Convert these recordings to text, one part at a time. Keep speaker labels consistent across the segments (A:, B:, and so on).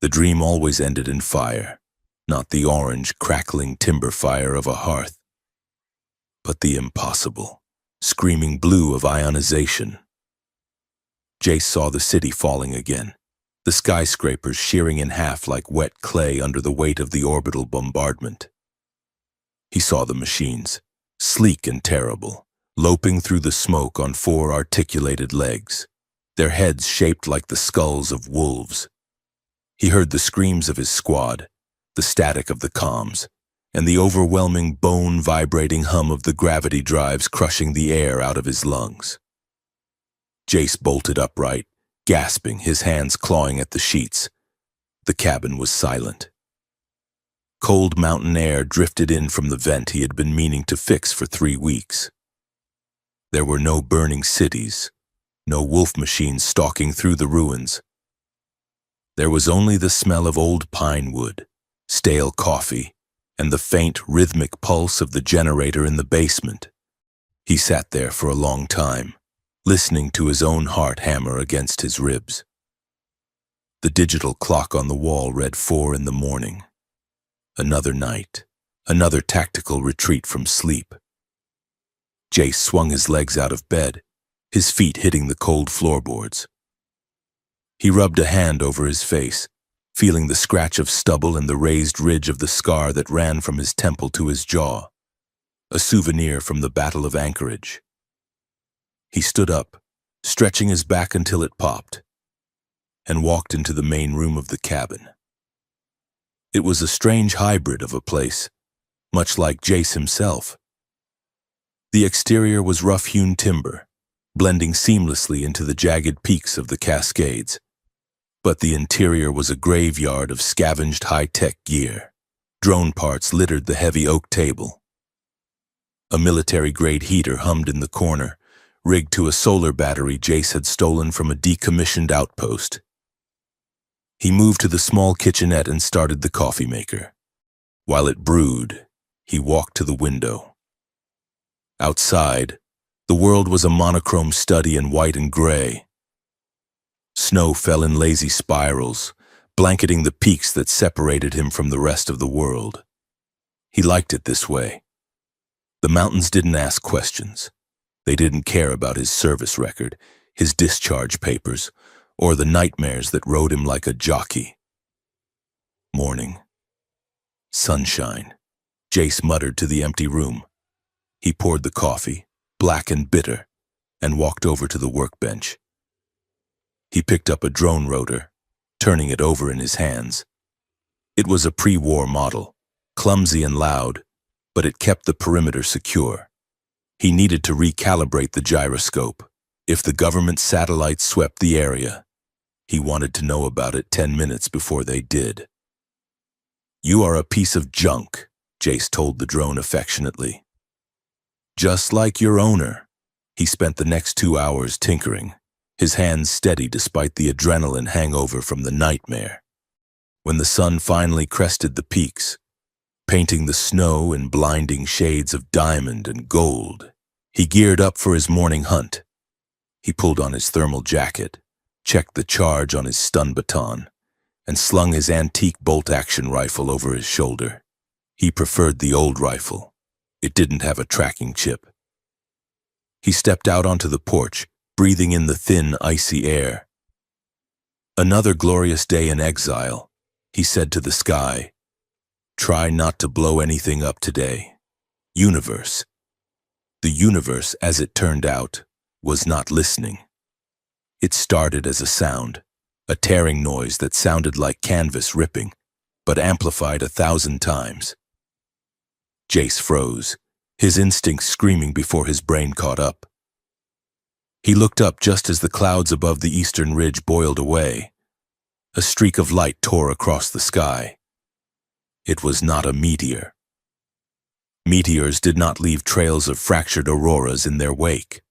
A: The dream always ended in fire, not the orange, crackling timber fire of a hearth, but the impossible, screaming blue of ionization. Jace saw the city falling again, the skyscrapers shearing in half like wet clay under the weight of the orbital bombardment. He saw the machines, sleek and terrible, loping through the smoke on four articulated legs, their heads shaped like the skulls of wolves. He heard the screams of his squad, the static of the comms, and the overwhelming bone-vibrating hum of the gravity drives crushing the air out of his lungs. Jace bolted upright, gasping, his hands clawing at the sheets. The cabin was silent. Cold mountain air drifted in from the vent he had been meaning to fix for 3 weeks. There were no burning cities, no wolf machines stalking through the ruins. There was only the smell of old pine wood, stale coffee, and the faint, rhythmic pulse of the generator in the basement. He sat there for a long time, listening to his own heart hammer against his ribs. The digital clock on the wall read 4 in the morning. Another night, another tactical retreat from sleep. Jace swung his legs out of bed, his feet hitting the cold floorboards. He rubbed a hand over his face, feeling the scratch of stubble and the raised ridge of the scar that ran from his temple to his jaw, a souvenir from the Battle of Anchorage. He stood up, stretching his back until it popped, and walked into the main room of the cabin. It was a strange hybrid of a place, much like Jace himself. The exterior was rough-hewn timber, blending seamlessly into the jagged peaks of the Cascades, but the interior was a graveyard of scavenged high-tech gear. Drone parts littered the heavy oak table. A military-grade heater hummed in the corner, rigged to a solar battery Jace had stolen from a decommissioned outpost. He moved to the small kitchenette and started the coffee maker. While it brewed, he walked to the window. Outside, the world was a monochrome study in white and gray. Snow fell in lazy spirals, blanketing the peaks that separated him from the rest of the world. He liked it this way. The mountains didn't ask questions. They didn't care about his service record, his discharge papers, or the nightmares that rode him like a jockey. Morning. Sunshine. Jace muttered to the empty room. He poured the coffee, black and bitter, and walked over to the workbench. He picked up a drone rotor, turning it over in his hands. It was a pre-war model, clumsy and loud, but it kept the perimeter secure. He needed to recalibrate the gyroscope. If the government satellites swept the area, he wanted to know about it 10 minutes before they did. "You are a piece of junk," Jace told the drone affectionately. "Just like your owner." He spent the next 2 hours tinkering, his hands steady despite the adrenaline hangover from the nightmare. When the sun finally crested the peaks, painting the snow in blinding shades of diamond and gold, he geared up for his morning hunt. He pulled on his thermal jacket, checked the charge on his stun baton, and slung his antique bolt-action rifle over his shoulder. He preferred the old rifle. It didn't have a tracking chip. He stepped out onto the porch, breathing in the thin, icy air. "Another glorious day in exile," he said to the sky. "Try not to blow anything up today. Universe." The universe, as it turned out, was not listening. It started as a sound, a tearing noise that sounded like canvas ripping, but amplified 1,000 times. Jace froze, his instincts screaming before his brain caught up. He looked up just as the clouds above the eastern ridge boiled away. A streak of light tore across the sky. It was not a meteor. Meteors did not leave trails of fractured auroras in their wake.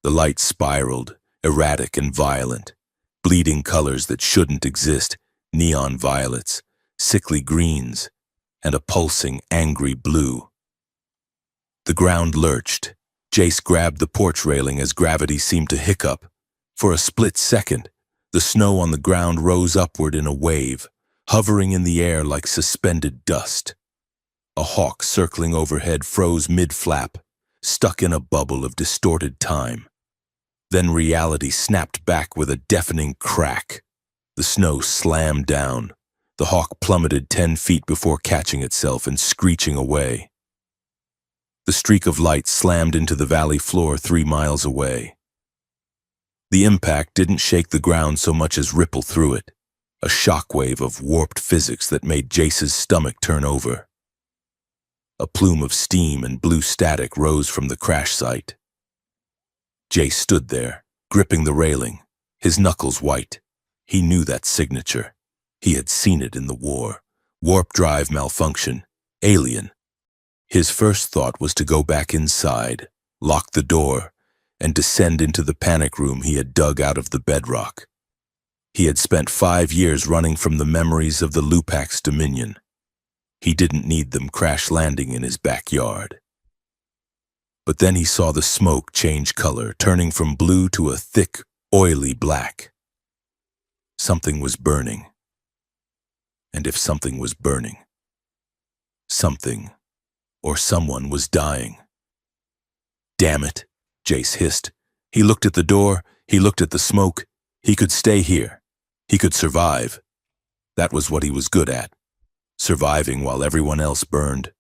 A: The light spiraled, erratic and violent, bleeding colors that shouldn't exist, neon violets, sickly greens, and a pulsing, angry blue. The ground lurched. Jace grabbed the porch railing as gravity seemed to hiccup. For a split second, the snow on the ground rose upward in a wave, hovering in the air like suspended dust. A hawk circling overhead froze mid-flap, stuck in a bubble of distorted time. Then reality snapped back with a deafening crack. The snow slammed down. The hawk plummeted 10 feet before catching itself and screeching away. The streak of light slammed into the valley floor 3 miles away. The impact didn't shake the ground so much as ripple through it, a shockwave of warped physics that made Jace's stomach turn over. A plume of steam and blue static rose from the crash site. Jace stood there, gripping the railing, his knuckles white. He knew that signature. He had seen it in the war. Warp drive malfunction. Alien. His first thought was to go back inside, lock the door, and descend into the panic room he had dug out of the bedrock. He had spent 5 years running from the memories of the Lupax dominion. He didn't need them crash landing in his backyard. But then he saw the smoke change color, turning from blue to a thick, oily black. Something was burning. And if something was burning, something or someone was dying. Damn it, Jace hissed. He looked at the door, he looked at the smoke. He could stay here. He could survive. That was what he was good at. Surviving while everyone else burned.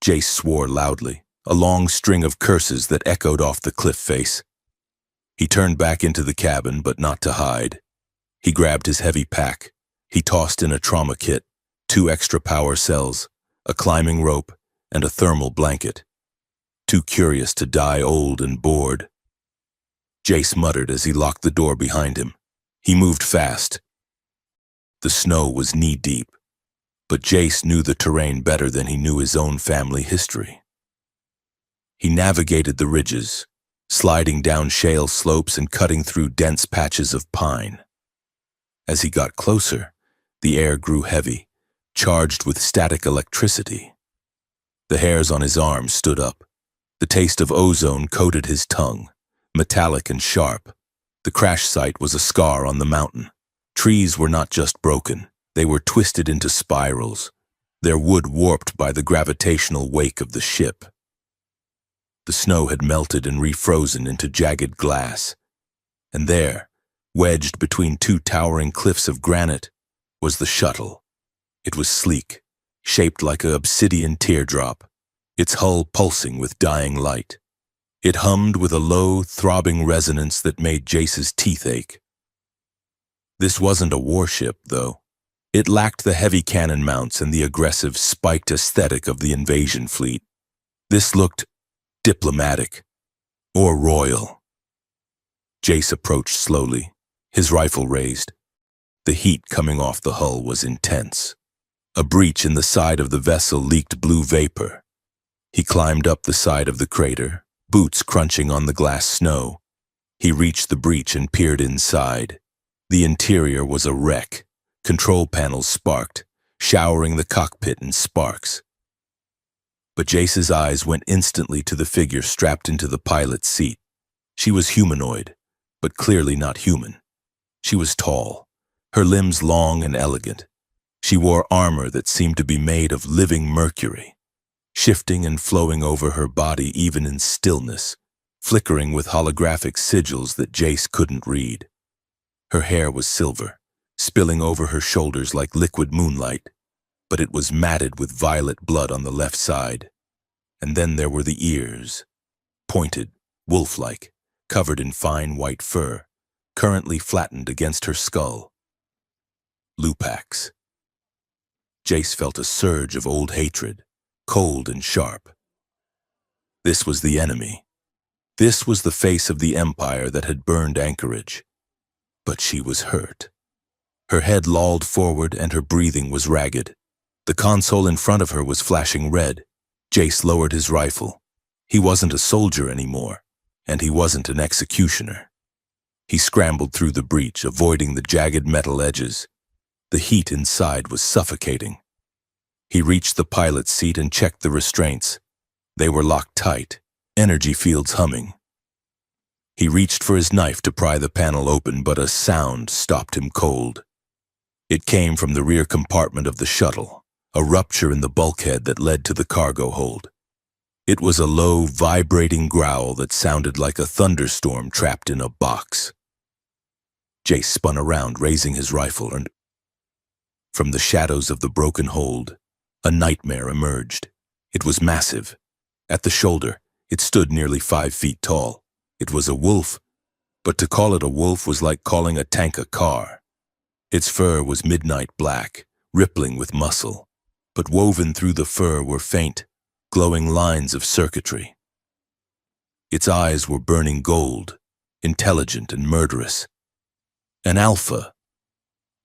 A: Jace swore loudly, a long string of curses that echoed off the cliff face. He turned back into the cabin, but not to hide. He grabbed his heavy pack. He tossed in a trauma kit, 2 extra power cells, a climbing rope, and a thermal blanket. Too curious to die old and bored. Jace muttered as he locked the door behind him. He moved fast. The snow was knee-deep, but Jace knew the terrain better than he knew his own family history. He navigated the ridges, sliding down shale slopes and cutting through dense patches of pine. As he got closer, the air grew heavy, charged with static electricity. The hairs on his arms stood up. The taste of ozone coated his tongue, metallic and sharp. The crash site was a scar on the mountain. Trees were not just broken, they were twisted into spirals, their wood warped by the gravitational wake of the ship. The snow had melted and refrozen into jagged glass, and there, wedged between 2 towering cliffs of granite, was the shuttle. It was sleek, shaped like an obsidian teardrop, its hull pulsing with dying light. It hummed with a low, throbbing resonance that made Jace's teeth ache. This wasn't a warship, though. It lacked the heavy cannon mounts and the aggressive, spiked aesthetic of the invasion fleet. This looked diplomatic, or royal. Jace approached slowly, his rifle raised. The heat coming off the hull was intense. A breach in the side of the vessel leaked blue vapor. He climbed up the side of the crater, boots crunching on the glass snow. He reached the breach and peered inside. The interior was a wreck. Control panels sparked, showering the cockpit in sparks. But Jace's eyes went instantly to the figure strapped into the pilot's seat. She was humanoid, but clearly not human. She was tall, her limbs long and elegant. She wore armor that seemed to be made of living mercury, shifting and flowing over her body even in stillness, flickering with holographic sigils that Jace couldn't read. Her hair was silver, spilling over her shoulders like liquid moonlight, but it was matted with violet blood on the left side. And then there were the ears, pointed, wolf-like, covered in fine white fur, currently flattened against her skull. Lupax. Jace felt a surge of old hatred, cold and sharp. This was the enemy. This was the face of the empire that had burned Anchorage. But she was hurt. Her head lolled forward and her breathing was ragged. The console in front of her was flashing red. Jace lowered his rifle. He wasn't a soldier anymore, and he wasn't an executioner. He scrambled through the breach, avoiding the jagged metal edges. The heat inside was suffocating. He reached the pilot's seat and checked the restraints. They were locked tight, energy fields humming. He reached for his knife to pry the panel open, but a sound stopped him cold. It came from the rear compartment of the shuttle, a rupture in the bulkhead that led to the cargo hold. It was a low, vibrating growl that sounded like a thunderstorm trapped in a box. Jace spun around, raising his rifle, and from the shadows of the broken hold, a nightmare emerged. It was massive. At the shoulder, it stood nearly 5 feet tall. It was a wolf, but to call it a wolf was like calling a tank a car. Its fur was midnight black, rippling with muscle, but woven through the fur were faint, glowing lines of circuitry. Its eyes were burning gold, intelligent and murderous. An alpha,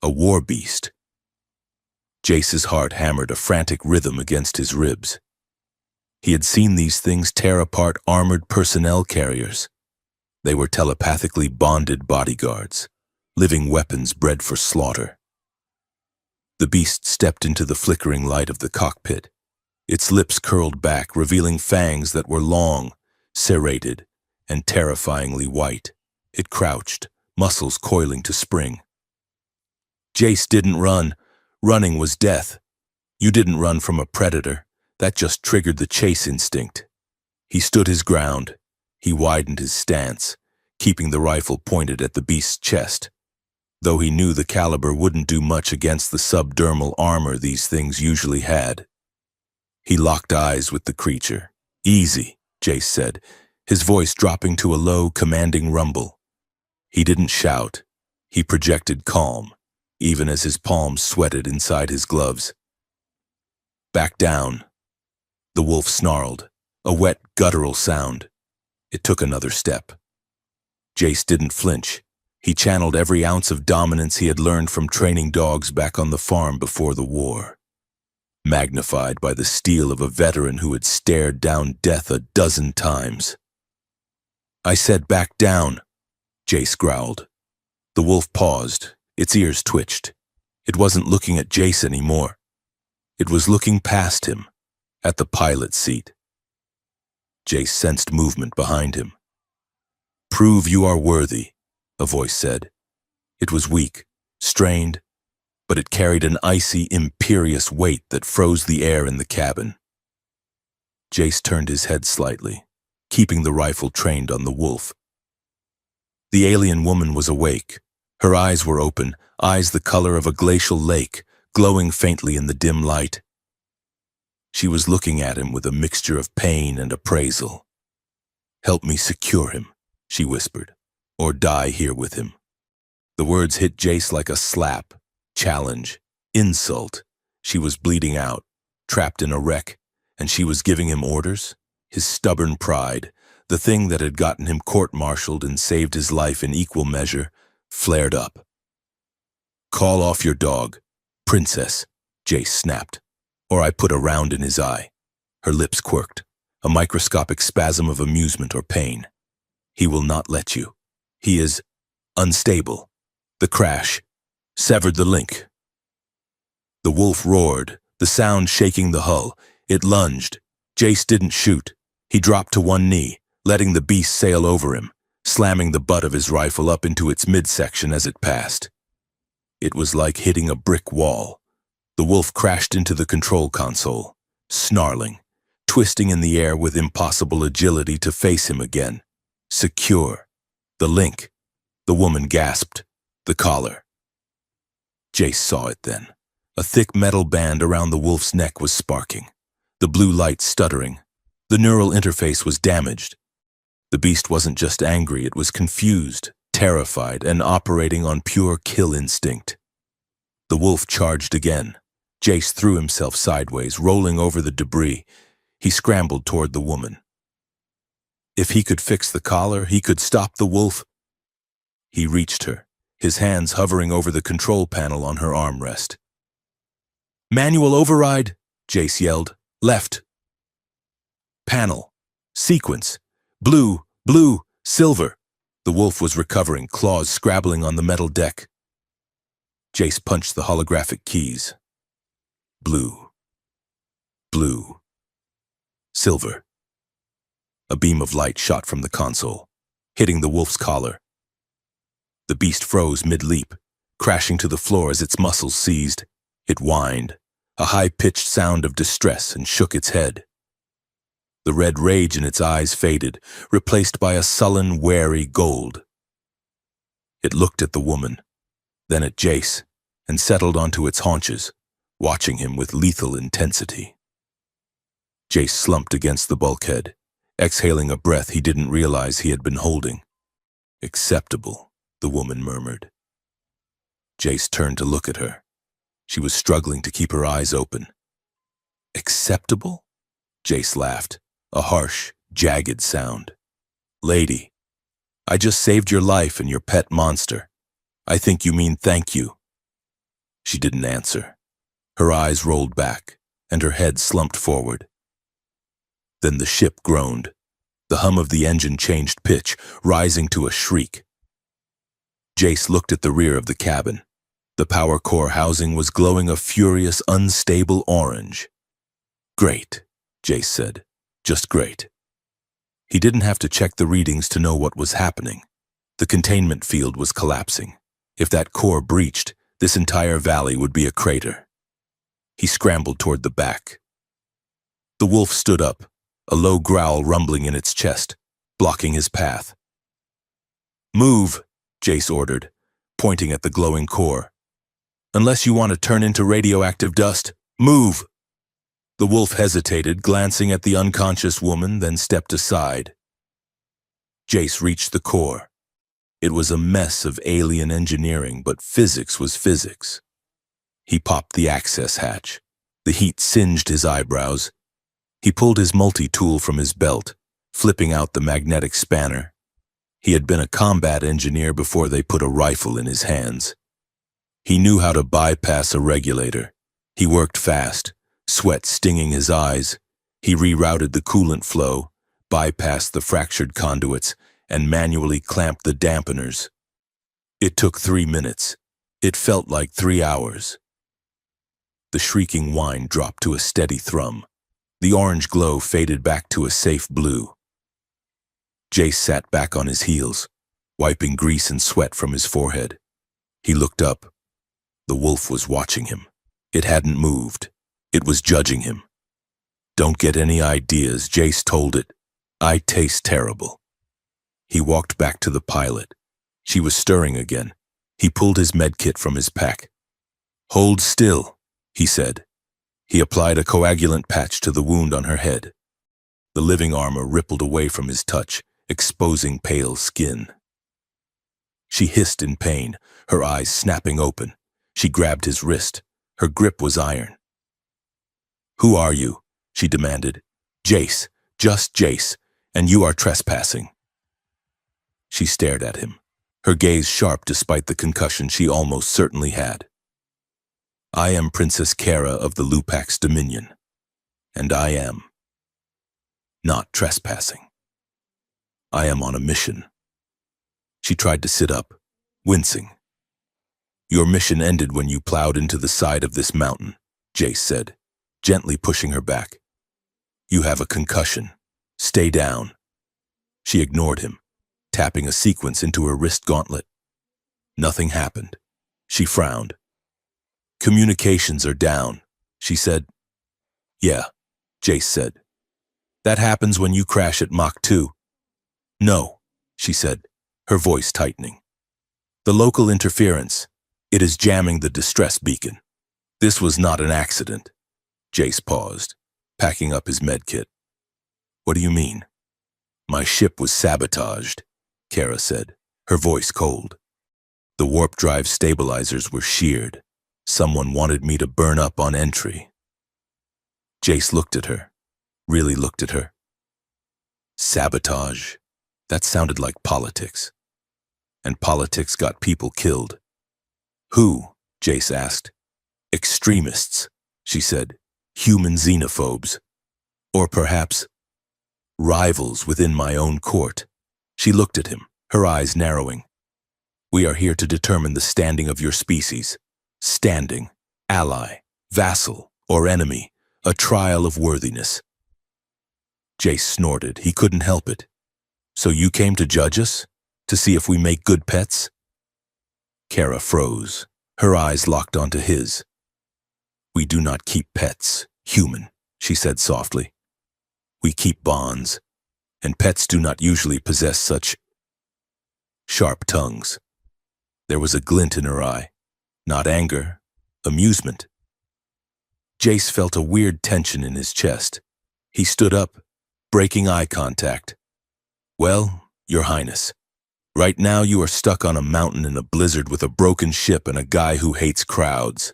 A: a war beast. Jace's heart hammered a frantic rhythm against his ribs. He had seen these things tear apart armored personnel carriers. They were telepathically bonded bodyguards, living weapons bred for slaughter. The beast stepped into the flickering light of the cockpit. Its lips curled back, revealing fangs that were long, serrated, and terrifyingly white. It crouched, muscles coiling to spring. Jace didn't run. Running was death. You didn't run from a predator. That just triggered the chase instinct. He stood his ground. He widened his stance, keeping the rifle pointed at the beast's chest. Though he knew the caliber wouldn't do much against the subdermal armor these things usually had. He locked eyes with the creature. "Easy," Jace said, his voice dropping to a low, commanding rumble. He didn't shout. He projected calm, even as his palms sweated inside his gloves. "Back down." The wolf snarled, a wet, guttural sound. It took another step. Jace didn't flinch. He channeled every ounce of dominance he had learned from training dogs back on the farm before the war, magnified by the steel of a veteran who had stared down death a dozen times. "I said back down," Jace growled. The wolf paused. Its ears twitched. It wasn't looking at Jace anymore. It was looking past him, at the pilot seat. Jace sensed movement behind him. "Prove you are worthy," a voice said. It was weak, strained, but it carried an icy, imperious weight that froze the air in the cabin. Jace turned his head slightly, keeping the rifle trained on the wolf. The alien woman was awake. Her eyes were open, eyes the color of a glacial lake, glowing faintly in the dim light. She was looking at him with a mixture of pain and appraisal. "Help me secure him," she whispered, "or die here with him." The words hit Jace like a slap, challenge, insult. She was bleeding out, trapped in a wreck, and she was giving him orders? His stubborn pride, the thing that had gotten him court-martialed and saved his life in equal measure, flared up. "Call off your dog, princess," Jace snapped, "or I put a round in his eye." Her lips quirked, a microscopic spasm of amusement or pain. "He will not let you. He is unstable. The crash severed the link." The wolf roared, the sound shaking the hull. It lunged. Jace didn't shoot. He dropped to one knee, letting the beast sail over him, slamming the butt of his rifle up into its midsection as it passed. It was like hitting a brick wall. The wolf crashed into the control console, snarling, twisting in the air with impossible agility to face him again. Secure. The link. The woman gasped. The collar. Jace saw it then. A thick metal band around the wolf's neck was sparking, the blue light stuttering. The neural interface was damaged. The beast wasn't just angry, it was confused, terrified, and operating on pure kill instinct. The wolf charged again. Jace threw himself sideways, rolling over the debris. He scrambled toward the woman. If he could fix the collar, he could stop the wolf. He reached her, his hands hovering over the control panel on her armrest. "Manual override," Jace yelled. "Left. Panel. Sequence. Blue, blue, silver." The wolf was recovering, claws scrabbling on the metal deck. Jace punched the holographic keys. Blue. Blue. Silver. A beam of light shot from the console, hitting the wolf's collar. The beast froze mid-leap, crashing to the floor as its muscles seized. It whined, a high-pitched sound of distress, and shook its head. The red rage in its eyes faded, replaced by a sullen, wary gold. It looked at the woman, then at Jace, and settled onto its haunches, watching him with lethal intensity. Jace slumped against the bulkhead, exhaling a breath he didn't realize he had been holding. "Acceptable," the woman murmured. Jace turned to look at her. She was struggling to keep her eyes open. "Acceptable?" Jace laughed, a harsh, jagged sound. "Lady, I just saved your life and your pet monster. I think you mean thank you." She didn't answer. Her eyes rolled back, and her head slumped forward. Then the ship groaned. The hum of the engine changed pitch, rising to a shriek. Jace looked at the rear of the cabin. The power core housing was glowing a furious, unstable orange. "Great," Jace said. "Just great." He didn't have to check the readings to know what was happening. The containment field was collapsing. If that core breached, this entire valley would be a crater. He scrambled toward the back. The wolf stood up, a low growl rumbling in its chest, blocking his path. "Move," Jace ordered, pointing at the glowing core. "Unless you want to turn into radioactive dust, move!" The wolf hesitated, glancing at the unconscious woman, then stepped aside. Jace reached the core. It was a mess of alien engineering, but physics was physics. He popped the access hatch. The heat singed his eyebrows. He pulled his multi-tool from his belt, flipping out the magnetic spanner. He had been a combat engineer before they put a rifle in his hands. He knew how to bypass a regulator. He worked fast, sweat stinging his eyes. He rerouted the coolant flow, bypassed the fractured conduits, and manually clamped the dampeners. It took 3 minutes. It felt like 3 hours. The shrieking whine dropped to a steady thrum. The orange glow faded back to a safe blue. Jace sat back on his heels, wiping grease and sweat from his forehead. He looked up. The wolf was watching him. It hadn't moved. It was judging him. "Don't get any ideas," Jace told it. "I taste terrible." He walked back to the pilot. She was stirring again. He pulled his medkit from his pack. "Hold still," he said. He applied a coagulant patch to the wound on her head. The living armor rippled away from his touch, exposing pale skin. She hissed in pain, her eyes snapping open. She grabbed his wrist. Her grip was iron. "Who are you?" she demanded. "Jace, just Jace, and you are trespassing." She stared at him, her gaze sharp despite the concussion she almost certainly had. "I am Princess Kara of the Lupax Dominion, and I am not trespassing. I am on a mission." She tried to sit up, wincing. "Your mission ended when you plowed into the side of this mountain," Jace said, gently pushing her back. "You have a concussion. Stay down." She ignored him, tapping a sequence into her wrist gauntlet. Nothing happened. She frowned. "Communications are down," she said. "Yeah," Jace said. "That happens when you crash at Mach 2. "No," she said, her voice tightening. "The local interference. It is jamming the distress beacon. This was not an accident." Jace paused, packing up his medkit. "What do you mean?" "My ship was sabotaged," Kara said, her voice cold. "The warp drive stabilizers were sheared. Someone wanted me to burn up on entry." Jace looked at her, really looked at her. Sabotage. That sounded like politics. And politics got people killed. "Who?" Jace asked. "Extremists," she said. "Human xenophobes. Or perhaps rivals within my own court." She looked at him, her eyes narrowing. "We are here to determine the standing of your species. Standing, ally, vassal, or enemy, a trial of worthiness." Jace snorted. He couldn't help it. "So you came to judge us? To see if we make good pets?" Kara froze. Her eyes locked onto his. "We do not keep pets, human," she said softly. "We keep bonds, and pets do not usually possess such sharp tongues." There was a glint in her eye, not anger, amusement. Jace felt a weird tension in his chest. He stood up, breaking eye contact. "Well, Your Highness, right now you are stuck on a mountain in a blizzard with a broken ship and a guy who hates crowds.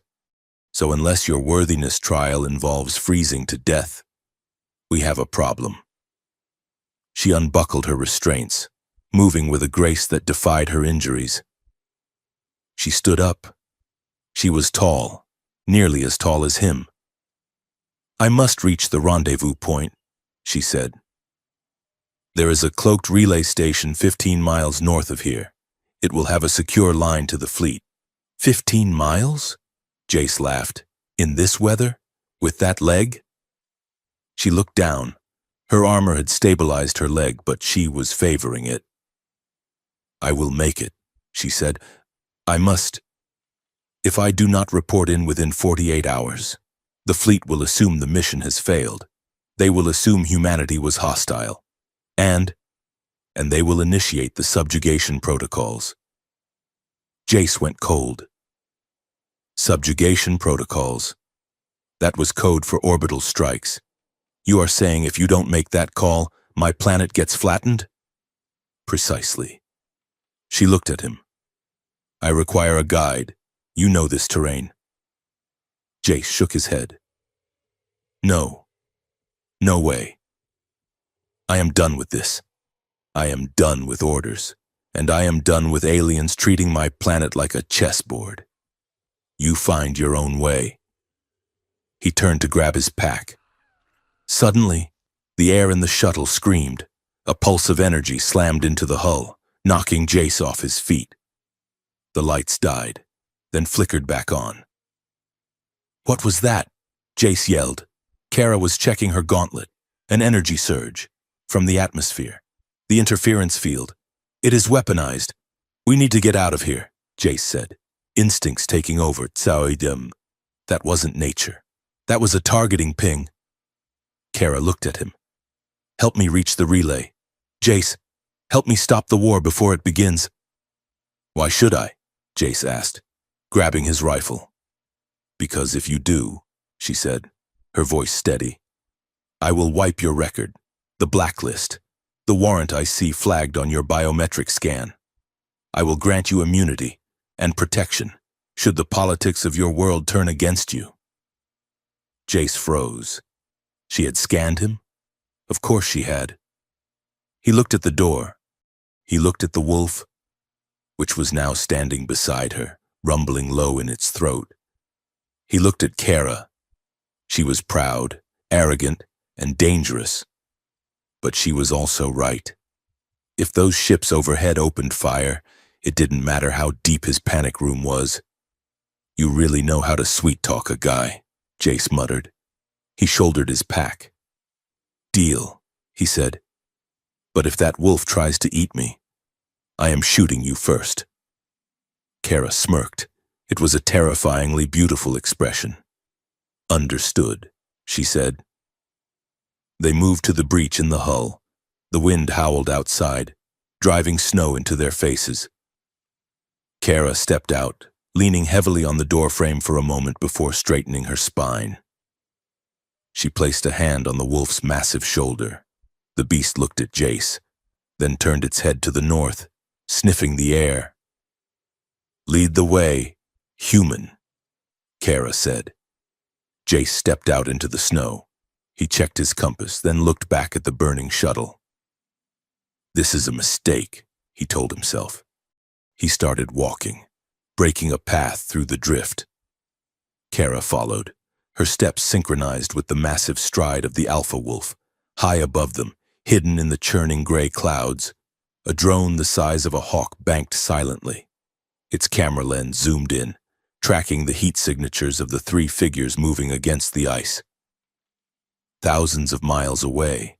A: So unless your worthiness trial involves freezing to death, we have a problem." She unbuckled her restraints, moving with a grace that defied her injuries. She stood up. She was tall, nearly as tall as him. "I must reach the rendezvous point," she said. "There is a cloaked relay station 15 miles north of here. It will have a secure line to the fleet." 15 miles? Jace laughed. "In this weather? With that leg?" She looked down. Her armor had stabilized her leg, but she was favoring it. "I will make it," she said. "I must. If I do not report in within 48 hours, the fleet will assume the mission has failed. They will assume humanity was hostile. And they will initiate the subjugation protocols." Jace went cold. Subjugation protocols. That was code for orbital strikes. "You are saying if you don't make that call, my planet gets flattened?" "Precisely." She looked at him. "I require a guide. You know this terrain." Jace shook his head. "No. No way. I am done with this. I am done with orders, and I am done with aliens treating my planet like a chessboard. You find your own way." He turned to grab his pack. Suddenly, the air in the shuttle screamed. A pulse of energy slammed into the hull, knocking Jace off his feet. The lights died, then flickered back on. "What was that?" Jace yelled. Kara was checking her gauntlet. An energy surge. From the atmosphere. The interference field. "It is weaponized. We need to get out of here," Jace said. Instincts taking over. That wasn't nature. That was a targeting ping. Kara looked at him. "Help me reach the relay. Jace, help me stop the war before it begins." "Why should I?" Jace asked, grabbing his rifle. "Because if you do," she said, her voice steady, "I will wipe your record, the blacklist, the warrant I see flagged on your biometric scan. I will grant you immunity and protection should the politics of your world turn against you." Jace froze. She had scanned him? Of course she had. He looked at the door. He looked at the wolf, which was now standing beside her, rumbling low in its throat. He looked at Kara. She was proud, arrogant, and dangerous. But she was also right. If those ships overhead opened fire, it didn't matter how deep his panic room was. "You really know how to sweet-talk a guy," Jace muttered. He shouldered his pack. "Deal," he said. "But if that wolf tries to eat me, I am shooting you first." Kara smirked. It was a terrifyingly beautiful expression. "Understood," she said. They moved to the breach in the hull. The wind howled outside, driving snow into their faces. Kara stepped out, leaning heavily on the doorframe for a moment before straightening her spine. She placed a hand on the wolf's massive shoulder. The beast looked at Jace, then turned its head to the north, sniffing the air. "Lead the way, human," Kara said. Jace stepped out into the snow. He checked his compass, then looked back at the burning shuttle. "This is a mistake," he told himself. He started walking, breaking a path through the drift. Kara followed, her steps synchronized with the massive stride of the alpha wolf. High above them, hidden in the churning gray clouds, a drone the size of a hawk banked silently. Its camera lens zoomed in, tracking the heat signatures of the three figures moving against the ice. Thousands of miles away,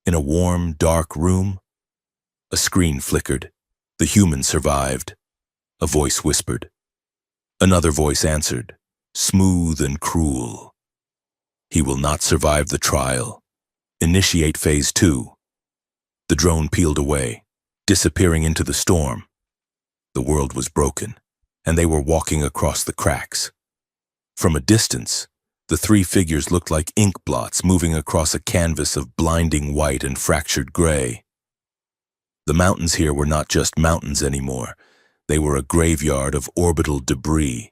A: in a warm, dark room, a screen flickered. The human survived. A voice whispered, Another voice answered, smooth and cruel. He will not survive the trial. Initiate phase 2. The drone peeled away, disappearing into the storm. The world was broken, and they were walking across the cracks. From a distance, the three figures looked like ink blots moving across a canvas of blinding white and fractured gray. The mountains here were not just mountains anymore. They were a graveyard of orbital debris.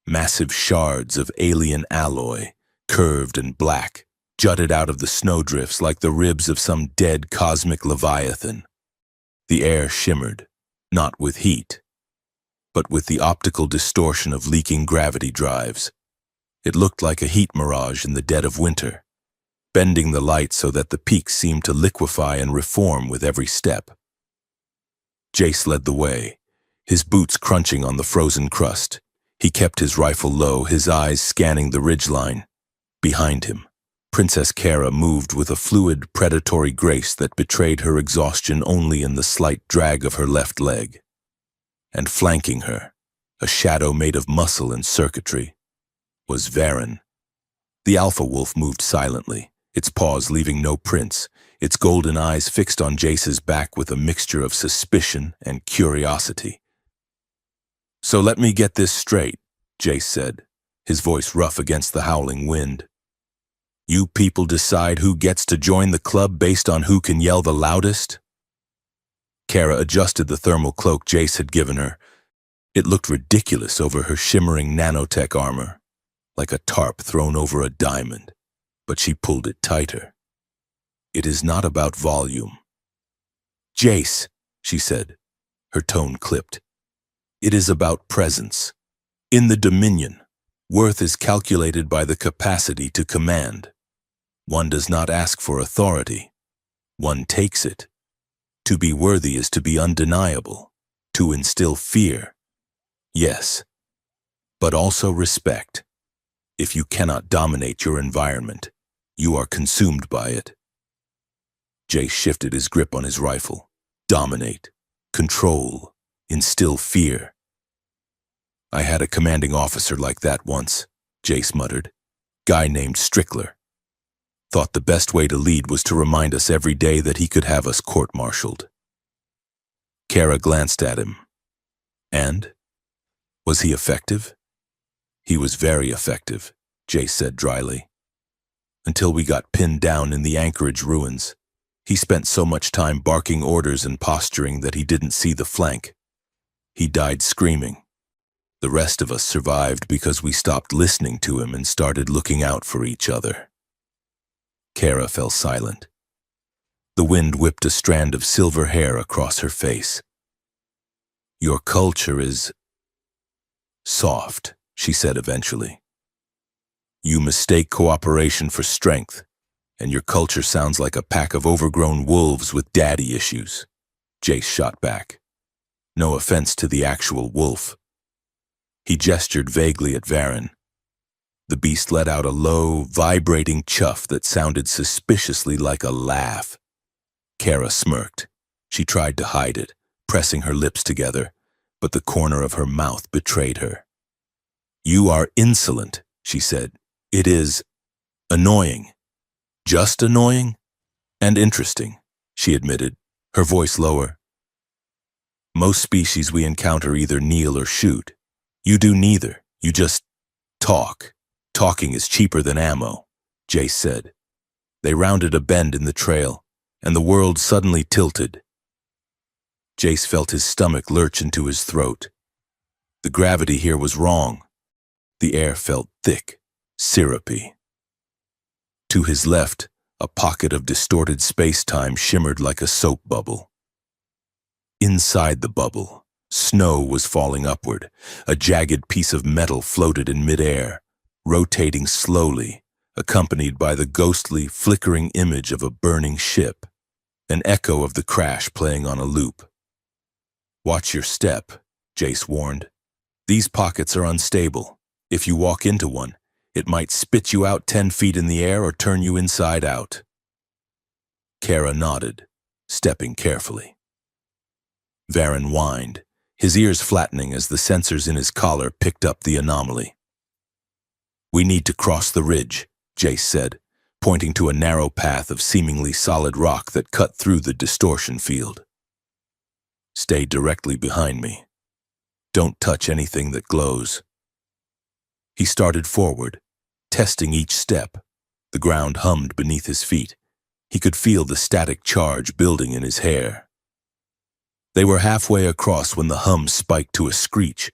A: Massive shards of alien alloy, curved and black, jutted out of the snowdrifts like the ribs of some dead cosmic leviathan. The air shimmered, not with heat, but with the optical distortion of leaking gravity drives. It looked like a heat mirage in the dead of winter, bending the light so that the peaks seemed to liquefy and reform with every step. Jace led the way, his boots crunching on the frozen crust. He kept his rifle low, his eyes scanning the ridgeline. Behind him, Princess Kara moved with a fluid, predatory grace that betrayed her exhaustion only in the slight drag of her left leg. And flanking her, a shadow made of muscle and circuitry, was Varen. The alpha wolf moved silently, its paws leaving no prints, its golden eyes fixed on Jace's back with a mixture of suspicion and curiosity. "So let me get this straight," Jace said, his voice rough against the howling wind. "You people decide who gets to join the club based on who can yell the loudest?" Kara adjusted the thermal cloak Jace had given her. It looked ridiculous over her shimmering nanotech armor, like a tarp thrown over a diamond, but she pulled it tighter. "It is not about volume." "Jace," she said, her tone clipped, "it is about presence. In the Dominion, worth is calculated by the capacity to command. One does not ask for authority. One takes it. To be worthy is to be undeniable, to instill fear. Yes, but also respect. If you cannot dominate your environment, you are consumed by it." Jace shifted his grip on his rifle. Dominate, control, instill fear. "I had a commanding officer like that once," Jace muttered. "Guy named Strickler. Thought the best way to lead was to remind us every day that he could have us court-martialed." Kara glanced at him. "And? Was he effective?" "He was very effective," Jace said dryly. "Until we got pinned down in the Anchorage ruins. He spent so much time barking orders and posturing that he didn't see the flank. He died screaming. The rest of us survived because we stopped listening to him and started looking out for each other." Kara fell silent. The wind whipped a strand of silver hair across her face. "Your culture is soft," she said eventually. "You mistake cooperation for strength, and your culture sounds like a pack of overgrown wolves with daddy issues." Jace shot back. "No offense to the actual wolf." He gestured vaguely at Varen. The beast let out a low, vibrating chuff that sounded suspiciously like a laugh. Kara smirked. She tried to hide it, pressing her lips together, but the corner of her mouth betrayed her. "You are insolent," she said. "It is annoying. Just annoying? And interesting," she admitted, her voice lower. "Most species we encounter either kneel or shoot. You do neither. You just talk. Talking is cheaper than ammo," Jace said. They rounded a bend in the trail, and the world suddenly tilted. Jace felt his stomach lurch into his throat. The gravity here was wrong. The air felt thick, syrupy. To his left, a pocket of distorted space-time shimmered like a soap bubble. Inside the bubble, snow was falling upward. A jagged piece of metal floated in midair, rotating slowly, accompanied by the ghostly, flickering image of a burning ship, an echo of the crash playing on a loop. "Watch your step," Jace warned. "These pockets are unstable. If you walk into one, it might spit you out 10 feet in the air or turn you inside out." Kara nodded, stepping carefully. Varen whined, his ears flattening as the sensors in his collar picked up the anomaly. "We need to cross the ridge," Jace said, pointing to a narrow path of seemingly solid rock that cut through the distortion field. "Stay directly behind me. Don't touch anything that glows." He started forward, testing each step. The ground hummed beneath his feet. He could feel the static charge building in his hair. They were halfway across when the hum spiked to a screech.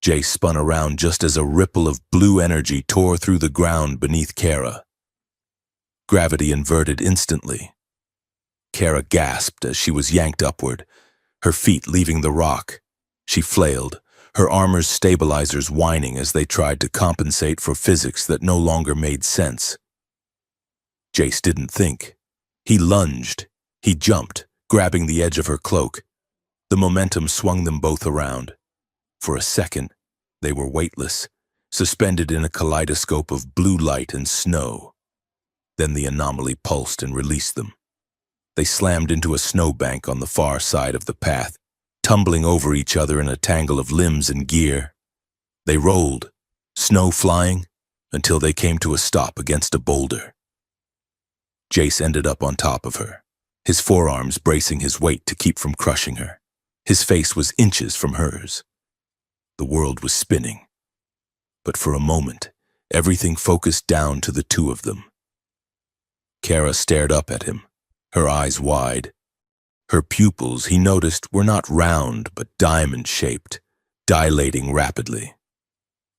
A: Jay spun around just as a ripple of blue energy tore through the ground beneath Kara. Gravity inverted instantly. Kara gasped as she was yanked upward, her feet leaving the rock. She flailed, her armor's stabilizers whining as they tried to compensate for physics that no longer made sense. Jace didn't think. He lunged. He jumped, grabbing the edge of her cloak. The momentum swung them both around. For a second, they were weightless, suspended in a kaleidoscope of blue light and snow. Then the anomaly pulsed and released them. They slammed into a snowbank on the far side of the path, tumbling over each other in a tangle of limbs and gear. They rolled, snow flying, until they came to a stop against a boulder. Jace ended up on top of her, his forearms bracing his weight to keep from crushing her. His face was inches from hers. The world was spinning. But for a moment, everything focused down to the two of them. Kara stared up at him, her eyes wide. Her pupils, he noticed, were not round but diamond-shaped, dilating rapidly.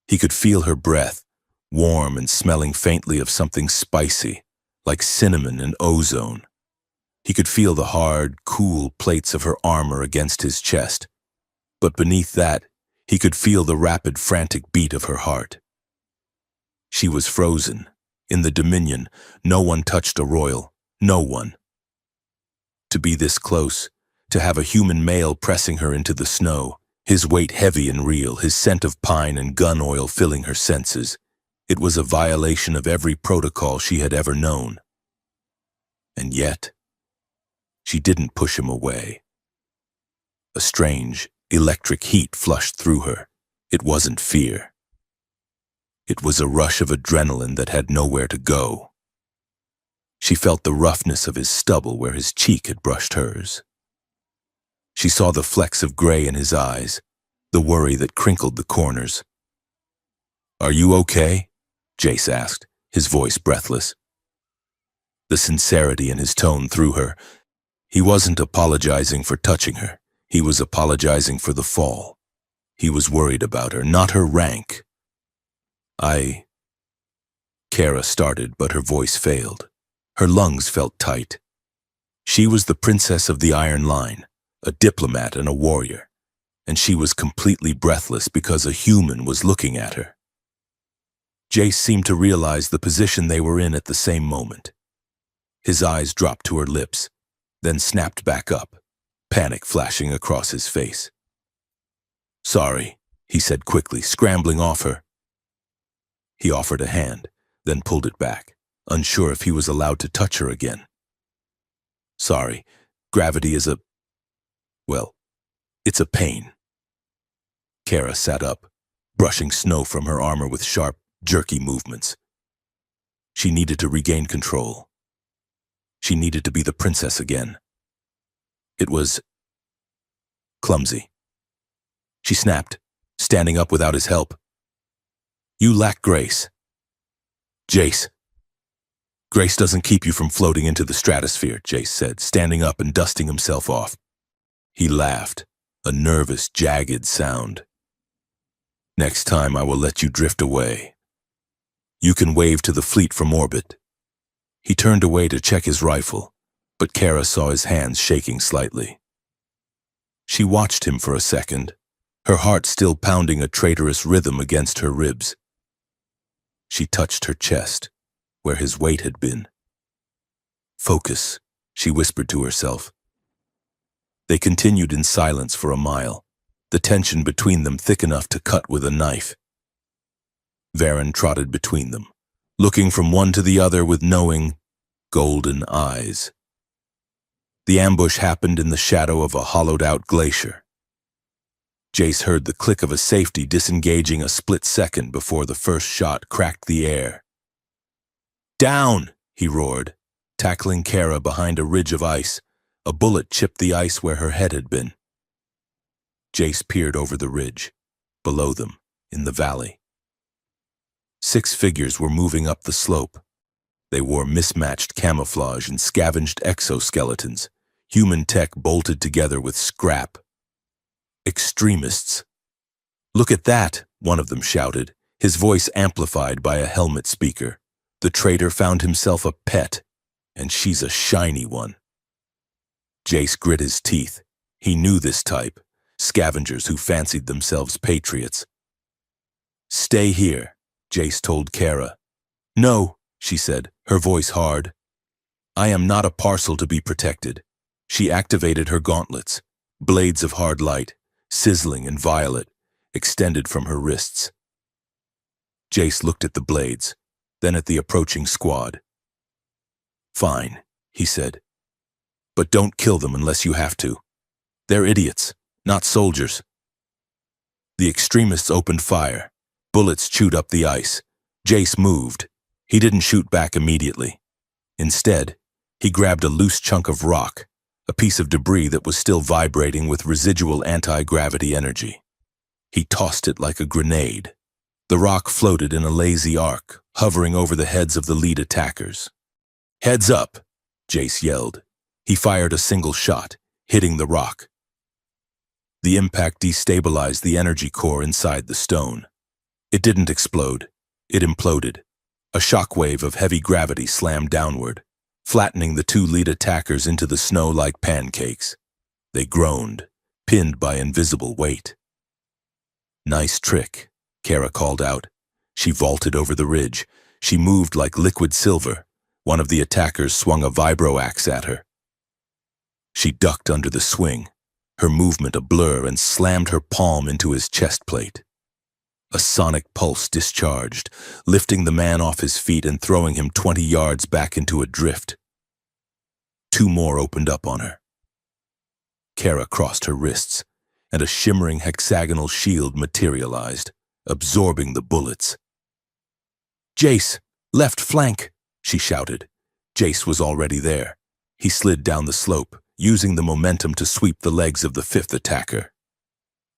A: He could feel her breath, warm and smelling faintly of something spicy, like cinnamon and ozone. He could feel the hard, cool plates of her armor against his chest. But beneath that, he could feel the rapid, frantic beat of her heart. She was frozen. In the Dominion, no one touched a royal. No one. To be this close, to have a human male pressing her into the snow, his weight heavy and real, his scent of pine and gun oil filling her senses, it was a violation of every protocol she had ever known. And yet, she didn't push him away. A strange, electric heat flushed through her. It wasn't fear. It was a rush of adrenaline that had nowhere to go. She felt the roughness of his stubble where his cheek had brushed hers. She saw the flecks of gray in his eyes, the worry that crinkled the corners. "Are you okay?" Jace asked, his voice breathless. The sincerity in his tone threw her. He wasn't apologizing for touching her. He was apologizing for the fall. He was worried about her, not her rank. Kara started, but her voice failed. Her lungs felt tight. She was the princess of the Iron Line, a diplomat and a warrior, and she was completely breathless because a human was looking at her. Jace seemed to realize the position they were in at the same moment. His eyes dropped to her lips, then snapped back up, panic flashing across his face. "Sorry," he said quickly, scrambling off her. He offered a hand, then pulled it back, unsure if he was allowed to touch her again. "Sorry, gravity is it's a pain." Kara sat up, brushing snow from her armor with sharp, jerky movements. She needed to regain control. She needed to be the princess again. It was clumsy. She snapped, standing up without his help. "You lack grace." "Jace." "Grace doesn't keep you from floating into the stratosphere," Jace said, standing up and dusting himself off. He laughed, a nervous, jagged sound. "Next time I will let you drift away. You can wave to the fleet from orbit." He turned away to check his rifle, but Kara saw his hands shaking slightly. She watched him for a second, her heart still pounding a traitorous rhythm against her ribs. She touched her chest, where his weight had been. "Focus," she whispered to herself. They continued in silence for a mile, the tension between them thick enough to cut with a knife. Varen trotted between them, looking from one to the other with knowing, golden eyes. The ambush happened in the shadow of a hollowed-out glacier. Jace heard the click of a safety disengaging a split second before the first shot cracked the air. "Down!" he roared, tackling Kara behind a ridge of ice. A bullet chipped the ice where her head had been. Jace peered over the ridge. Below them, in the valley, 6 figures were moving up the slope. They wore mismatched camouflage and scavenged exoskeletons, human tech bolted together with scrap. Extremists. "Look at that," one of them shouted, his voice amplified by a helmet speaker. "The traitor found himself a pet, and she's a shiny one." Jace grit his teeth. He knew this type, scavengers who fancied themselves patriots. "Stay here," Jace told Kara. "No," she said, her voice hard. "I am not a parcel to be protected." She activated her gauntlets, blades of hard light, sizzling and violet, extended from her wrists. Jace looked at the blades, then at the approaching squad. "Fine," he said. "But don't kill them unless you have to. They're idiots, not soldiers." The extremists opened fire. Bullets chewed up the ice. Jace moved. He didn't shoot back immediately. Instead, he grabbed a loose chunk of rock, a piece of debris that was still vibrating with residual anti-gravity energy. He tossed it like a grenade. The rock floated in a lazy arc, hovering over the heads of the lead attackers. "Heads up!" Jace yelled. He fired a single shot, hitting the rock. The impact destabilized the energy core inside the stone. It didn't explode. It imploded. A shockwave of heavy gravity slammed downward, flattening the 2 lead attackers into the snow like pancakes. They groaned, pinned by invisible weight. "Nice trick," Kara called out. She vaulted over the ridge. She moved like liquid silver. One of the attackers swung a vibro axe at her. She ducked under the swing, her movement a blur, and slammed her palm into his chest plate. A sonic pulse discharged, lifting the man off his feet and throwing him 20 yards back into a drift. 2 more opened up on her. Kara crossed her wrists, and a shimmering hexagonal shield materialized, absorbing the bullets. "Jace, left flank," she shouted. Jace was already there. He slid down the slope, using the momentum to sweep the legs of the 5th attacker.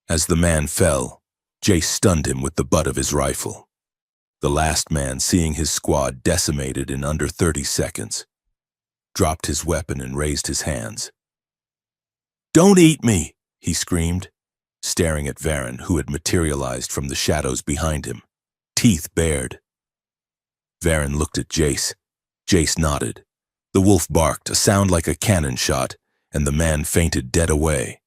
A: As the man fell, Jace stunned him with the butt of his rifle. The last man, seeing his squad decimated in under 30 seconds, dropped his weapon and raised his hands. "Don't eat me!" he screamed, staring at Varen, who had materialized from the shadows behind him, teeth bared. Varen looked at Jace. Jace nodded. The wolf barked, a sound like a cannon shot, and the man fainted dead away.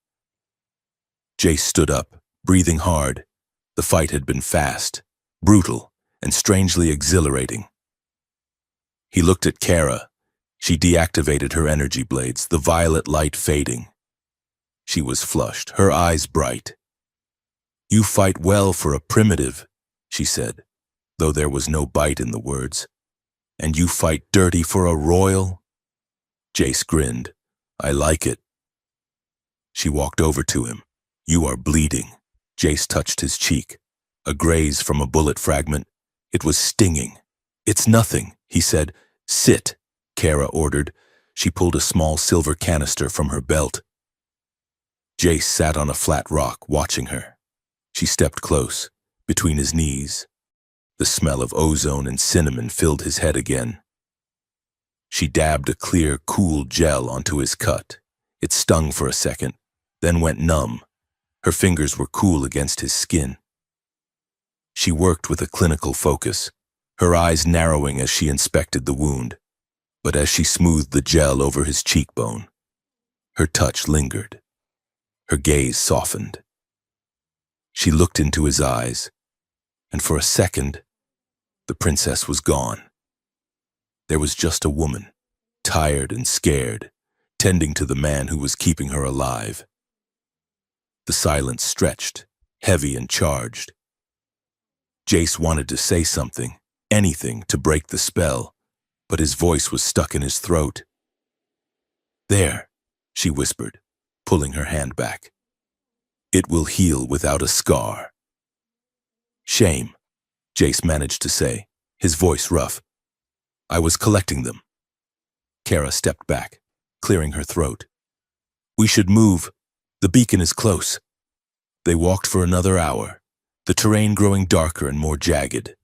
A: Jace stood up, breathing hard. The fight had been fast, brutal, and strangely exhilarating. He looked at Kara. She deactivated her energy blades, the violet light fading. She was flushed, her eyes bright. "You fight well for a primitive," she said, though there was no bite in the words. "And you fight dirty for a royal?" Jace grinned. "I like it." She walked over to him. "You are bleeding." Jace touched his cheek. A graze from a bullet fragment. It was stinging. "It's nothing," he said. "Sit," Kara ordered. She pulled a small silver canister from her belt. Jace sat on a flat rock, watching her. She stepped close, between his knees. The smell of ozone and cinnamon filled his head again. She dabbed a clear, cool gel onto his cut. It stung for a second, then went numb. Her fingers were cool against his skin. She worked with a clinical focus, her eyes narrowing as she inspected the wound. But as she smoothed the gel over his cheekbone, her touch lingered. Her gaze softened. She looked into his eyes, and for a second, the princess was gone. There was just a woman, tired and scared, tending to the man who was keeping her alive. The silence stretched, heavy and charged. Jace wanted to say something, anything to break the spell, but his voice was stuck in his throat. "There," she whispered, pulling her hand back. It will heal without a scar. Shame, Jace managed to say, his voice rough. I was collecting them. Kara stepped back, clearing her throat. We should move. The beacon is close. They walked for another hour, the terrain growing darker and more jagged.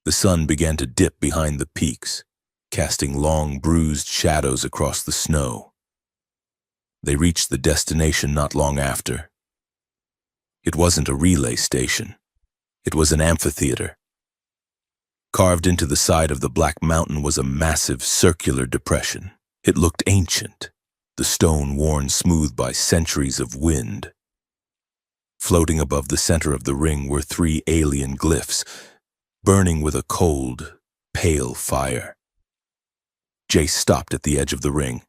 A: The sun began to dip behind the peaks, casting long, bruised shadows across the snow. They reached the destination not long after. It wasn't a relay station. It was an amphitheater. Carved into the side of the Black Mountain was a massive circular depression. It looked ancient, the stone worn smooth by centuries of wind. Floating above the center of the ring were 3 alien glyphs, burning with a cold, pale fire. Jace stopped at the edge of the ring.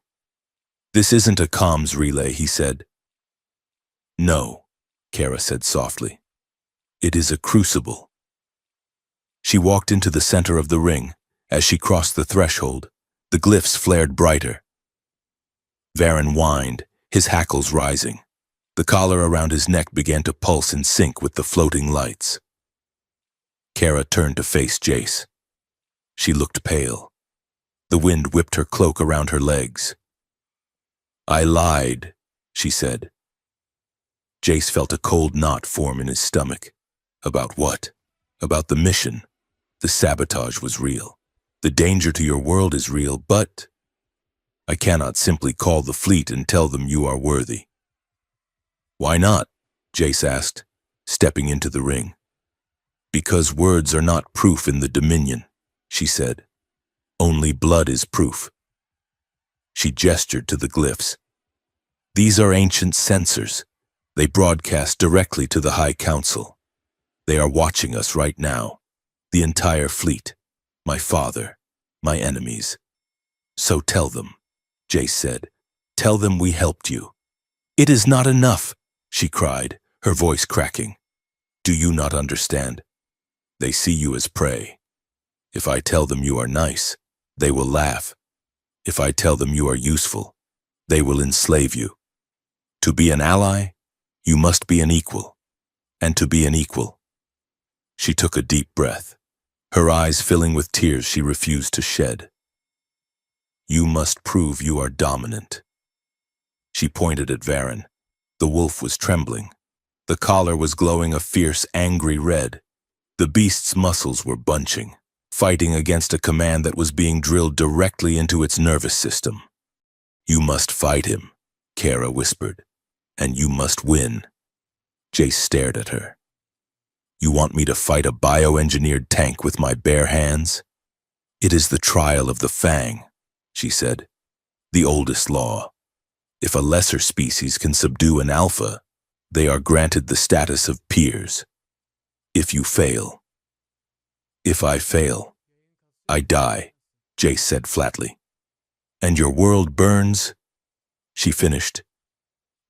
A: This isn't a comms relay, he said. No, Kara said softly. It is a crucible. She walked into the center of the ring. As she crossed the threshold, the glyphs flared brighter. Varen whined, his hackles rising. The collar around his neck began to pulse in sync with the floating lights. Kara turned to face Jace. She looked pale. The wind whipped her cloak around her legs. I lied, she said. Jace felt a cold knot form in his stomach. About what? About the mission. The sabotage was real. The danger to your world is real, but I cannot simply call the fleet and tell them you are worthy. Why not? Jace asked, stepping into the ring. Because words are not proof in the Dominion, she said. Only blood is proof. She gestured to the glyphs. These are ancient sensors. They broadcast directly to the High Council. They are watching us right now. The entire fleet. My father. My enemies. So tell them, Jace said. Tell them we helped you. It is not enough, she cried, her voice cracking. Do you not understand? They see you as prey. If I tell them you are nice, they will laugh. If I tell them you are useful, they will enslave you. To be an ally, you must be an equal. And to be an equal. She took a deep breath, her eyes filling with tears she refused to shed. You must prove you are dominant. She pointed at Varen. The wolf was trembling. The collar was glowing a fierce, angry red. The beast's muscles were bunching, fighting against a command that was being drilled directly into its nervous system. You must fight him, Kara whispered, and you must win. Jace stared at her. You want me to fight a bioengineered tank with my bare hands? It is the trial of the Fang, she said. The oldest law. If a lesser species can subdue an alpha, they are granted the status of peers. If you fail. If I fail, I die, Jace said flatly. And your world burns? She finished.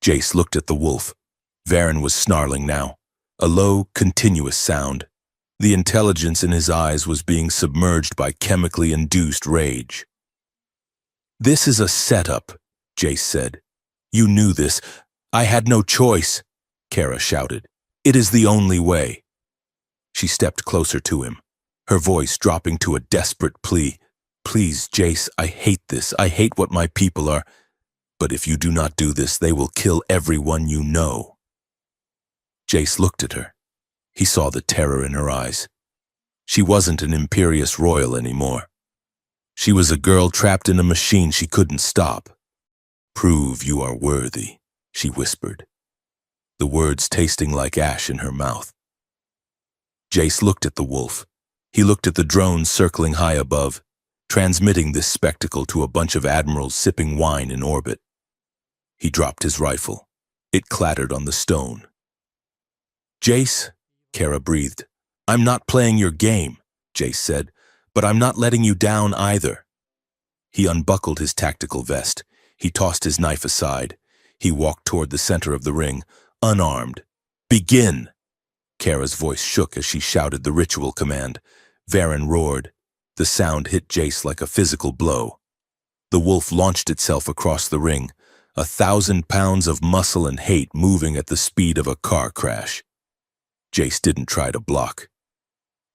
A: Jace looked at the wolf. Varen was snarling now, a low, continuous sound. The intelligence in his eyes was being submerged by chemically induced rage. This is a setup, Jace said. You knew this. I had no choice, Kara shouted. It is the only way. She stepped closer to him, her voice dropping to a desperate plea. Please, Jace, I hate this. I hate what my people are. But if you do not do this, they will kill everyone you know. Jace looked at her. He saw the terror in her eyes. She wasn't an imperious royal anymore. She was a girl trapped in a machine she couldn't stop. Prove you are worthy, she whispered, the words tasting like ash in her mouth. Jace looked at the wolf. He looked at the drones circling high above, transmitting this spectacle to a bunch of admirals sipping wine in orbit. He dropped his rifle. It clattered on the stone. Jace, Kara breathed. I'm not playing your game, Jace said, but I'm not letting you down either. He unbuckled his tactical vest. He tossed his knife aside. He walked toward the center of the ring, unarmed. Begin! Kara's voice shook as she shouted the ritual command. Varen roared. The sound hit Jace like a physical blow. The wolf launched itself across the ring, 1,000 pounds of muscle and hate moving at the speed of a car crash. Jace didn't try to block.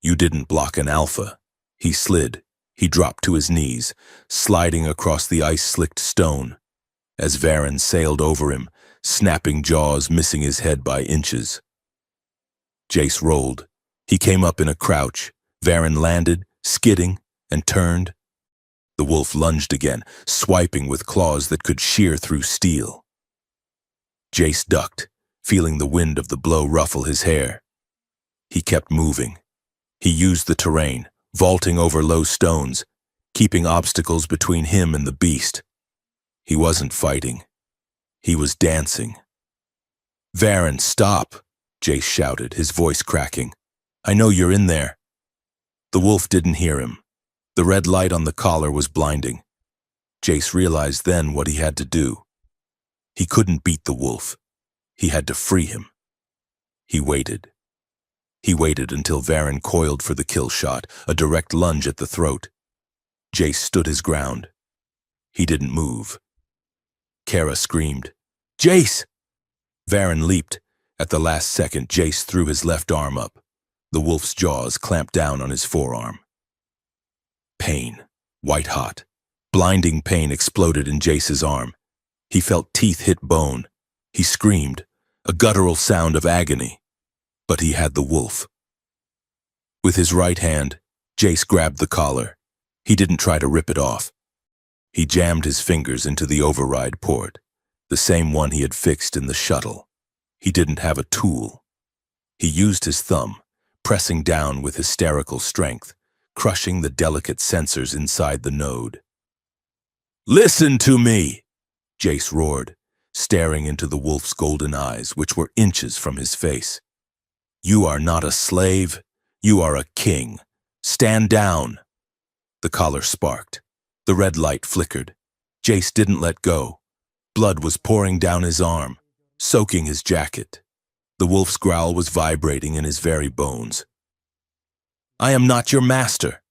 A: You didn't block an alpha. He slid. He dropped to his knees, sliding across the ice-slicked stone, as Varen sailed over him, snapping jaws, missing his head by inches. Jace rolled. He came up in a crouch. Varen landed, skidding, and turned. The wolf lunged again, swiping with claws that could shear through steel. Jace ducked, feeling the wind of the blow ruffle his hair. He kept moving. He used the terrain, vaulting over low stones, keeping obstacles between him and the beast. He wasn't fighting. He was dancing. "Varen, stop!" Jace shouted, his voice cracking. "I know you're in there." The wolf didn't hear him. The red light on the collar was blinding. Jace realized then what he had to do. He couldn't beat the wolf. He had to free him. He waited. He waited until Varen coiled for the kill shot, a direct lunge at the throat. Jace stood his ground. He didn't move. Kara screamed, "Jace!" Varen leaped. At the last second, Jace threw his left arm up. The wolf's jaws clamped down on his forearm. Pain, white-hot, blinding pain exploded in Jace's arm. He felt teeth hit bone. He screamed, a guttural sound of agony. But he had the wolf. With his right hand, Jace grabbed the collar. He didn't try to rip it off. He jammed his fingers into the override port, the same one he had fixed in the shuttle. He didn't have a tool. He used his thumb, pressing down with hysterical strength, crushing the delicate sensors inside the node. "Listen to me!" Jace roared, staring into the wolf's golden eyes, which were inches from his face. "You are not a slave. You are a king. Stand down." The collar sparked. The red light flickered. Jace didn't let go. Blood was pouring down his arm, soaking his jacket. The wolf's growl was vibrating in his very bones. "I am not your master,"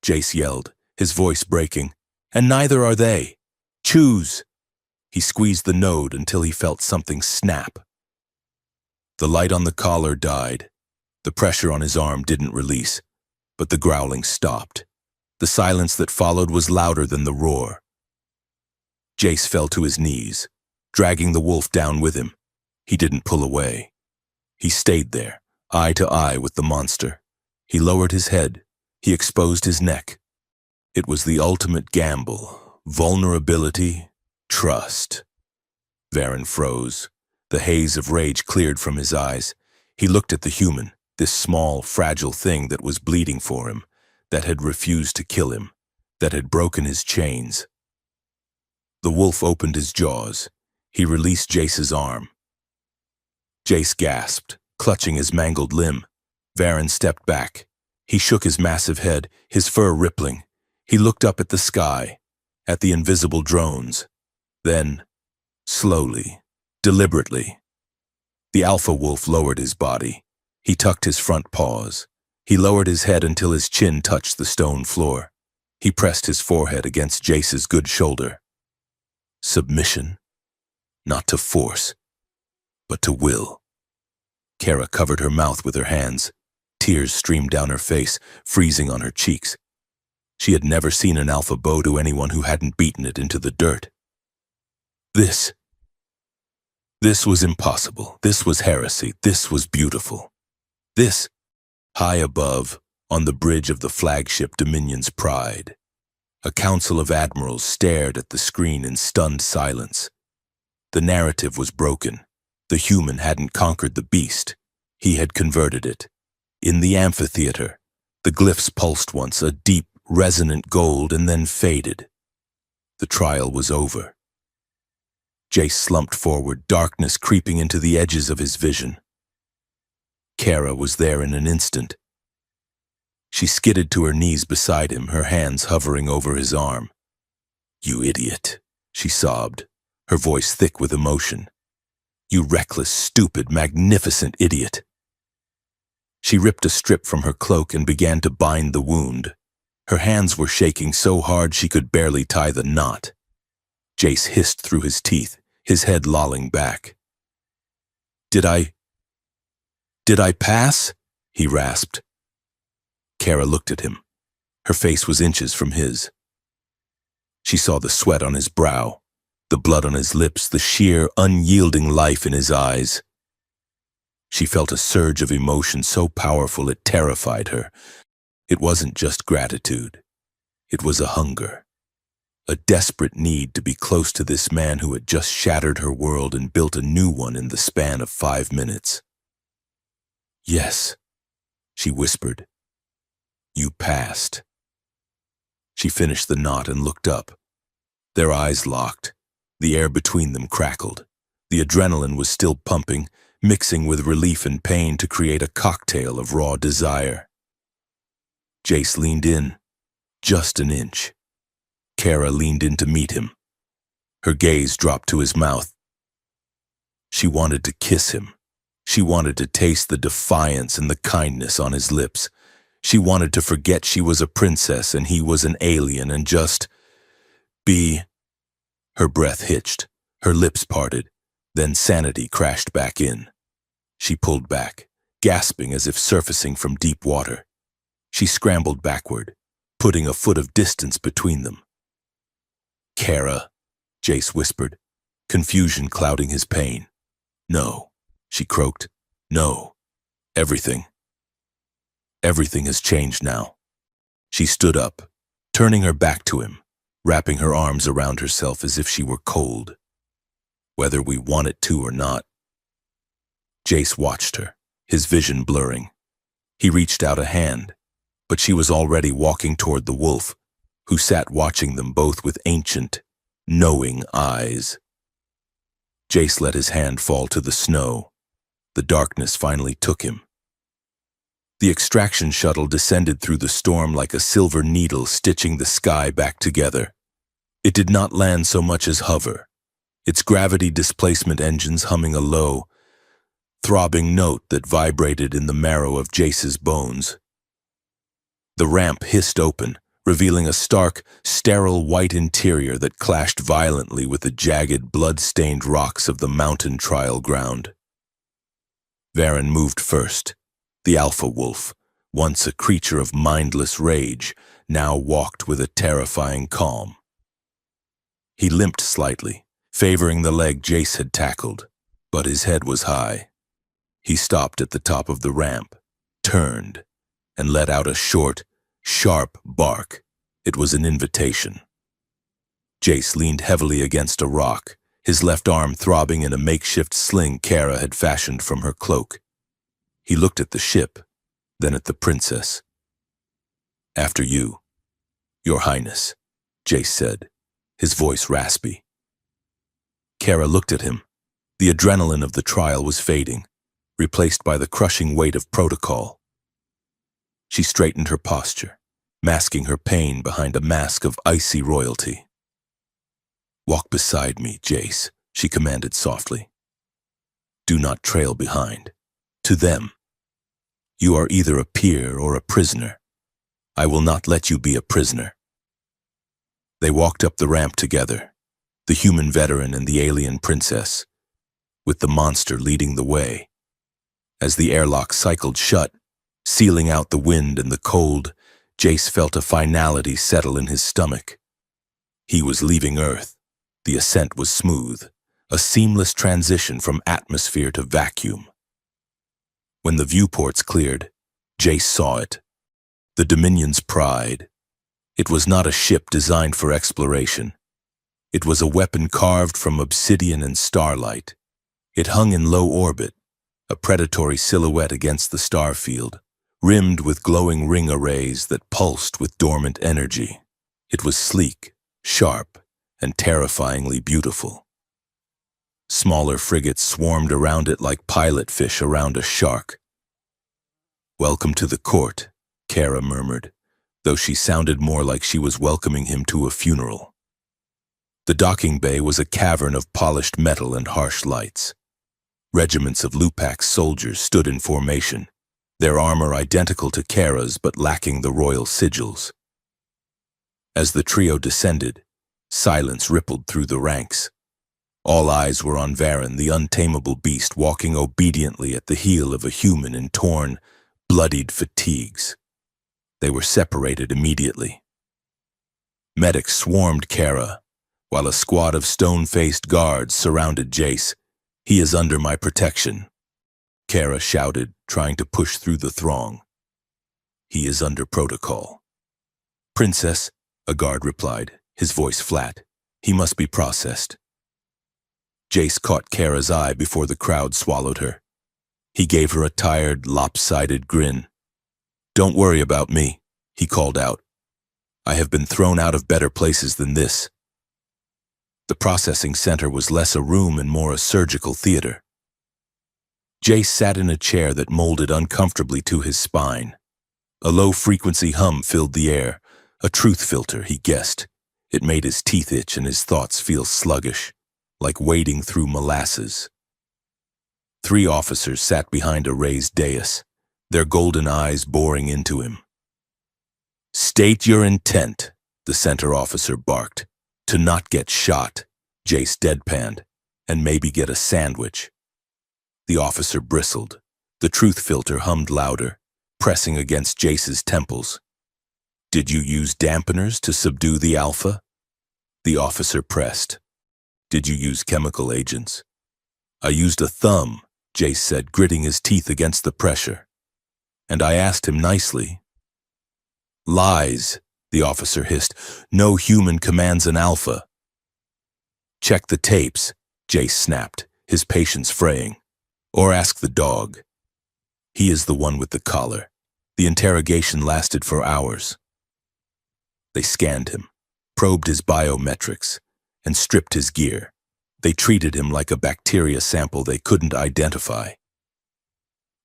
A: Jace yelled, his voice breaking, "and neither are they. Choose." He squeezed the node until he felt something snap. The light on the collar died. The pressure on his arm didn't release, but the growling stopped. The silence that followed was louder than the roar. Jace fell to his knees, dragging the wolf down with him. He didn't pull away. He stayed there, eye to eye with the monster. He lowered his head. He exposed his neck. It was the ultimate gamble. Vulnerability, trust. Varen froze. The haze of rage cleared from his eyes. He looked at the human, this small, fragile thing that was bleeding for him, that had refused to kill him, that had broken his chains. The wolf opened his jaws. He released Jace's arm. Jace gasped, clutching his mangled limb. Varen stepped back. He shook his massive head, his fur rippling. He looked up at the sky, at the invisible drones. Then, slowly, deliberately, the alpha wolf lowered his body. He tucked his front paws. He lowered his head until his chin touched the stone floor. He pressed his forehead against Jace's good shoulder. Submission, not to force, but to will. Kara covered her mouth with her hands. Tears streamed down her face, freezing on her cheeks. She had never seen an alpha bow to anyone who hadn't beaten it into the dirt. This was impossible. This was heresy. This was beautiful. This, high above, on the bridge of the flagship Dominion's Pride. A council of admirals stared at the screen in stunned silence. The narrative was broken. The human hadn't conquered the beast. He had converted it. In the amphitheater, the glyphs pulsed once, a deep, resonant gold, and then faded. The trial was over. Jace slumped forward, darkness creeping into the edges of his vision. Kara was there in an instant. She skidded to her knees beside him, her hands hovering over his arm. "You idiot," she sobbed, her voice thick with emotion. "You reckless, stupid, magnificent idiot." She ripped a strip from her cloak and began to bind the wound. Her hands were shaking so hard she could barely tie the knot. Jace hissed through his teeth, his head lolling back. Did I pass? He rasped. Kara looked at him. Her face was inches from his. She saw the sweat on his brow, the blood on his lips, the sheer, unyielding life in his eyes. She felt a surge of emotion so powerful it terrified her. It wasn't just gratitude. It was a hunger, a desperate need to be close to this man who had just shattered her world and built a new one in the span of 5 minutes. Yes, she whispered. You passed. She finished the knot and looked up. Their eyes locked. The air between them crackled. The adrenaline was still pumping, mixing with relief and pain to create a cocktail of raw desire. Jace leaned in, just an inch. Kara leaned in to meet him. Her gaze dropped to his mouth. She wanted to kiss him. She wanted to taste the defiance and the kindness on his lips. She wanted to forget she was a princess and he was an alien and just be. Her breath hitched, her lips parted, then sanity crashed back in. She pulled back, gasping as if surfacing from deep water. She scrambled backward, putting a foot of distance between them. Kara, Jace whispered, confusion clouding his pain. No, she croaked. No, everything. Everything has changed now. She stood up, turning her back to him, wrapping her arms around herself as if she were cold. Whether we want it to or not. Jace watched her, his vision blurring. He reached out a hand, but she was already walking toward the wolf, who sat watching them both with ancient, knowing eyes. Jace let his hand fall to the snow. The darkness finally took him. The extraction shuttle descended through the storm like a silver needle stitching the sky back together. It did not land so much as hover, its gravity displacement engines humming a low, throbbing note that vibrated in the marrow of Jace's bones. The ramp hissed open, revealing a stark, sterile white interior that clashed violently with the jagged, blood-stained rocks of the mountain trial ground. Varen moved first. The alpha wolf, once a creature of mindless rage, now walked with a terrifying calm. He limped slightly, favoring the leg Jace had tackled, but his head was high. He stopped at the top of the ramp, turned, and let out a short, sharp bark. It was an invitation. Jace leaned heavily against a rock, his left arm throbbing in a makeshift sling Kara had fashioned from her cloak. He looked at the ship, then at the princess. After you, Your Highness, Jace said, his voice raspy. Kara looked at him. The adrenaline of the trial was fading, replaced by the crushing weight of protocol. She straightened her posture, masking her pain behind a mask of icy royalty. Walk beside me, Jace, she commanded softly. Do not trail behind. To them. You are either a peer or a prisoner. I will not let you be a prisoner. They walked up the ramp together, the human veteran and the alien princess, with the monster leading the way. As the airlock cycled shut, sealing out the wind and the cold, Jace felt a finality settle in his stomach. He was leaving Earth. The ascent was smooth, a seamless transition from atmosphere to vacuum. When the viewports cleared, Jace saw it. The Dominion's pride. It was not a ship designed for exploration. It was a weapon carved from obsidian and starlight. It hung in low orbit, a predatory silhouette against the star field, rimmed with glowing ring arrays that pulsed with dormant energy. It was sleek, sharp, and terrifyingly beautiful. Smaller frigates swarmed around it like pilot fish around a shark. Welcome to the court, Kara murmured, though she sounded more like she was welcoming him to a funeral. The docking bay was a cavern of polished metal and harsh lights. Regiments of Lupac's soldiers stood in formation, their armor identical to Kara's but lacking the royal sigils. As the trio descended, silence rippled through the ranks. All eyes were on Varen, the untamable beast walking obediently at the heel of a human in torn, bloodied fatigues. They were separated immediately. Medics swarmed Kara, while a squad of stone-faced guards surrounded Jace. "He is under my protection," Kara shouted, trying to push through the throng. "He is under protocol." "Princess," a guard replied, his voice flat. "He must be processed." Jace caught Kara's eye before the crowd swallowed her. He gave her a tired, lopsided grin. "Don't worry about me," he called out. "I have been thrown out of better places than this." The processing center was less a room and more a surgical theater. Jace sat in a chair that molded uncomfortably to his spine. A low-frequency hum filled the air, a truth filter, he guessed. It made his teeth itch and his thoughts feel sluggish, like wading through molasses. 3 officers sat behind a raised dais, their golden eyes boring into him. "State your intent," the center officer barked. "To not get shot," Jace deadpanned, "and maybe get a sandwich." The officer bristled. The truth filter hummed louder, pressing against Jace's temples. "Did you use dampeners to subdue the alpha?" The officer pressed. "Did you use chemical agents?" "I used a thumb," Jace said, gritting his teeth against the pressure. "And I asked him nicely." "Lies," the officer hissed. "No human commands an alpha." "Check the tapes," Jace snapped, his patience fraying. "Or ask the dog. He is the one with the collar." The interrogation lasted for hours. They scanned him, probed his biometrics, and stripped his gear. They treated him like a bacteria sample they couldn't identify.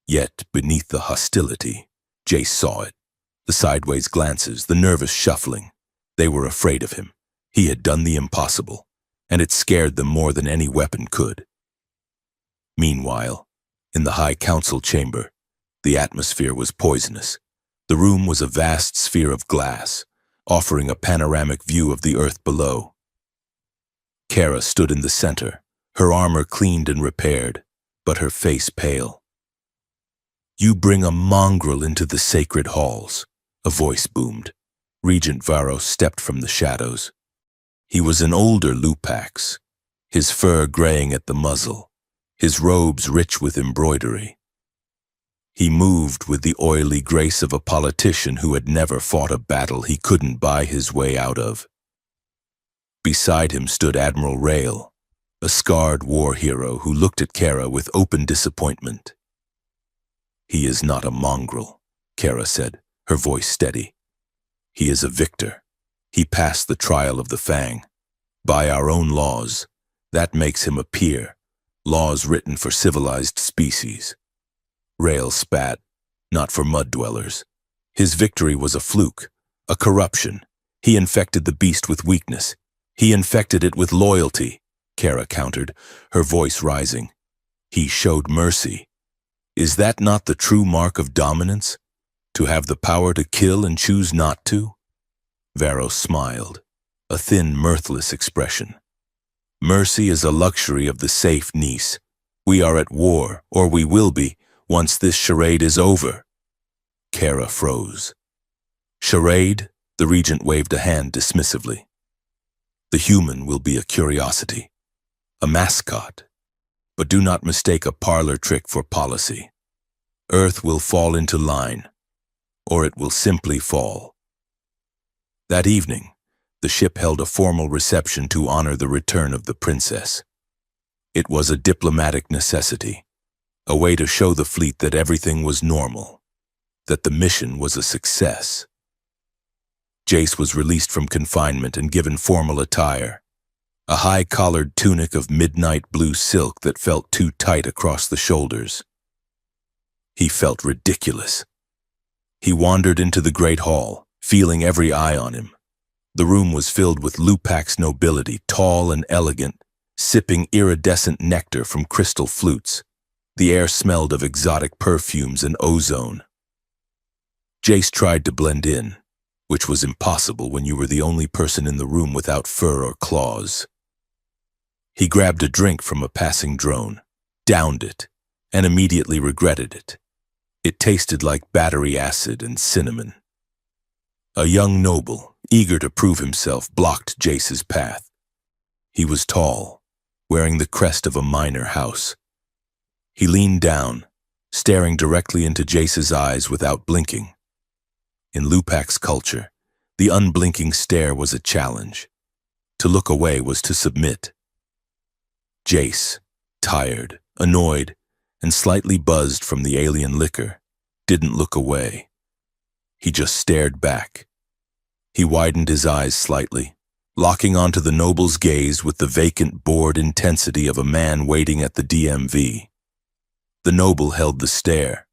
A: Yet, beneath the hostility, Jace saw it. The sideways glances, the nervous shuffling. They were afraid of him. He had done the impossible, and it scared them more than any weapon could. Meanwhile, in the High Council chamber, the atmosphere was poisonous. The room was a vast sphere of glass, offering a panoramic view of the earth below. Kara stood in the center, her armor cleaned and repaired, but her face pale. "You bring a mongrel into the sacred halls," a voice boomed. Regent Varos stepped from the shadows. He was an older Lupax, his fur graying at the muzzle, his robes rich with embroidery. He moved with the oily grace of a politician who had never fought a battle he couldn't buy his way out of. Beside him stood Admiral Rail, a scarred war hero who looked at Kara with open disappointment. "He is not a mongrel," Kara said, her voice steady. "He is a victor. He passed the trial of the Fang. By our own laws, that makes him a peer, laws written for civilized species." Rail spat, "Not for mud dwellers. His victory was a fluke, a corruption. He infected the beast with weakness. He infected it with loyalty," Kara countered, her voice rising. "He showed mercy. Is that not the true mark of dominance? To have the power to kill and choose not to?" Varos smiled, a thin, mirthless expression. "Mercy is a luxury of the safe, niece. We are at war, or we will be, once this charade is over." Kara froze. "Charade?" The regent waved a hand dismissively. "The human will be a curiosity, a mascot. But do not mistake a parlor trick for policy. Earth will fall into line, or it will simply fall." That evening, the ship held a formal reception to honor the return of the princess. It was a diplomatic necessity, a way to show the fleet that everything was normal, that the mission was a success. Jace was released from confinement and given formal attire, a high-collared tunic of midnight blue silk that felt too tight across the shoulders. He felt ridiculous. He wandered into the great hall, feeling every eye on him. The room was filled with Lupax nobility, tall and elegant, sipping iridescent nectar from crystal flutes. The air smelled of exotic perfumes and ozone. Jace tried to blend in, which was impossible when you were the only person in the room without fur or claws. He grabbed a drink from a passing drone, downed it, and immediately regretted it. It tasted like battery acid and cinnamon. A young noble, eager to prove himself, blocked Jace's path. He was tall, wearing the crest of a minor house. He leaned down, staring directly into Jace's eyes without blinking. In Lupac's culture, the unblinking stare was a challenge. To look away was to submit. Jace, tired, annoyed, and slightly buzzed from the alien liquor, didn't look away. He just stared back. He widened his eyes slightly, locking onto the noble's gaze with the vacant, bored intensity of a man waiting at the DMV. The noble held the stare.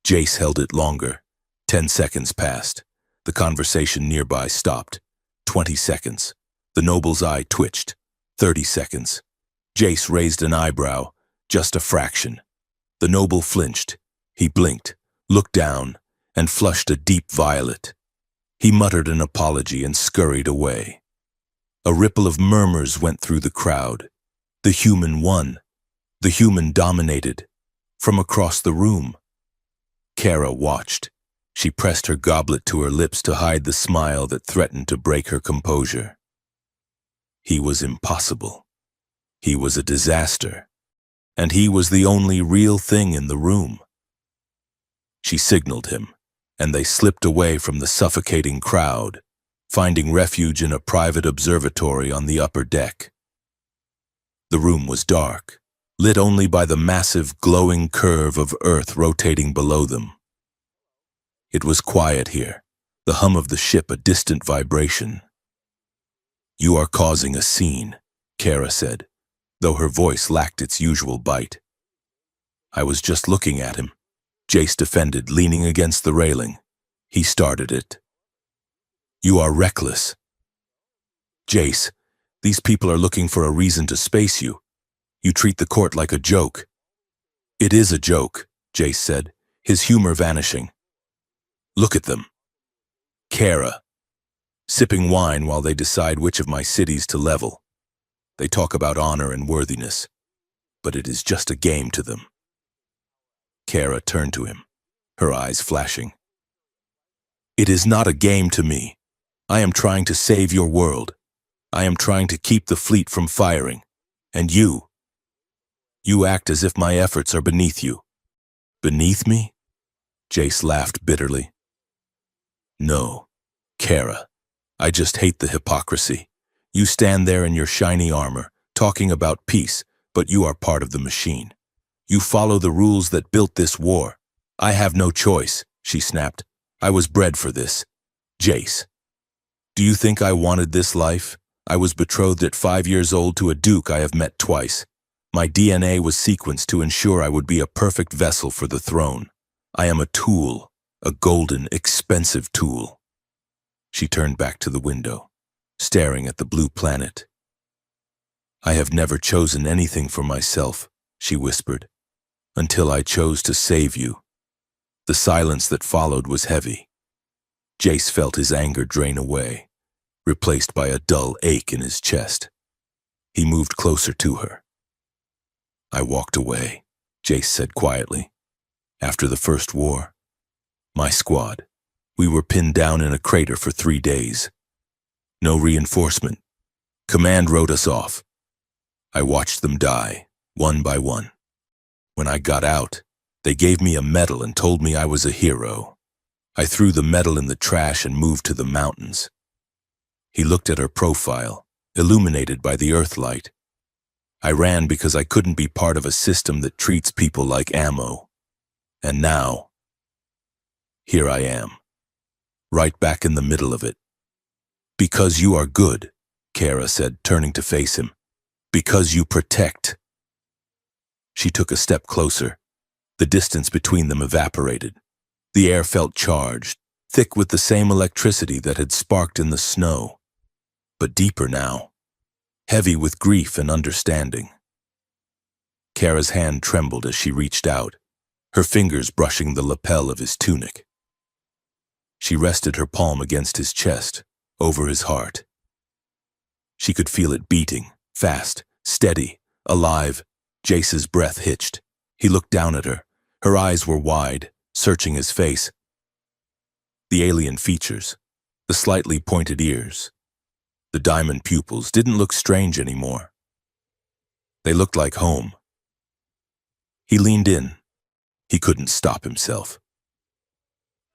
A: Jace held it longer. 10 seconds passed. The conversation nearby stopped. 20 seconds. The noble's eye twitched. 30 seconds. Jace raised an eyebrow, just a fraction. The noble flinched. He blinked, looked down, and flushed a deep violet. He muttered an apology and scurried away. A ripple of murmurs went through the crowd. The human won. The human dominated. From across the room. Kara watched. She pressed her goblet to her lips to hide the smile that threatened to break her composure. He was impossible. He was a disaster. And he was the only real thing in the room. She signaled him, and they slipped away from the suffocating crowd, finding refuge in a private observatory on the upper deck. The room was dark, lit only by the massive, glowing curve of Earth rotating below them. It was quiet here, the hum of the ship a distant vibration. "You are causing a scene," Kara said, though her voice lacked its usual bite. "I was just looking at him," Jace defended, leaning against the railing. "He started it." "You are reckless." "Jace, these people are looking for a reason to space you. You treat the court like a joke." "It is a joke," Jace said, his humor vanishing. "Look at them. Kara, sipping wine while they decide which of my cities to level. They talk about honor and worthiness, but it is just a game to them." Kara turned to him, her eyes flashing. "It is not a game to me. I am trying to save your world. I am trying to keep the fleet from firing. And you act as if my efforts are beneath you." "Beneath me?" Jace laughed bitterly. "No, Kara, I just hate the hypocrisy. You stand there in your shiny armor, talking about peace, but you are part of the machine. You follow the rules that built this war. I have no choice," she snapped. "I was bred for this. Jace, do you think I wanted this life? I was betrothed at 5 years old to a duke I have met twice. My DNA was sequenced to ensure I would be a perfect vessel for the throne. I am a tool, a golden, expensive tool." She turned back to the window, staring at the blue planet. "I have never chosen anything for myself," she whispered, "until I chose to save you." The silence that followed was heavy. Jace felt his anger drain away, replaced by a dull ache in his chest. He moved closer to her. "I walked away," Jace said quietly. "After the first war. My squad. We were pinned down in a crater for 3 days. No reinforcement. Command wrote us off. I watched them die, one by one. When I got out, they gave me a medal and told me I was a hero. I threw the medal in the trash and moved to the mountains." He looked at her profile, illuminated by the earthlight. "I ran because I couldn't be part of a system that treats people like ammo. And now, here I am, right back in the middle of it." "Because you are good," Kara said, turning to face him. "Because you protect." She took a step closer. The distance between them evaporated. The air felt charged, thick with the same electricity that had sparked in the snow, but deeper now, heavy with grief and understanding. Kara's hand trembled as she reached out, her fingers brushing the lapel of his tunic. She rested her palm against his chest, over his heart. She could feel it beating, Fast, steady, alive. Jace's breath hitched. He looked down at her. Her eyes were wide, searching his face. The alien features, the slightly pointed ears, the diamond pupils didn't look strange anymore. They looked like home. He leaned in. He couldn't stop himself.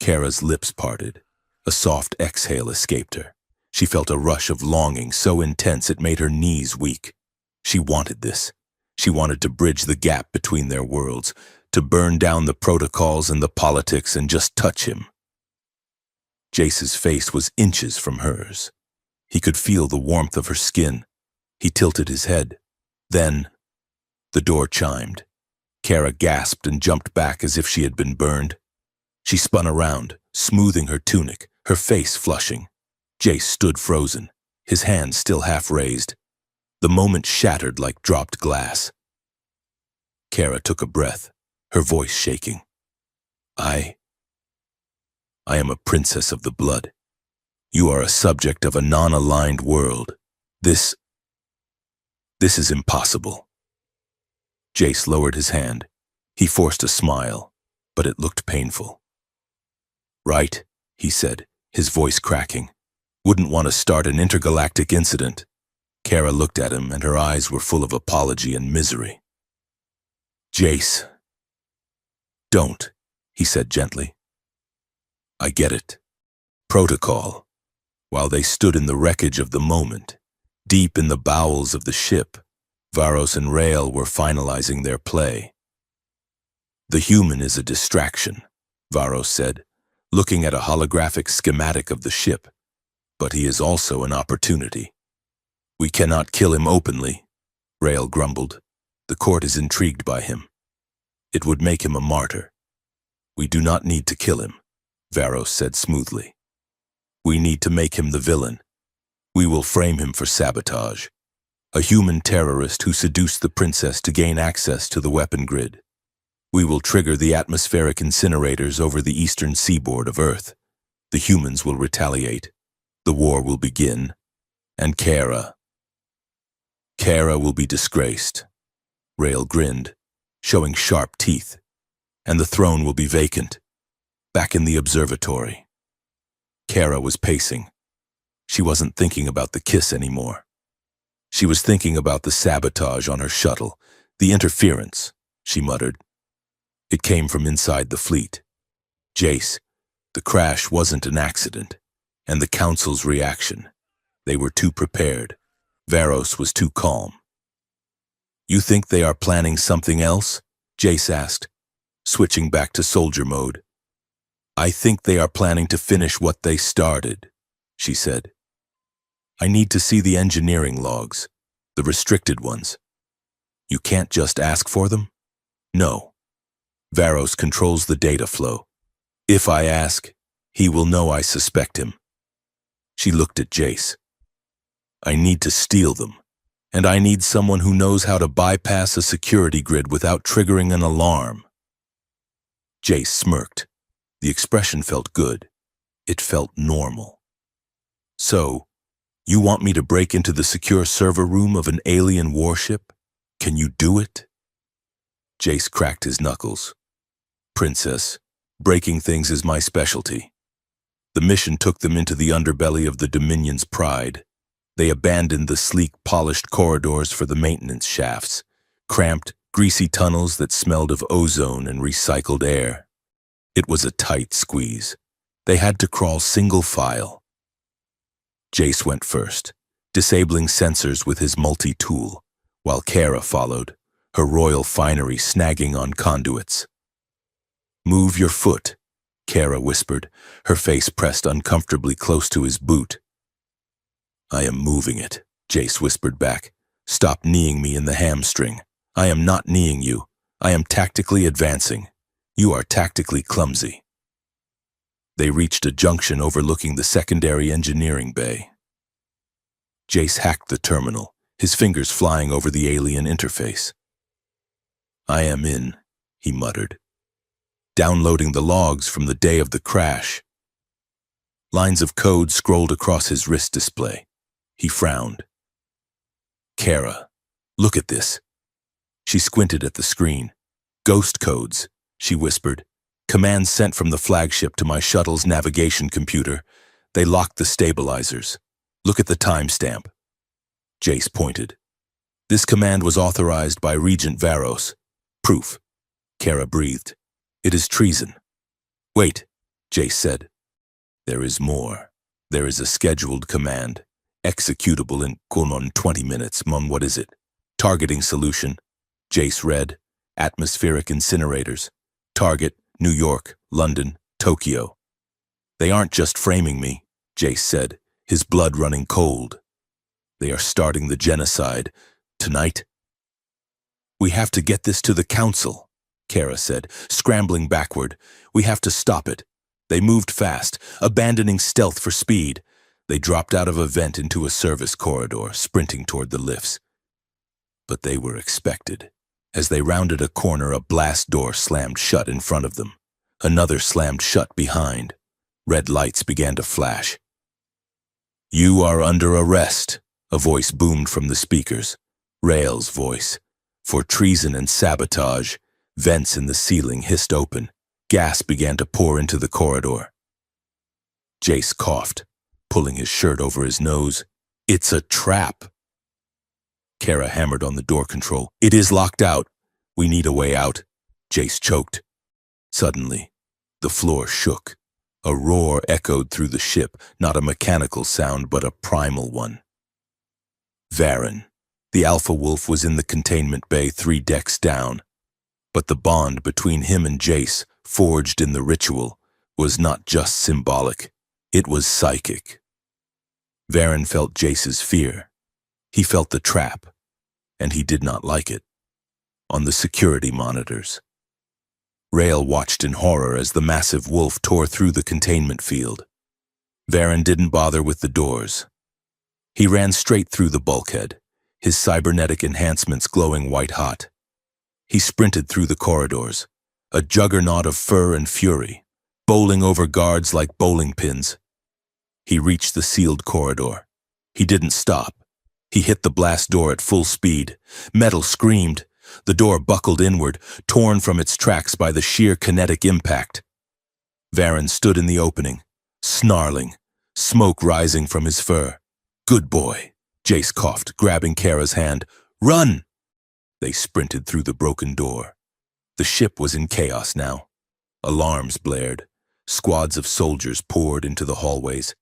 A: Kara's lips parted. A soft exhale escaped her. She felt a rush of longing so intense it made her knees weak. She wanted this. She wanted to bridge the gap between their worlds, to burn down the protocols and the politics and just touch him. Jace's face was inches from hers. He could feel the warmth of her skin. He tilted his head. Then, the door chimed. Kara gasped and jumped back as if she had been burned. She spun around, smoothing her tunic, her face flushing. Jace stood frozen, his hands still half raised. The moment shattered like dropped glass. Kara took a breath, her voice shaking. I am a princess of the blood. You are a subject of a non-aligned world. This is impossible. Jace lowered his hand. He forced a smile, but it looked painful. Right, he said, his voice cracking. Wouldn't want to start an intergalactic incident. Kara looked at him and her eyes were full of apology and misery. Jace. Don't, he said gently. I get it. Protocol. While they stood in the wreckage of the moment, deep in the bowels of the ship, Varos and Rael were finalizing their play. The human is a distraction, Varos said, looking at a holographic schematic of the ship, but he is also an opportunity. We cannot kill him openly, Rael grumbled. The court is intrigued by him. It would make him a martyr. We do not need to kill him, Varos said smoothly. We need to make him the villain. We will frame him for sabotage. A human terrorist who seduced the princess to gain access to the weapon grid. We will trigger the atmospheric incinerators over the eastern seaboard of Earth. The humans will retaliate. The war will begin. And Kara will be disgraced. Rael grinned, showing sharp teeth. And the throne will be vacant. Back in the observatory. Kara was pacing. She wasn't thinking about the kiss anymore. She was thinking about the sabotage on her shuttle, the interference, she muttered. It came from inside the fleet. Jace, the crash wasn't an accident, and the Council's reaction. They were too prepared. Varos was too calm. You think they are planning something else? Jace asked, switching back to soldier mode. I think they are planning to finish what they started, she said. I need to see the engineering logs, the restricted ones. You can't just ask for them? No. Varos controls the data flow. If I ask, he will know I suspect him. She looked at Jace. I need to steal them, and I need someone who knows how to bypass a security grid without triggering an alarm. Jace smirked. The expression felt good. It felt normal. So, you want me to break into the secure server room of an alien warship? Can you do it? Jace cracked his knuckles. Princess, breaking things is my specialty. The mission took them into the underbelly of the Dominion's pride. They abandoned the sleek, polished corridors for the maintenance shafts, cramped, greasy tunnels that smelled of ozone and recycled air. It was a tight squeeze. They had to crawl single file. Jace went first, disabling sensors with his multi-tool, while Kara followed, her royal finery snagging on conduits. Move your foot, Kara whispered, her face pressed uncomfortably close to his boot. I am moving it, Jace whispered back. Stop kneeing me in the hamstring. I am not kneeing you. I am tactically advancing. You are tactically clumsy. They reached a junction overlooking the secondary engineering bay. Jace hacked the terminal, his fingers flying over the alien interface. I am in, he muttered, downloading the logs from the day of the crash. Lines of code scrolled across his wrist display. He frowned. Kara, look at this. She squinted at the screen. Ghost codes, she whispered. Commands sent from the flagship to my shuttle's navigation computer. They locked the stabilizers. Look at the timestamp. Jace pointed. This command was authorized by Regent Varos. Proof. Kara breathed. It is treason. Wait, Jace said. There is more. There is a scheduled command. Executable in 20 minutes. Mum, what is it? Targeting solution. Jace read. Atmospheric incinerators. Target, New York, London, Tokyo. They aren't just framing me, Jace said, his blood running cold. They are starting the genocide. Tonight? We have to get this to the council, Kara said, scrambling backward. We have to stop it. They moved fast, abandoning stealth for speed. They dropped out of a vent into a service corridor, sprinting toward the lifts. But they were expected. As they rounded a corner, a blast door slammed shut in front of them. Another slammed shut behind. Red lights began to flash. You are under arrest, a voice boomed from the speakers. Rael's voice. For treason and sabotage, vents in the ceiling hissed open. Gas began to pour into the corridor. Jace coughed, pulling his shirt over his nose. It's a trap. Kara hammered on the door control. It is locked out. We need a way out. Jace choked. Suddenly, the floor shook. A roar echoed through the ship, not a mechanical sound, but a primal one. Varen. The Alpha Wolf was in the containment bay 3 decks down. But the bond between him and Jace, forged in the ritual, was not just symbolic. It was psychic. Varen felt Jace's fear. He felt the trap, and he did not like it. On the security monitors, Rael watched in horror as the massive wolf tore through the containment field. Varen didn't bother with the doors. He ran straight through the bulkhead, his cybernetic enhancements glowing white-hot. He sprinted through the corridors, a juggernaut of fur and fury, bowling over guards like bowling pins. He reached the sealed corridor. He didn't stop. He hit the blast door at full speed. Metal screamed. The door buckled inward, torn from its tracks by the sheer kinetic impact. Varen stood in the opening, snarling, smoke rising from his fur. Good boy, Jace coughed, grabbing Kara's hand. Run! They sprinted through the broken door. The ship was in chaos now. Alarms blared. Squads of soldiers poured into the hallways.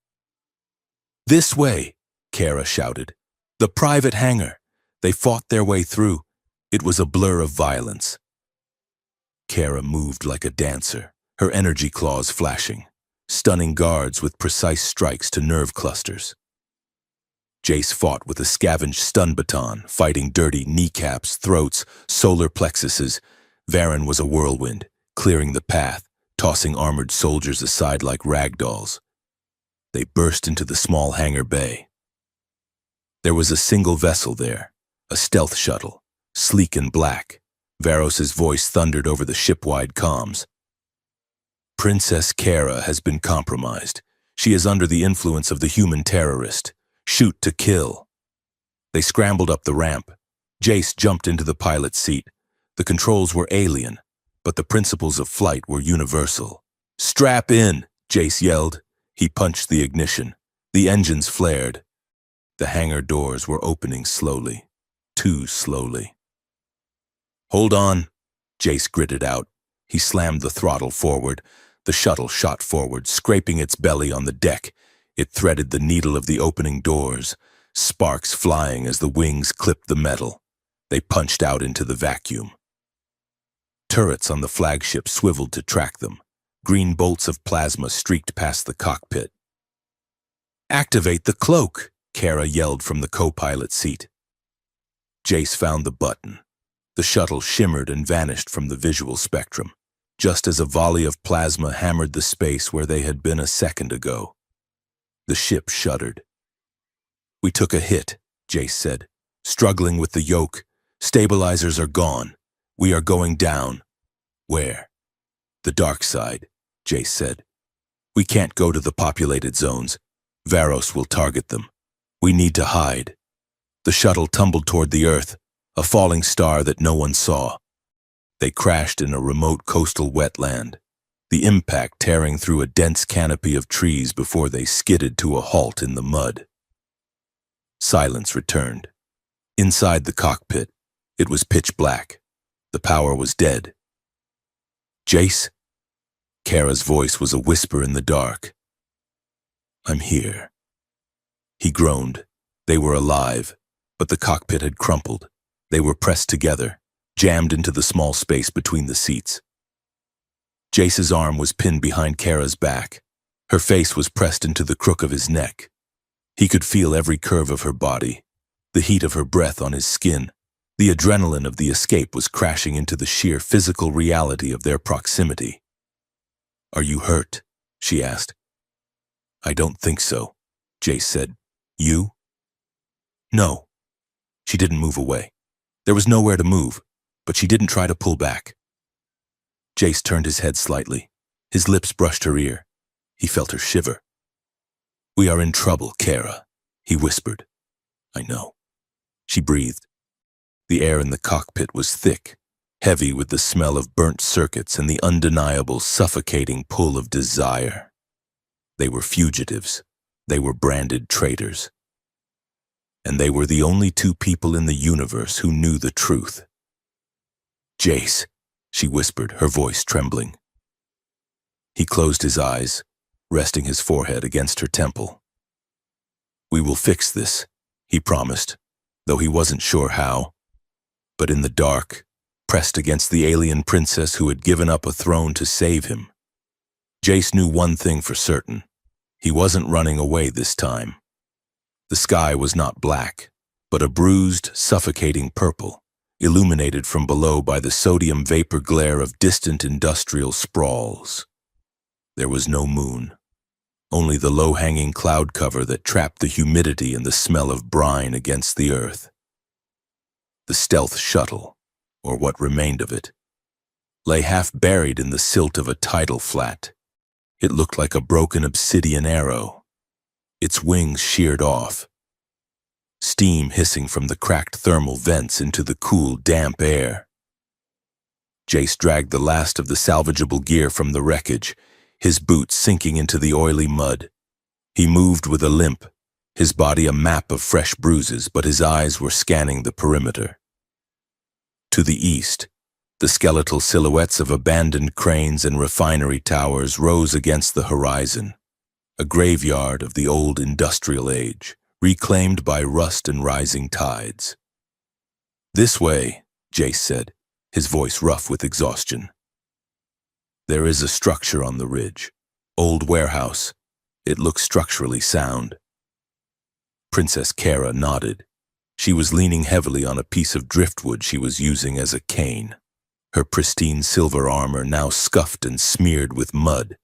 A: This way, Kara shouted. The private hangar. They fought their way through. It was a blur of violence. Kara moved like a dancer, her energy claws flashing, stunning guards with precise strikes to nerve clusters. Jace fought with a scavenged stun baton, fighting dirty kneecaps, throats, solar plexuses. Varen was a whirlwind, clearing the path, tossing armored soldiers aside like ragdolls. They burst into the small hangar bay. There was a single vessel there, a stealth shuttle, sleek and black. Varos's voice thundered over the ship-wide comms. Princess Kara has been compromised. She is under the influence of the human terrorist. Shoot to kill. They scrambled up the ramp. Jace jumped into the pilot's seat. The controls were alien, but the principles of flight were universal. Strap in, Jace yelled. He punched the ignition. The engines flared. The hangar doors were opening slowly, too slowly. Hold on, Jace gritted out. He slammed the throttle forward. The shuttle shot forward, scraping its belly on the deck. It threaded the needle of the opening doors, sparks flying as the wings clipped the metal. They punched out into the vacuum. Turrets on the flagship swiveled to track them. Green bolts of plasma streaked past the cockpit. Activate the cloak, Kara yelled from the co-pilot seat. Jace found the button. The shuttle shimmered and vanished from the visual spectrum, just as a volley of plasma hammered the space where they had been a second ago. The ship shuddered. We took a hit, Jace said, struggling with the yoke. Stabilizers are gone. We are going down. Where? The dark side, Jace said. We can't go to the populated zones. Varos will target them. We need to hide. The shuttle tumbled toward the Earth, a falling star that no one saw. They crashed in a remote coastal wetland, the impact tearing through a dense canopy of trees before they skidded to a halt in the mud. Silence returned. Inside the cockpit, it was pitch black. The power was dead. "Jace?" Kara's voice was a whisper in the dark. "I'm here." He groaned. They were alive, but the cockpit had crumpled. They were pressed together, jammed into the small space between the seats. Jace's arm was pinned behind Kara's back. Her face was pressed into the crook of his neck. He could feel every curve of her body, the heat of her breath on his skin. The adrenaline of the escape was crashing into the sheer physical reality of their proximity. "Are you hurt?" she asked. "I don't think so," Jace said. "You?" "No." She didn't move away. There was nowhere to move, but she didn't try to pull back. Jace turned his head slightly. His lips brushed her ear. He felt her shiver. "We are in trouble, Kara," he whispered. "I know." She breathed. The air in the cockpit was thick, heavy with the smell of burnt circuits and the undeniable, suffocating pull of desire. They were fugitives. They were branded traitors. And they were the only two people in the universe who knew the truth. "Jace," she whispered, her voice trembling. He closed his eyes, resting his forehead against her temple. "We will fix this," he promised, though he wasn't sure how. But in the dark, pressed against the alien princess who had given up a throne to save him, Jace knew one thing for certain. He wasn't running away this time. The sky was not black, but a bruised, suffocating purple, illuminated from below by the sodium vapor glare of distant industrial sprawls. There was no moon, only the low-hanging cloud cover that trapped the humidity and the smell of brine against the earth. The stealth shuttle, or what remained of it, lay half buried in the silt of a tidal flat. It looked like a broken obsidian arrow, its wings sheared off, steam hissing from the cracked thermal vents into the cool, damp air. Jace dragged the last of the salvageable gear from the wreckage, his boots sinking into the oily mud. He moved with a limp, his body a map of fresh bruises, but his eyes were scanning the perimeter. To the east, the skeletal silhouettes of abandoned cranes and refinery towers rose against the horizon, a graveyard of the old industrial age, reclaimed by rust and rising tides. "This way," Jace said, his voice rough with exhaustion. "There is a structure on the ridge. Old warehouse. It looks structurally sound." Princess Kara nodded. She was leaning heavily on a piece of driftwood she was using as a cane, her pristine silver armor now scuffed and smeared with mud.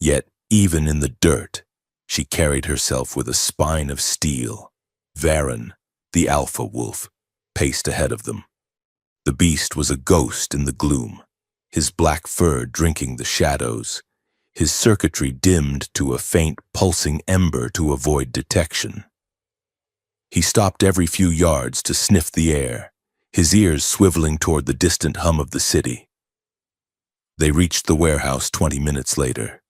A: Yet, even in the dirt, she carried herself with a spine of steel. Varen, the alpha wolf, paced ahead of them. The beast was a ghost in the gloom, his black fur drinking the shadows, his circuitry dimmed to a faint, pulsing ember to avoid detection. He stopped every few yards to sniff the air, his ears swiveling toward the distant hum of the city. They reached the warehouse 20 minutes later.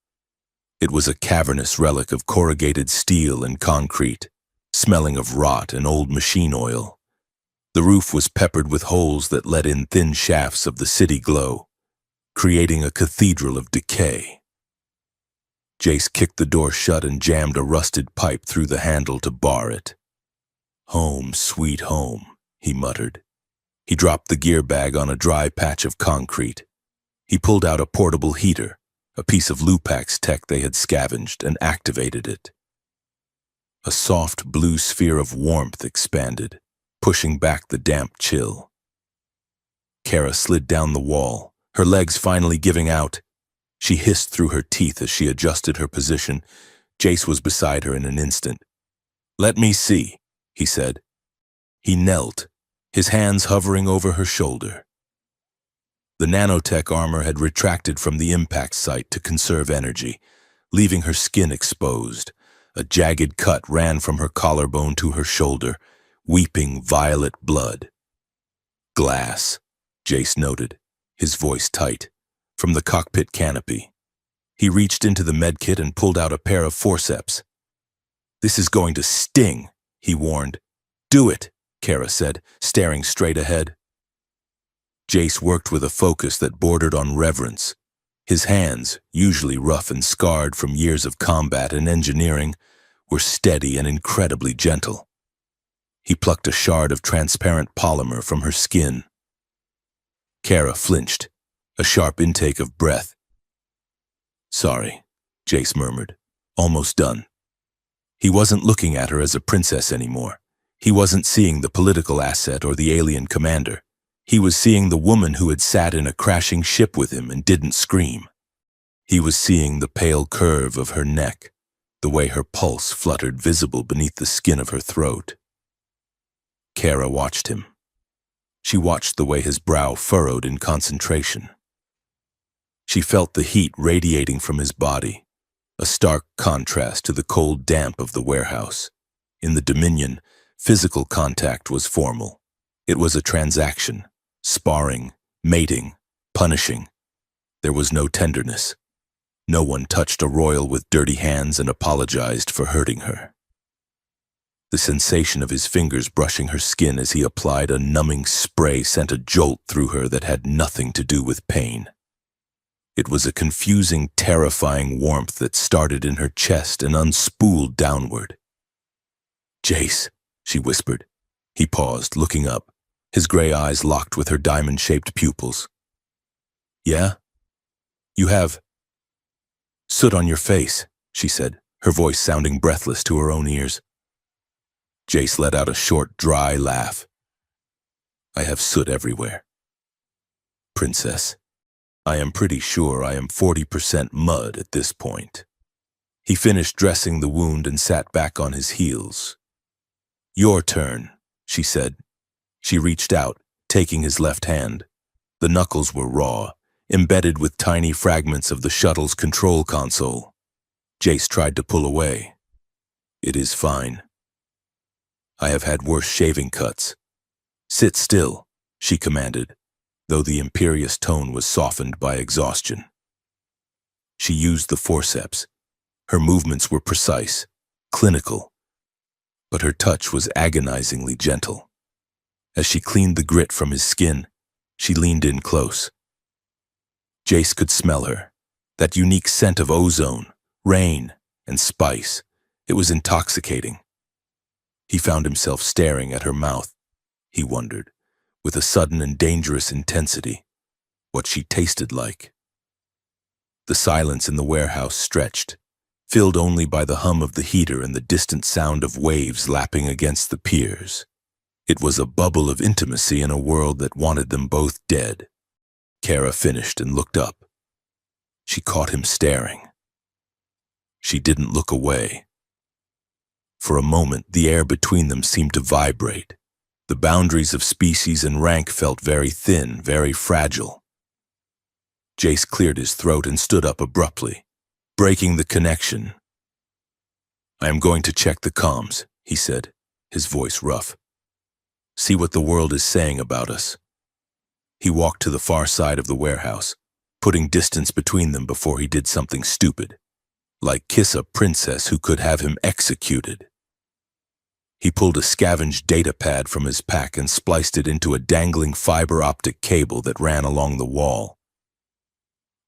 A: It was a cavernous relic of corrugated steel and concrete, smelling of rot and old machine oil. The roof was peppered with holes that let in thin shafts of the city glow, creating a cathedral of decay. Jace kicked the door shut and jammed a rusted pipe through the handle to bar it. "Home, sweet home," he muttered. He dropped the gear bag on a dry patch of concrete. He pulled out a portable heater, a piece of Lupax tech they had scavenged, and activated it. A soft blue sphere of warmth expanded, pushing back the damp chill. Kara slid down the wall, her legs finally giving out. She hissed through her teeth as she adjusted her position. Jace was beside her in an instant. "Let me see," he said. He knelt, his hands hovering over her shoulder. The nanotech armor had retracted from the impact site to conserve energy, leaving her skin exposed. A jagged cut ran from her collarbone to her shoulder, weeping violet blood. Glass, Jace noted, his voice tight, from the cockpit canopy. He reached into the medkit and pulled out a pair of forceps. "This is going to sting," he warned. "Do it," Kara said, staring straight ahead. Jace worked with a focus that bordered on reverence. His hands, usually rough and scarred from years of combat and engineering, were steady and incredibly gentle. He plucked a shard of transparent polymer from her skin. Kara flinched, a sharp intake of breath. "Sorry," Jace murmured, almost done. He wasn't looking at her as a princess anymore. He wasn't seeing the political asset or the alien commander. He was seeing the woman who had sat in a crashing ship with him and didn't scream. He was seeing the pale curve of her neck, the way her pulse fluttered visible beneath the skin of her throat. Kara watched him. She watched the way his brow furrowed in concentration. She felt the heat radiating from his body, a stark contrast to the cold damp of the warehouse. In the Dominion, physical contact was formal. It was a transaction, sparring, mating, punishing. There was no tenderness. No one touched a royal with dirty hands and apologized for hurting her. The sensation of his fingers brushing her skin as he applied a numbing spray sent a jolt through her that had nothing to do with pain. It was a confusing, terrifying warmth that started in her chest and unspooled downward. "Jace," she whispered. He paused, looking up, his gray eyes locked with her diamond-shaped pupils. "Yeah? You have soot on your face," she said, her voice sounding breathless to her own ears. Jace let out a short, dry laugh. "I have soot everywhere. Princess, I am pretty sure I am 40% mud at this point." He finished dressing the wound and sat back on his heels. "Your turn," she said. She reached out, taking his left hand. The knuckles were raw, embedded with tiny fragments of the shuttle's control console. Jace tried to pull away. "It is fine. I have had worse shaving cuts." "Sit still," she commanded, though the imperious tone was softened by exhaustion. She used the forceps. Her movements were precise, clinical, but her touch was agonizingly gentle. As she cleaned the grit from his skin, she leaned in close. Jace could smell her, that unique scent of ozone, rain, and spice. It was intoxicating. He found himself staring at her mouth. He wondered, with a sudden and dangerous intensity, what she tasted like. The silence in the warehouse stretched, filled only by the hum of the heater and the distant sound of waves lapping against the piers. It was a bubble of intimacy in a world that wanted them both dead. Kara finished and looked up. She caught him staring. She didn't look away. For a moment, the air between them seemed to vibrate. The boundaries of species and rank felt very thin, very fragile. Jace cleared his throat and stood up abruptly, breaking the connection. "I am going to check the comms," he said, his voice rough. "See what the world is saying about us." He walked to the far side of the warehouse, putting distance between them before he did something stupid, like kiss a princess who could have him executed. He pulled a scavenged data pad from his pack and spliced it into a dangling fiber optic cable that ran along the wall.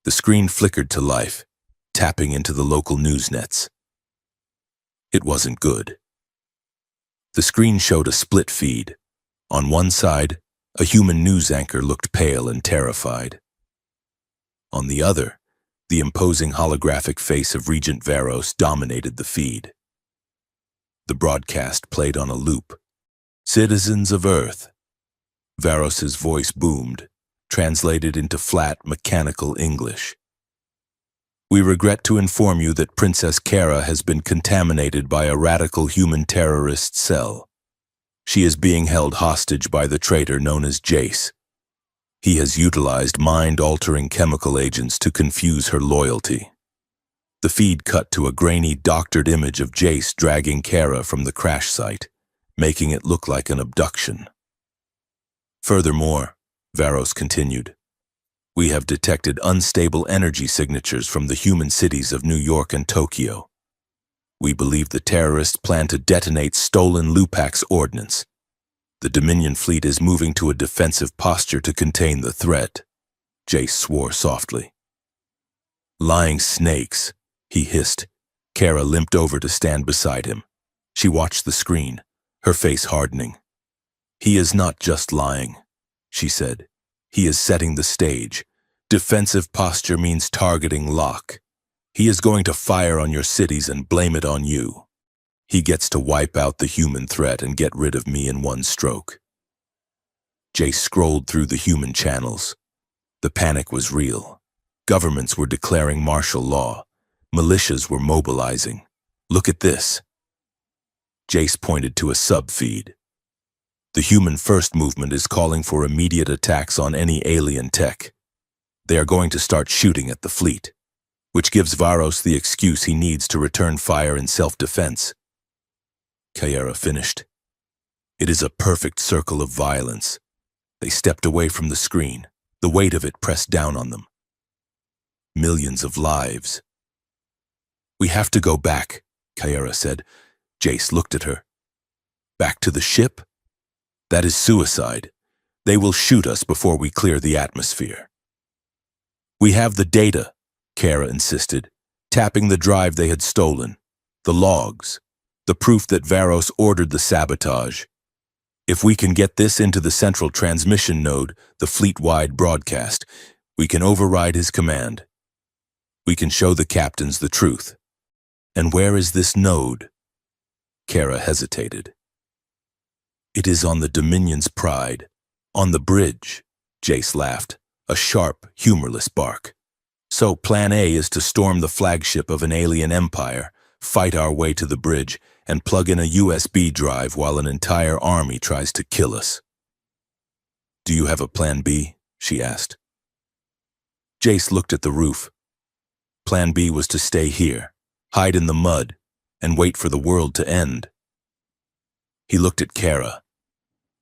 A: The screen flickered to life, tapping into the local news nets. It wasn't good. The screen showed a split feed. On one side, a human news anchor looked pale and terrified. On the other, the imposing holographic face of Regent Varos dominated the feed. The broadcast played on a loop. "Citizens of Earth." Varos's voice boomed, translated into flat, mechanical English. "We regret to inform you that Princess Kara has been contaminated by a radical human terrorist cell. She is being held hostage by the traitor known as Jace. He has utilized mind-altering chemical agents to confuse her loyalty." The feed cut to a grainy, doctored image of Jace dragging Kara from the crash site, making it look like an abduction. Furthermore, Varos continued, we have detected unstable energy signatures from the human cities of New York and Tokyo. We believe the terrorists plan to detonate stolen Lupax ordnance. The Dominion fleet is moving to a defensive posture to contain the threat. Jace swore softly. Lying snakes, he hissed. Kara limped over to stand beside him. She watched the screen, her face hardening. He is not just lying, she said. He is setting the stage. Defensive posture means targeting lock. He is going to fire on your cities and blame it on you. He gets to wipe out the human threat and get rid of me in one stroke. Jace scrolled through the human channels. The panic was real. Governments were declaring martial law. Militias were mobilizing. Look at this. Jace pointed to a sub-feed. The Human First movement is calling for immediate attacks on any alien tech. They are going to start shooting at the fleet, which gives Varos the excuse he needs to return fire in self-defense. Kayera finished. It is a perfect circle of violence. They stepped away from the screen, the weight of it pressed down on them. Millions of lives. We have to go back, Kayera said. Jace looked at her. Back to the ship? That is suicide. They will shoot us before we clear the atmosphere. We have the data, Kara insisted, tapping the drive they had stolen, the logs, the proof that Varos ordered the sabotage. If we can get this into the central transmission node, the fleet-wide broadcast, we can override his command. We can show the captains the truth. And where is this node? Kara hesitated. It is on the Dominion's pride, on the bridge, Jace laughed, a sharp, humorless bark. So Plan A is to storm the flagship of an alien empire, fight our way to the bridge, and plug in a USB drive while an entire army tries to kill us. Do you have a Plan B? She asked. Jace looked at the roof. Plan B was to stay here, hide in the mud, and wait for the world to end. He looked at Kara.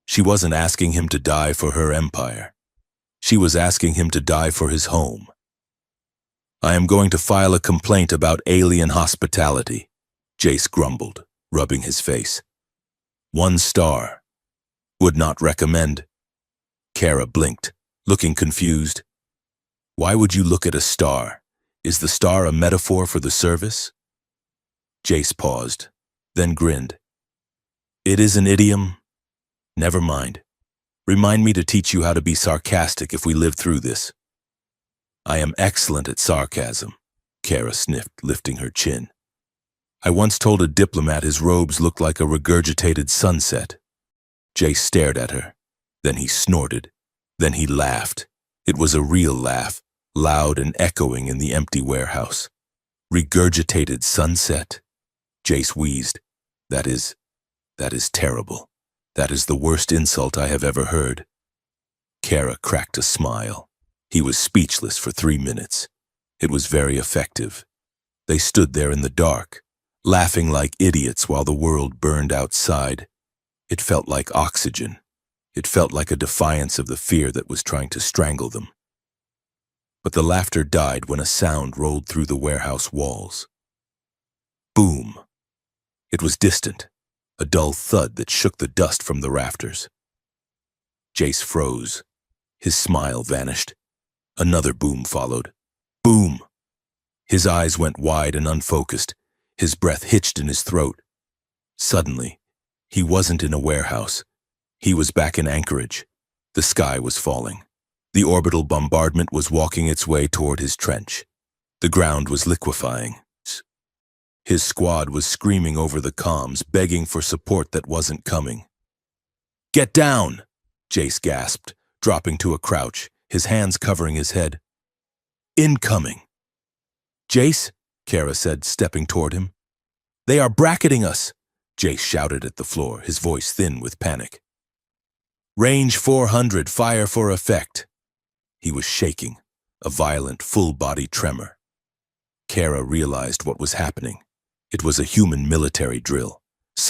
A: She wasn't asking him to die for her empire. She was asking him to die for his home. I am going to file a complaint about alien hospitality, Jace grumbled, rubbing his face. 1 star. Would not recommend. Kara blinked, looking confused. Why would you look at a star? Is the star a metaphor for the service? Jace paused, then grinned. It is an idiom. Never mind. Remind me to teach you how to be sarcastic if we live through this. I am excellent at sarcasm, Kara sniffed, lifting her chin. I once told a diplomat his robes looked like a regurgitated sunset. Jace stared at her. Then he snorted. Then he laughed. It was a real laugh, loud and echoing in the empty warehouse. Regurgitated sunset? Jace wheezed. That is terrible. That is the worst insult I have ever heard. Kara cracked a smile. He was speechless for 3 minutes. It was very effective. They stood there in the dark, laughing like idiots while the world burned outside. It felt like oxygen. It felt like a defiance of the fear that was trying to strangle them. But the laughter died when a sound rolled through the warehouse walls. Boom. It was distant, a dull thud that shook the dust from the rafters. Jace froze. His smile vanished. Another boom followed. Boom! His eyes went wide and unfocused. His breath hitched in his throat. Suddenly, he wasn't in a warehouse. He was back in Anchorage. The sky was falling. The orbital bombardment was walking its way toward his trench. The ground was liquefying. His squad was screaming over the comms, begging for support that wasn't coming. Get down! Jace gasped, dropping to a crouch, his hands covering his head. Incoming! Jace, Kara said, stepping toward him. They are bracketing us! Jace shouted at the floor, his voice thin with panic. Range 400, fire for effect. He was shaking, a violent, full-body tremor. Kara realized what was happening. It was a human military drill.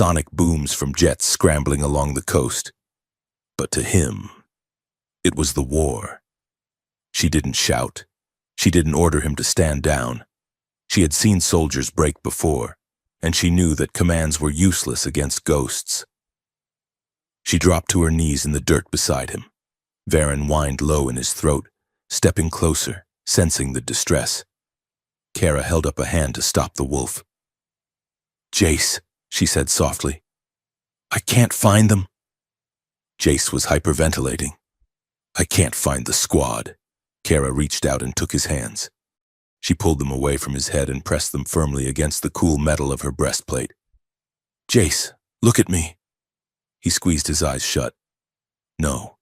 A: sonic booms from jets scrambling along the coast. But to him, it was the war. She didn't shout. She didn't order him to stand down. She had seen soldiers break before, and she knew that commands were useless against ghosts. She dropped to her knees in the dirt beside him. Varen whined low in his throat, stepping closer, sensing the distress. Kara held up a hand to stop the wolf. "Jace," she said softly. "I can't find them." Jace was hyperventilating. "I can't find the squad." Kara reached out and took his hands. She pulled them away from his head and pressed them firmly against the cool metal of her breastplate. "Jace, look at me." He squeezed his eyes shut. "No.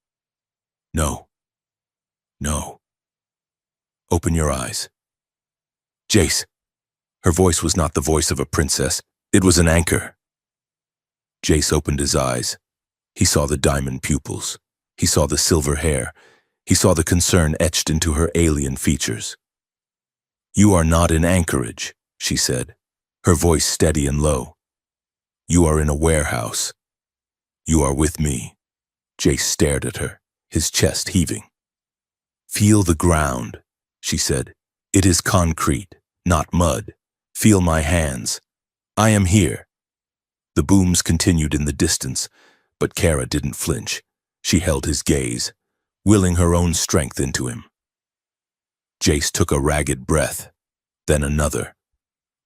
A: No. No. Open your eyes." "Jace." Her voice was not the voice of a princess. It was an anchor. Jace opened his eyes. He saw the diamond pupils. He saw the silver hair. He saw the concern etched into her alien features. "You are not in Anchorage," she said, her voice steady and low. "You are in a warehouse. You are with me." Jace stared at her, his chest heaving. "Feel the ground," she said. "It is concrete, not mud. Feel my hands. I am here." The booms continued in the distance, but Kara didn't flinch. She held his gaze, willing her own strength into him. Jace took a ragged breath, then another.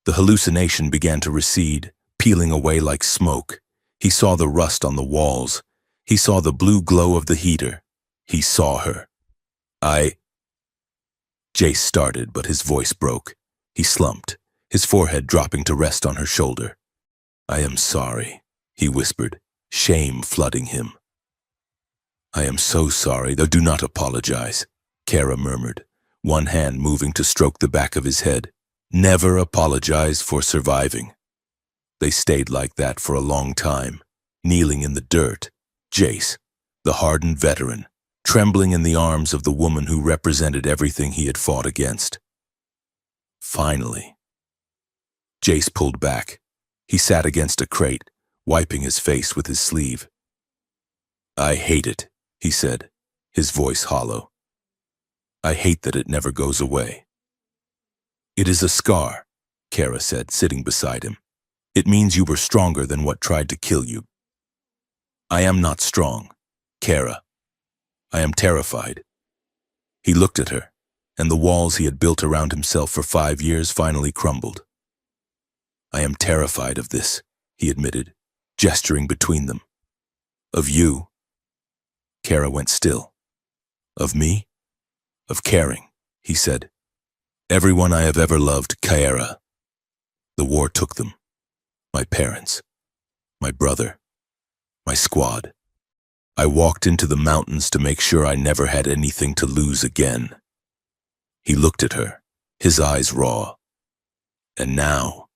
A: The hallucination began to recede, peeling away like smoke. He saw the rust on the walls. He saw the blue glow of the heater. He saw her. Jace started, but his voice broke. He slumped, his forehead dropping to rest on her shoulder. "I am sorry," he whispered, shame flooding him. "I am so sorry, though do not apologize," Kara murmured, one hand moving to stroke the back of his head. "Never apologize for surviving." They stayed like that for a long time, kneeling in the dirt. Jace, the hardened veteran, trembling in the arms of the woman who represented everything he had fought against. Finally, Jace pulled back. He sat against a crate, wiping his face with his sleeve. "I hate it," he said, his voice hollow. "I hate that it never goes away." "It is a scar," Kara said, sitting beside him. "It means you were stronger than what tried to kill you." "I am not strong, Kara. I am terrified." He looked at her, and the walls he had built around himself for 5 years finally crumbled. "I am terrified of this," he admitted, gesturing between them. "Of you." Kara went still. "Of me?" "Of caring," he said. "Everyone I have ever loved, Kara. The war took them. My parents, my brother, my squad. I walked into the mountains to make sure I never had anything to lose again." He looked at her, his eyes raw. "And now,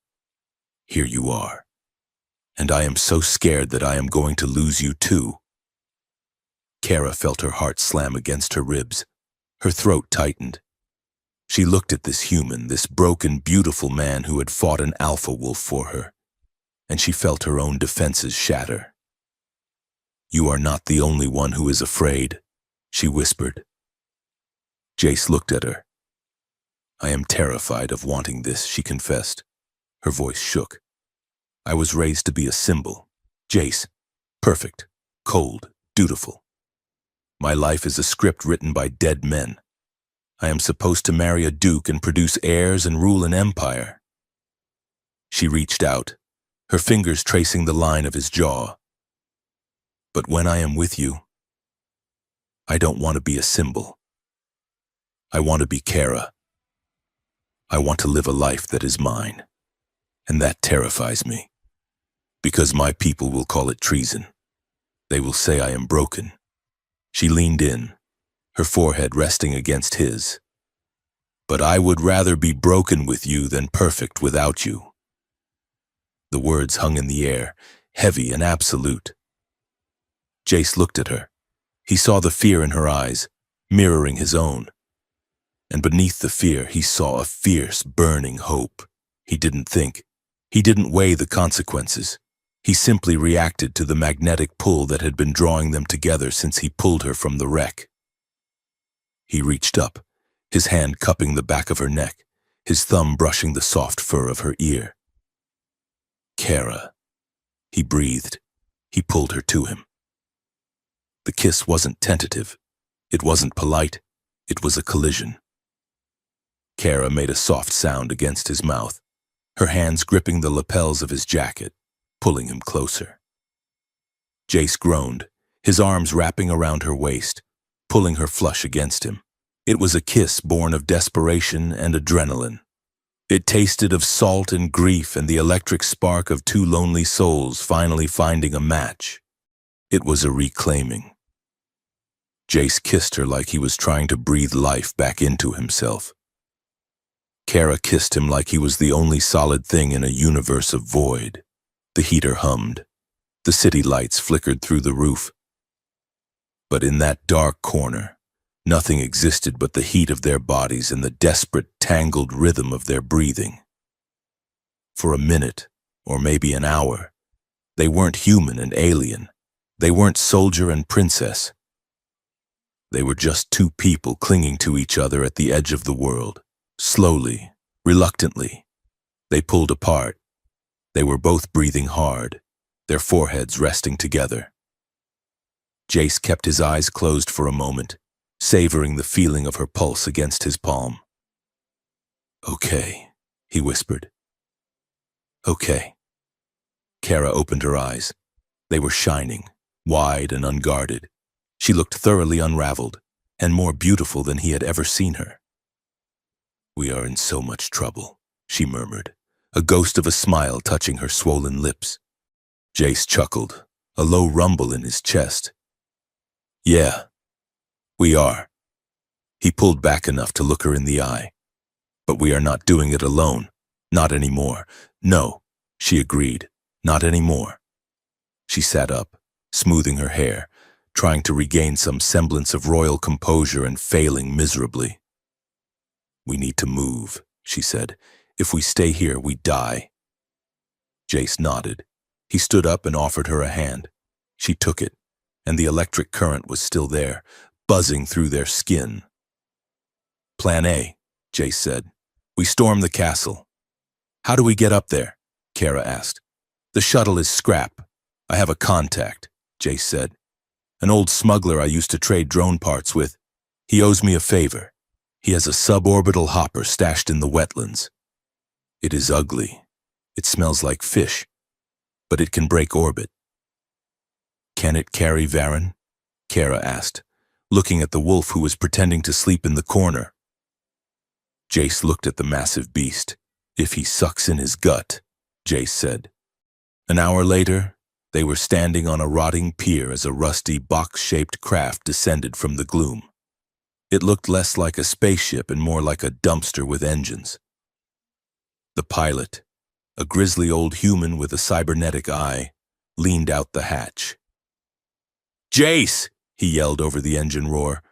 A: here you are. And I am so scared that I am going to lose you too." Kara felt her heart slam against her ribs. Her throat tightened. She looked at this human, this broken, beautiful man who had fought an alpha wolf for her, and she felt her own defenses shatter. "You are not the only one who is afraid," she whispered. Jace looked at her. "I am terrified of wanting this," she confessed. Her voice shook. "I was raised to be a symbol. Jace, perfect, cold, dutiful. My life is a script written by dead men. I am supposed to marry a duke and produce heirs and rule an empire." She reached out, her fingers tracing the line of his jaw. "But when I am with you, I don't want to be a symbol. I want to be Kara. I want to live a life that is mine. And that terrifies me, because my people will call it treason. They will say I am broken." She leaned in, her forehead resting against his. "But I would rather be broken with you than perfect without you." The words hung in the air, heavy and absolute. Jace looked at her. He saw the fear in her eyes, mirroring his own. And beneath the fear, he saw a fierce, burning hope. He didn't think. He didn't weigh the consequences. He simply reacted to the magnetic pull that had been drawing them together since he pulled her from the wreck. He reached up, his hand cupping the back of her neck, his thumb brushing the soft fur of her ear. "Kara," he breathed. He pulled her to him. The kiss wasn't tentative. It wasn't polite. It was a collision. Kara made a soft sound against his mouth, her hands gripping the lapels of his jacket, pulling him closer. Jace groaned, his arms wrapping around her waist, pulling her flush against him. It was a kiss born of desperation and adrenaline. It tasted of salt and grief and the electric spark of two lonely souls finally finding a match. It was a reclaiming. Jace kissed her like he was trying to breathe life back into himself. Kara kissed him like he was the only solid thing in a universe of void. The heater hummed. The city lights flickered through the roof. But in that dark corner, nothing existed but the heat of their bodies and the desperate, tangled rhythm of their breathing. For a minute, or maybe an hour, they weren't human and alien. They weren't soldier and princess. They were just two people clinging to each other at the edge of the world. Slowly, reluctantly, they pulled apart. They were both breathing hard, their foreheads resting together. Jace kept his eyes closed for a moment, savoring the feeling of her pulse against his palm. "Okay," he whispered. "Okay." Kara opened her eyes. They were shining, wide and unguarded. She looked thoroughly unraveled, and more beautiful than he had ever seen her. "We are in so much trouble," she murmured, a ghost of a smile touching her swollen lips. Jace chuckled, a low rumble in his chest. "Yeah, we are." He pulled back enough to look her in the eye. "But we are not doing it alone. Not anymore." "No," she agreed. "Not anymore." She sat up, smoothing her hair, trying to regain some semblance of royal composure and failing miserably. "We need to move," she said. "If we stay here, we die." Jace nodded. He stood up and offered her a hand. She took it, and the electric current was still there, buzzing through their skin. "Plan A," Jace said. "We storm the castle." "How do we get up there?" Kara asked. "The shuttle is scrap. I have a contact," Jace said. "An old smuggler I used to trade drone parts with. He owes me a favor. He has a suborbital hopper stashed in the wetlands. It is ugly. It smells like fish, but it can break orbit." "Can it carry Varen?" Kara asked, looking at the wolf who was pretending to sleep in the corner. Jace looked at the massive beast. "If he sucks in his gut," Jace said. An hour later, they were standing on a rotting pier as a rusty, box-shaped craft descended from the gloom. It looked less like a spaceship and more like a dumpster with engines. The pilot, a grisly old human with a cybernetic eye, leaned out the hatch. "Jace!" he yelled over the engine roar.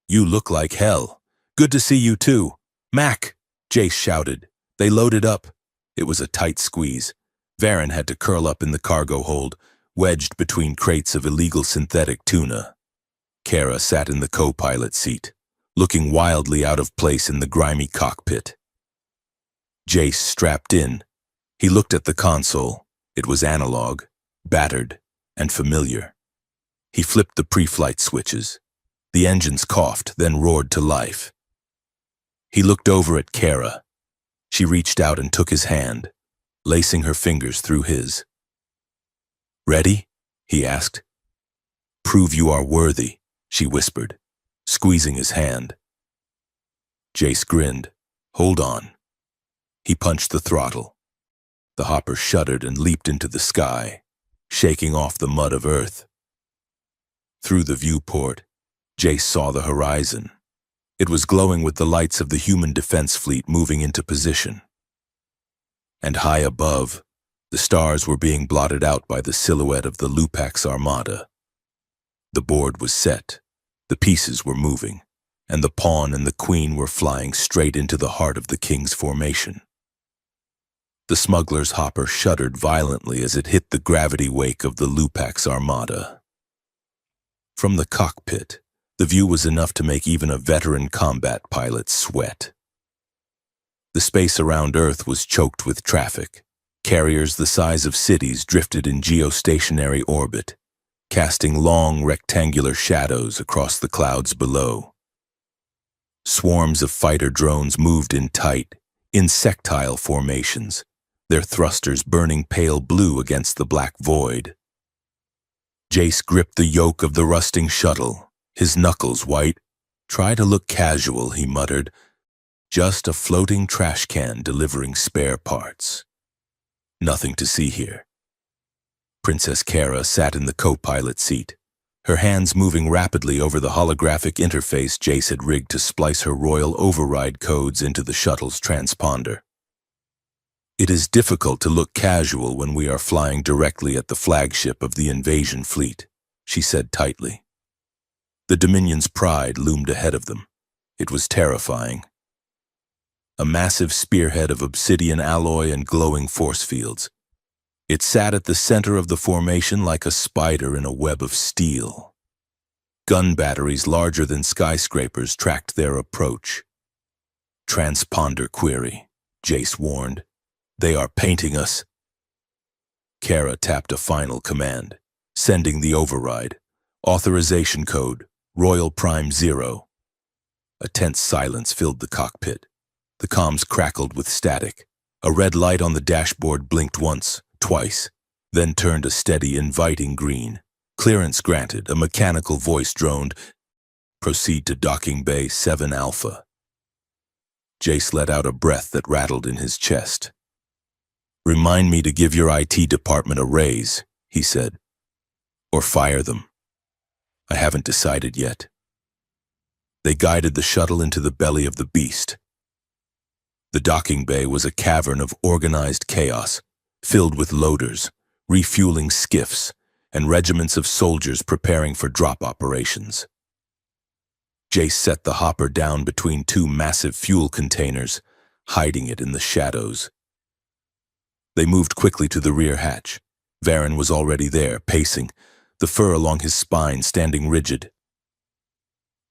A: "You look like hell. Good to see you too. Mac!" Jace shouted. They loaded up. It was a tight squeeze. Varen had to curl up in the cargo hold, wedged between crates of illegal synthetic tuna. Kara sat in the co-pilot seat, looking wildly out of place in the grimy cockpit. Jace strapped in. He looked at the console. It was analog, battered, and familiar. He flipped the pre-flight switches. The engines coughed, then roared to life. He looked over at Kara. She reached out and took his hand, lacing her fingers through his. "Ready?" he asked. "Prove you are worthy," she whispered, squeezing his hand. Jace grinned. "Hold on." He punched the throttle. The hopper shuddered and leaped into the sky, shaking off the mud of Earth. Through the viewport, Jace saw the horizon. It was glowing with the lights of the human defense fleet moving into position. And high above, the stars were being blotted out by the silhouette of the Lupax armada. The board was set, the pieces were moving, and the pawn and the queen were flying straight into the heart of the king's formation. The smuggler's hopper shuddered violently as it hit the gravity wake of the Lupac's armada. From the cockpit, the view was enough to make even a veteran combat pilot sweat. The space around Earth was choked with traffic. Carriers the size of cities drifted in geostationary orbit, casting long rectangular shadows across the clouds below. Swarms of fighter drones moved in tight, insectile formations, their thrusters burning pale blue against the black void. Jace gripped the yoke of the rusting shuttle, his knuckles white. "Try to look casual," he muttered. "Just a floating trash can delivering spare parts. Nothing to see here." Princess Kara sat in the co-pilot seat, her hands moving rapidly over the holographic interface Jace had rigged to splice her royal override codes into the shuttle's transponder. "It is difficult to look casual when we are flying directly at the flagship of the invasion fleet," she said tightly. The Dominion's pride loomed ahead of them. It was terrifying. A massive spearhead of obsidian alloy and glowing force fields. It sat at the center of the formation like a spider in a web of steel. Gun batteries larger than skyscrapers tracked their approach. "Transponder query," Jace warned. "They are painting us." Kara tapped a final command, sending the override. Authorization code, Royal Prime 0. A tense silence filled the cockpit. The comms crackled with static. A red light on the dashboard blinked once, twice, then turned a steady, inviting green. "Clearance granted," a mechanical voice droned. "Proceed to docking bay 7 Alpha." Jace let out a breath that rattled in his chest. "Remind me to give your IT department a raise," he said. "Or fire them. I haven't decided yet." They guided the shuttle into the belly of the beast. The docking bay was a cavern of organized chaos, filled with loaders, refueling skiffs, and regiments of soldiers preparing for drop operations. Jace set the hopper down between two massive fuel containers, hiding it in the shadows. They moved quickly to the rear hatch. Varen was already there, pacing, the fur along his spine standing rigid.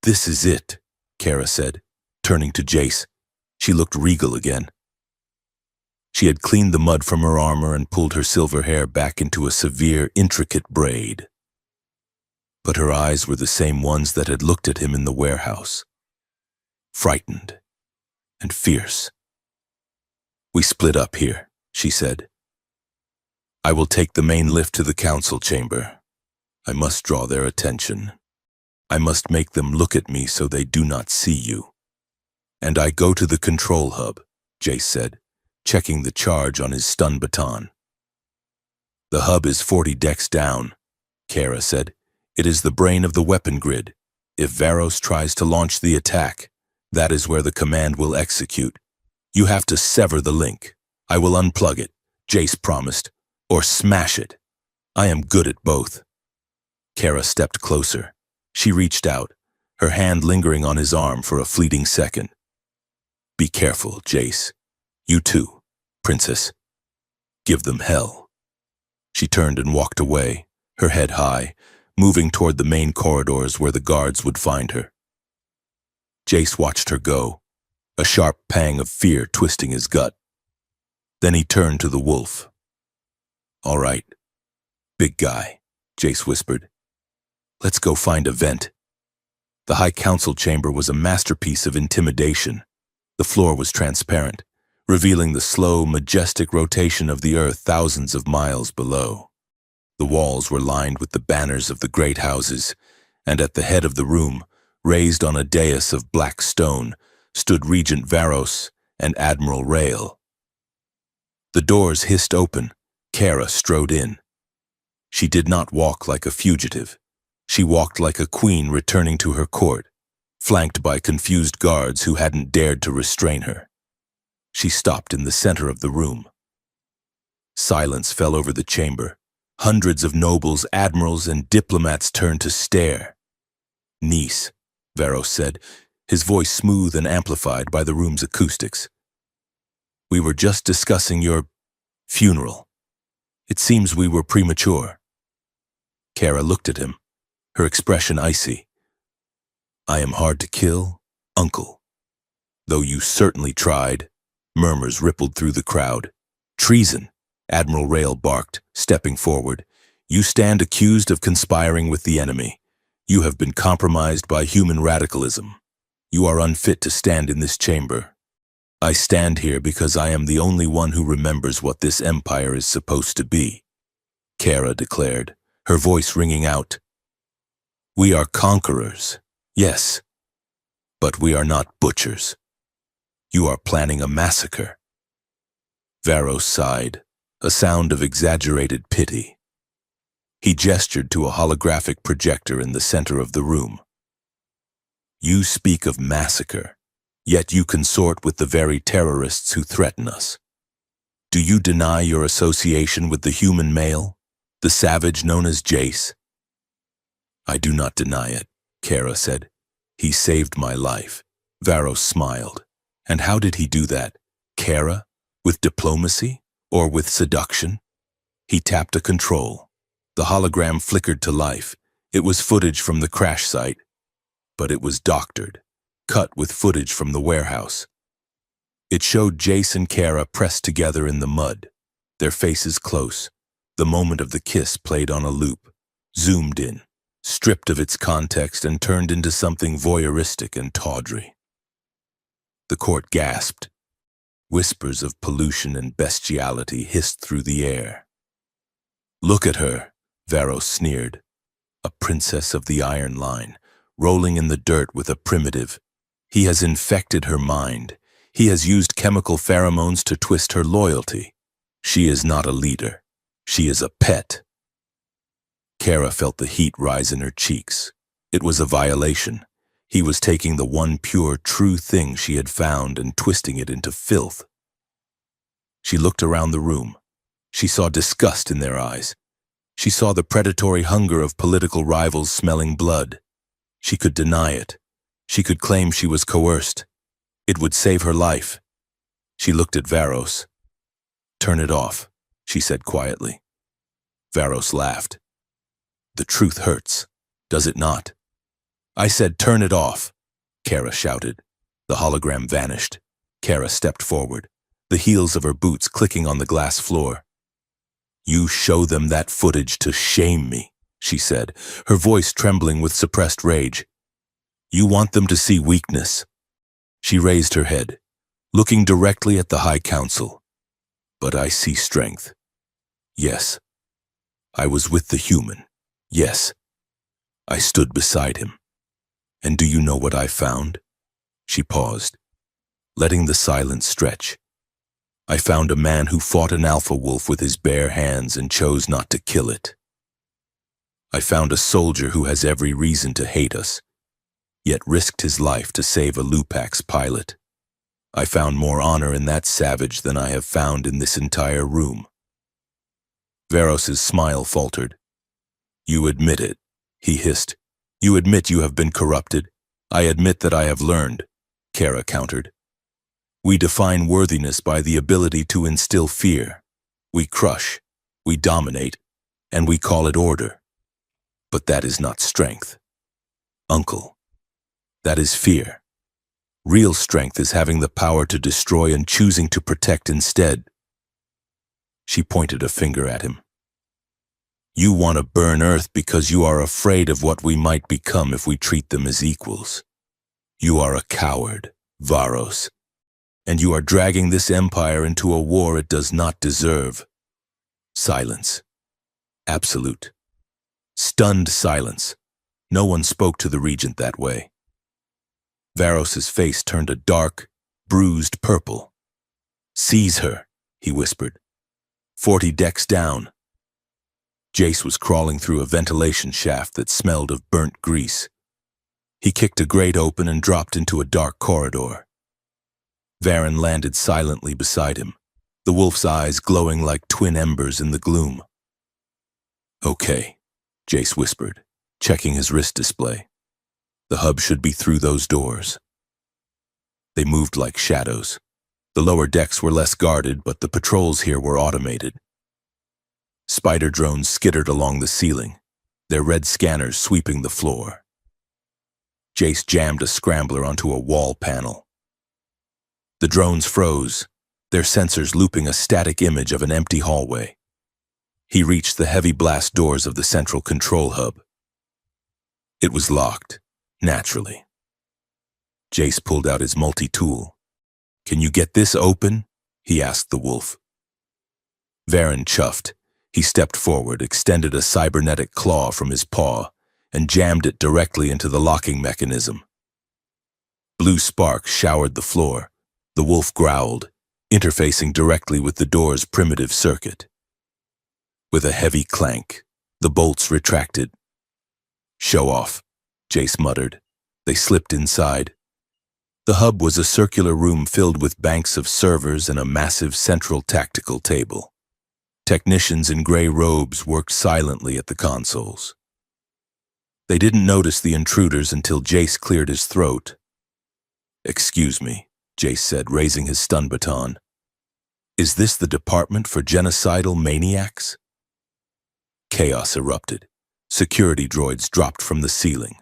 A: "This is it," Kara said, turning to Jace. She looked regal again. She had cleaned the mud from her armor and pulled her silver hair back into a severe, intricate braid. But her eyes were the same ones that had looked at him in the warehouse. Frightened and fierce. "We split up here," she said. "I will take the main lift to the council chamber. I must draw their attention. I must make them look at me so they do not see you. And I go to the control hub," Jace said, checking the charge on his stun baton. "The hub is 40 decks down," Kara said. "It is the brain of the weapon grid. If Varos tries to launch the attack, that is where the command will execute. You have to sever the link. I will unplug it," Jace promised, "or smash it. I am good at both." Kara stepped closer. She reached out, her hand lingering on his arm for a fleeting second. "Be careful, Jace. You too, Princess. Give them hell." She turned and walked away, her head high, moving toward the main corridors where the guards would find her. Jace watched her go, a sharp pang of fear twisting his gut. Then he turned to the wolf. "All right, big guy," Jace whispered. "Let's go find a vent." The High Council chamber was a masterpiece of intimidation. The floor was transparent, revealing the slow, majestic rotation of the earth thousands of miles below. The walls were lined with the banners of the great houses, and at the head of the room, raised on a dais of black stone, stood Regent Varos and Admiral Rael. The doors hissed open. Kara strode in. She did not walk like a fugitive. She walked like a queen returning to her court, flanked by confused guards who hadn't dared to restrain her. She stopped in the center of the room. Silence fell over the chamber. Hundreds of nobles, admirals, and diplomats turned to stare. "Niece," Varos said, his voice smooth and amplified by the room's acoustics. "We were just discussing your Funeral. It seems we were premature. Kara looked at him, her expression icy. I am hard to kill, uncle. Though you certainly tried. Murmurs rippled through the crowd. Treason, Admiral Rail barked, stepping forward. You stand accused of conspiring with the enemy. You have been compromised by human radicalism. You are unfit to stand in this chamber. I stand here because I am the only one who remembers what this empire is supposed to be, Kara declared, her voice ringing out. We are conquerors, yes, but we are not butchers. You are planning a massacre. Varos sighed, a sound of exaggerated pity. He gestured to a holographic projector in the center of the room. You speak of massacre, yet you consort with the very terrorists who threaten us. Do you deny your association with the human male, the savage known as Jace? I do not deny it, Kara said. He saved my life. Varos smiled. And how did he do that? Kara? With diplomacy? Or with seduction? He tapped a control. The hologram flickered to life. It was footage from the crash site, but it was doctored, cut with footage from the warehouse. It showed Jace and Kara pressed together in the mud, their faces close. The moment of the kiss played on a loop, zoomed in, stripped of its context and turned into something voyeuristic and tawdry. The court gasped. Whispers of pollution and bestiality hissed through the air. Look at her, Varos sneered. A princess of the Iron Line, rolling in the dirt with a primitive. He has infected her mind. He has used chemical pheromones to twist her loyalty. She is not a leader. She is a pet. Kara felt the heat rise in her cheeks. It was a violation. He was taking the one pure, true thing she had found and twisting it into filth. She looked around the room. She saw disgust in their eyes. She saw the predatory hunger of political rivals smelling blood. She could deny it. She could claim she was coerced. It would save her life. She looked at Varos. Turn it off, she said quietly. Varos laughed. The truth hurts, does it not? I said turn it off, Kara shouted. The hologram vanished. Kara stepped forward, the heels of her boots clicking on the glass floor. You show them that footage to shame me, she said, her voice trembling with suppressed rage. You want them to see weakness. She raised her head, looking directly at the High Council. But I see strength. Yes. I was with the human. Yes. I stood beside him. And do you know what I found? She paused, letting the silence stretch. I found a man who fought an alpha wolf with his bare hands and chose not to kill it. I found a soldier who has every reason to hate us, yet risked his life to save a Lupax pilot. I found more honor in that savage than I have found in this entire room. Varos's smile faltered. You admit it, he hissed. You admit you have been corrupted. I admit that I have learned, Kara countered. We define worthiness by the ability to instill fear. We crush, we dominate, and we call it order. But that is not strength. Uncle, that is fear. Real strength is having the power to destroy and choosing to protect instead. She pointed a finger at him. You want to burn Earth because you are afraid of what we might become if we treat them as equals. You are a coward, Varos. And you are dragging this empire into a war it does not deserve. Silence. Absolute. Stunned silence. No one spoke to the regent that way. Varos's face turned a dark, bruised purple. Seize her, he whispered. 40 decks down. Jace was crawling through a ventilation shaft that smelled of burnt grease. He kicked a grate open and dropped into a dark corridor. Varen landed silently beside him, the wolf's eyes glowing like twin embers in the gloom. Okay, Jace whispered, checking his wrist display. The hub should be through those doors. They moved like shadows. The lower decks were less guarded, but the patrols here were automated. Spider drones skittered along the ceiling, their red scanners sweeping the floor. Jace jammed a scrambler onto a wall panel. The drones froze, their sensors looping a static image of an empty hallway. He reached the heavy blast doors of the central control hub. It was locked, naturally. Jace pulled out his multi-tool. "Can you get this open?" he asked the wolf. Varen chuffed. He stepped forward, extended a cybernetic claw from his paw, and jammed it directly into the locking mechanism. Blue sparks showered the floor. The wolf growled, interfacing directly with the door's primitive circuit. With a heavy clank, the bolts retracted. "Show off," Jace muttered. They slipped inside. The hub was a circular room filled with banks of servers and a massive central tactical table. Technicians in gray robes worked silently at the consoles. They didn't notice the intruders until Jace cleared his throat. "Excuse me," Jace said, raising his stun baton. "Is this the department for genocidal maniacs?" Chaos erupted. Security droids dropped from the ceiling.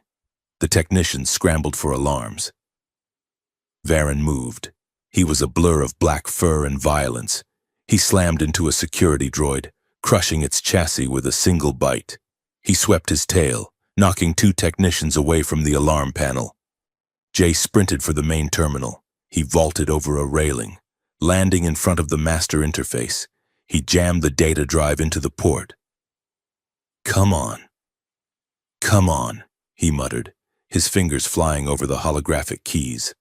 A: The technicians scrambled for alarms. Varen moved. He was a blur of black fur and violence. He slammed into a security droid, crushing its chassis with a single bite. He swept his tail, knocking 2 technicians away from the alarm panel. Jay sprinted for the main terminal. He vaulted over a railing, landing in front of the master interface. He jammed the data drive into the port. "Come on. Come on," he muttered, his fingers flying over the holographic keys.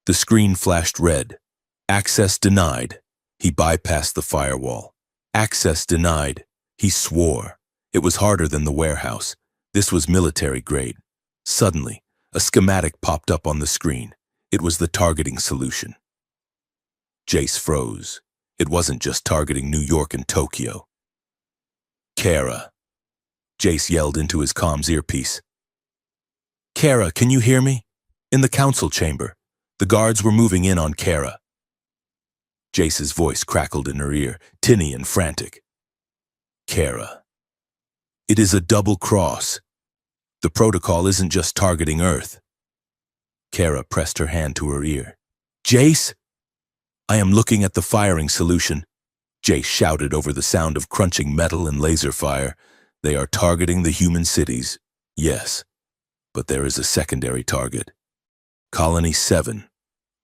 A: The screen flashed red. "Access denied." He bypassed the firewall. "Access denied." He swore. It was harder than the warehouse. This was military grade. Suddenly, a schematic popped up on the screen. It was the targeting solution. Jace froze. It wasn't just targeting New York and Tokyo. "Kara." Jace yelled into his comms earpiece. "Kara, can you hear me? In the council chamber. The guards were moving in on Kara." Jace's voice crackled in her ear, tinny and frantic. "Kara. It is a double cross. The protocol isn't just targeting Earth." Kara pressed her hand to her ear. "Jace?" "I am looking at the firing solution," Jace shouted over the sound of crunching metal and laser fire. "They are targeting the human cities, yes. But there is a secondary target. Colony 7,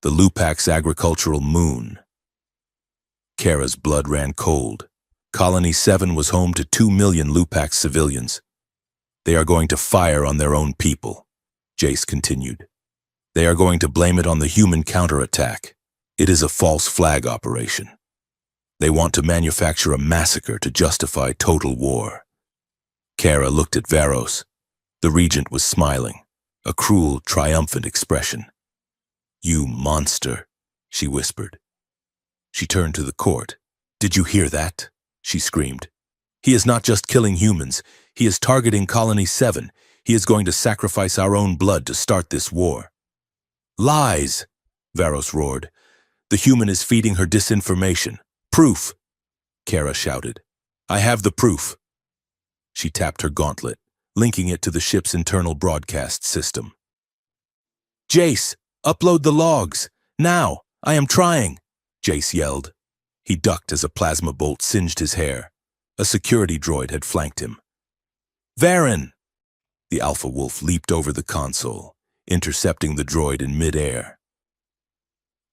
A: the Lupax agricultural moon." Kara's blood ran cold. Colony 7 was home to 2 million Lupax civilians. "They are going to fire on their own people," Jace continued. "They are going to blame it on the human counterattack. It is a false flag operation. They want to manufacture a massacre to justify total war." Kara looked at Varos. The regent was smiling, a cruel, triumphant expression. "You monster," she whispered. She turned to the court. "Did you hear that?" she screamed. "He is not just killing humans. He is targeting Colony 7. He is going to sacrifice our own blood to start this war." "Lies!" Varos roared. "The human is feeding her disinformation. Proof!" Kara shouted. "I have the proof." She tapped her gauntlet, linking it to the ship's internal broadcast system. "Jace, upload the logs! Now! I am trying!" Jace yelled. He ducked as a plasma bolt singed his hair. A security droid had flanked him. "Varen!" The Alpha Wolf leaped over the console, intercepting the droid in mid-air.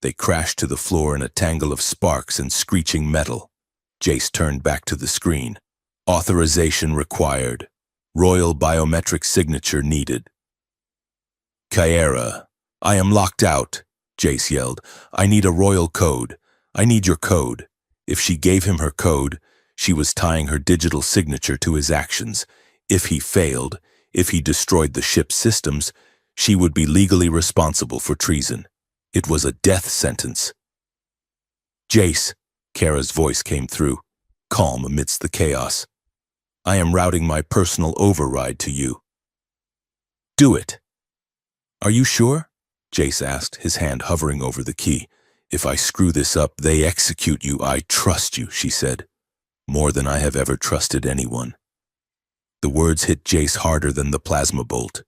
A: They crashed to the floor in a tangle of sparks and screeching metal. Jace turned back to the screen. "Authorization required. Royal biometric signature needed." "Kaera, I am locked out," Jace yelled. "I need a royal code. I need your code." If she gave him her code, she was tying her digital signature to his actions. If he failed, if he destroyed the ship's systems, she would be legally responsible for treason. It was a death sentence. "Jace," Kara's voice came through, calm amidst the chaos. "I am routing my personal override to you." "Do it." "Are you sure?" Jace asked, his hand hovering over the key. If I screw this up, they execute you. I trust you, she said, more than I have ever trusted anyone. The words hit Jace harder than the plasma bolt.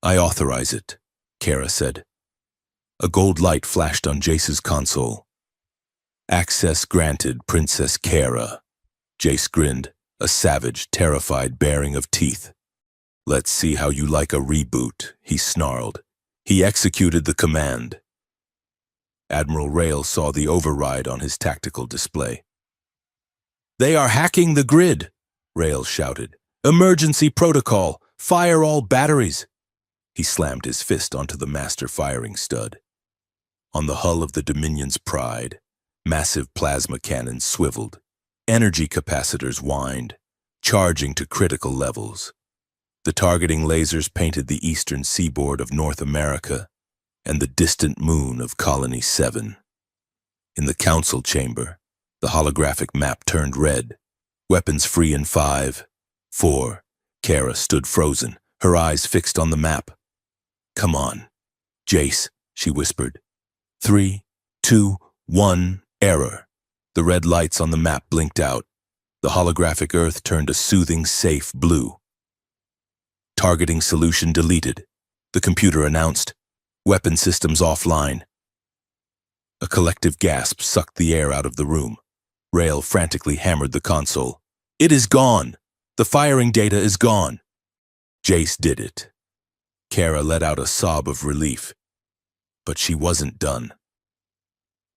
A: I authorize it, Kara said. A gold light flashed on Jace's console. Access granted, Princess Kara. Jace grinned, a savage, terrified baring of teeth. Let's see how you like a reboot, he snarled. He executed the command. Admiral Rail saw the override on his tactical display. They are hacking the grid, Rail shouted. Emergency protocol! Fire all batteries! He slammed his fist onto the master firing stud. On the hull of the Dominion's Pride, massive plasma cannons swiveled. Energy capacitors whined, charging to critical levels. The targeting lasers painted the eastern seaboard of North America and the distant moon of Colony 7. In the council chamber, the holographic map turned red. Weapons free in 5, 4. Kara stood frozen, her eyes fixed on the map. Come on, Jace, she whispered. 3, 2, 1, error. The red lights on the map blinked out. The holographic Earth turned a soothing, safe blue. Targeting solution deleted. The computer announced, weapon systems offline. A collective gasp sucked the air out of the room. Rail frantically hammered the console. It is gone! The firing data is gone! Jace did it. Kara let out a sob of relief. But she wasn't done.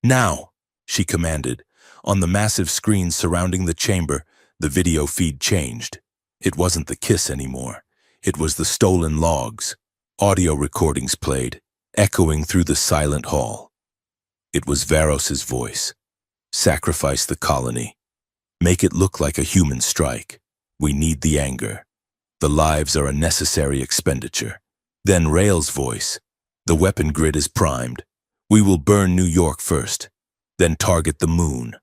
A: Now, she commanded. On the massive screens surrounding the chamber, the video feed changed. It wasn't the kiss anymore. It was the stolen logs. Audio recordings played, echoing through the silent hall. It was Varos's voice. Sacrifice the colony. Make it look like a human strike. We need the anger. The lives are a necessary expenditure. Then Rail's voice. The weapon grid is primed. We will burn New York first, then target the moon.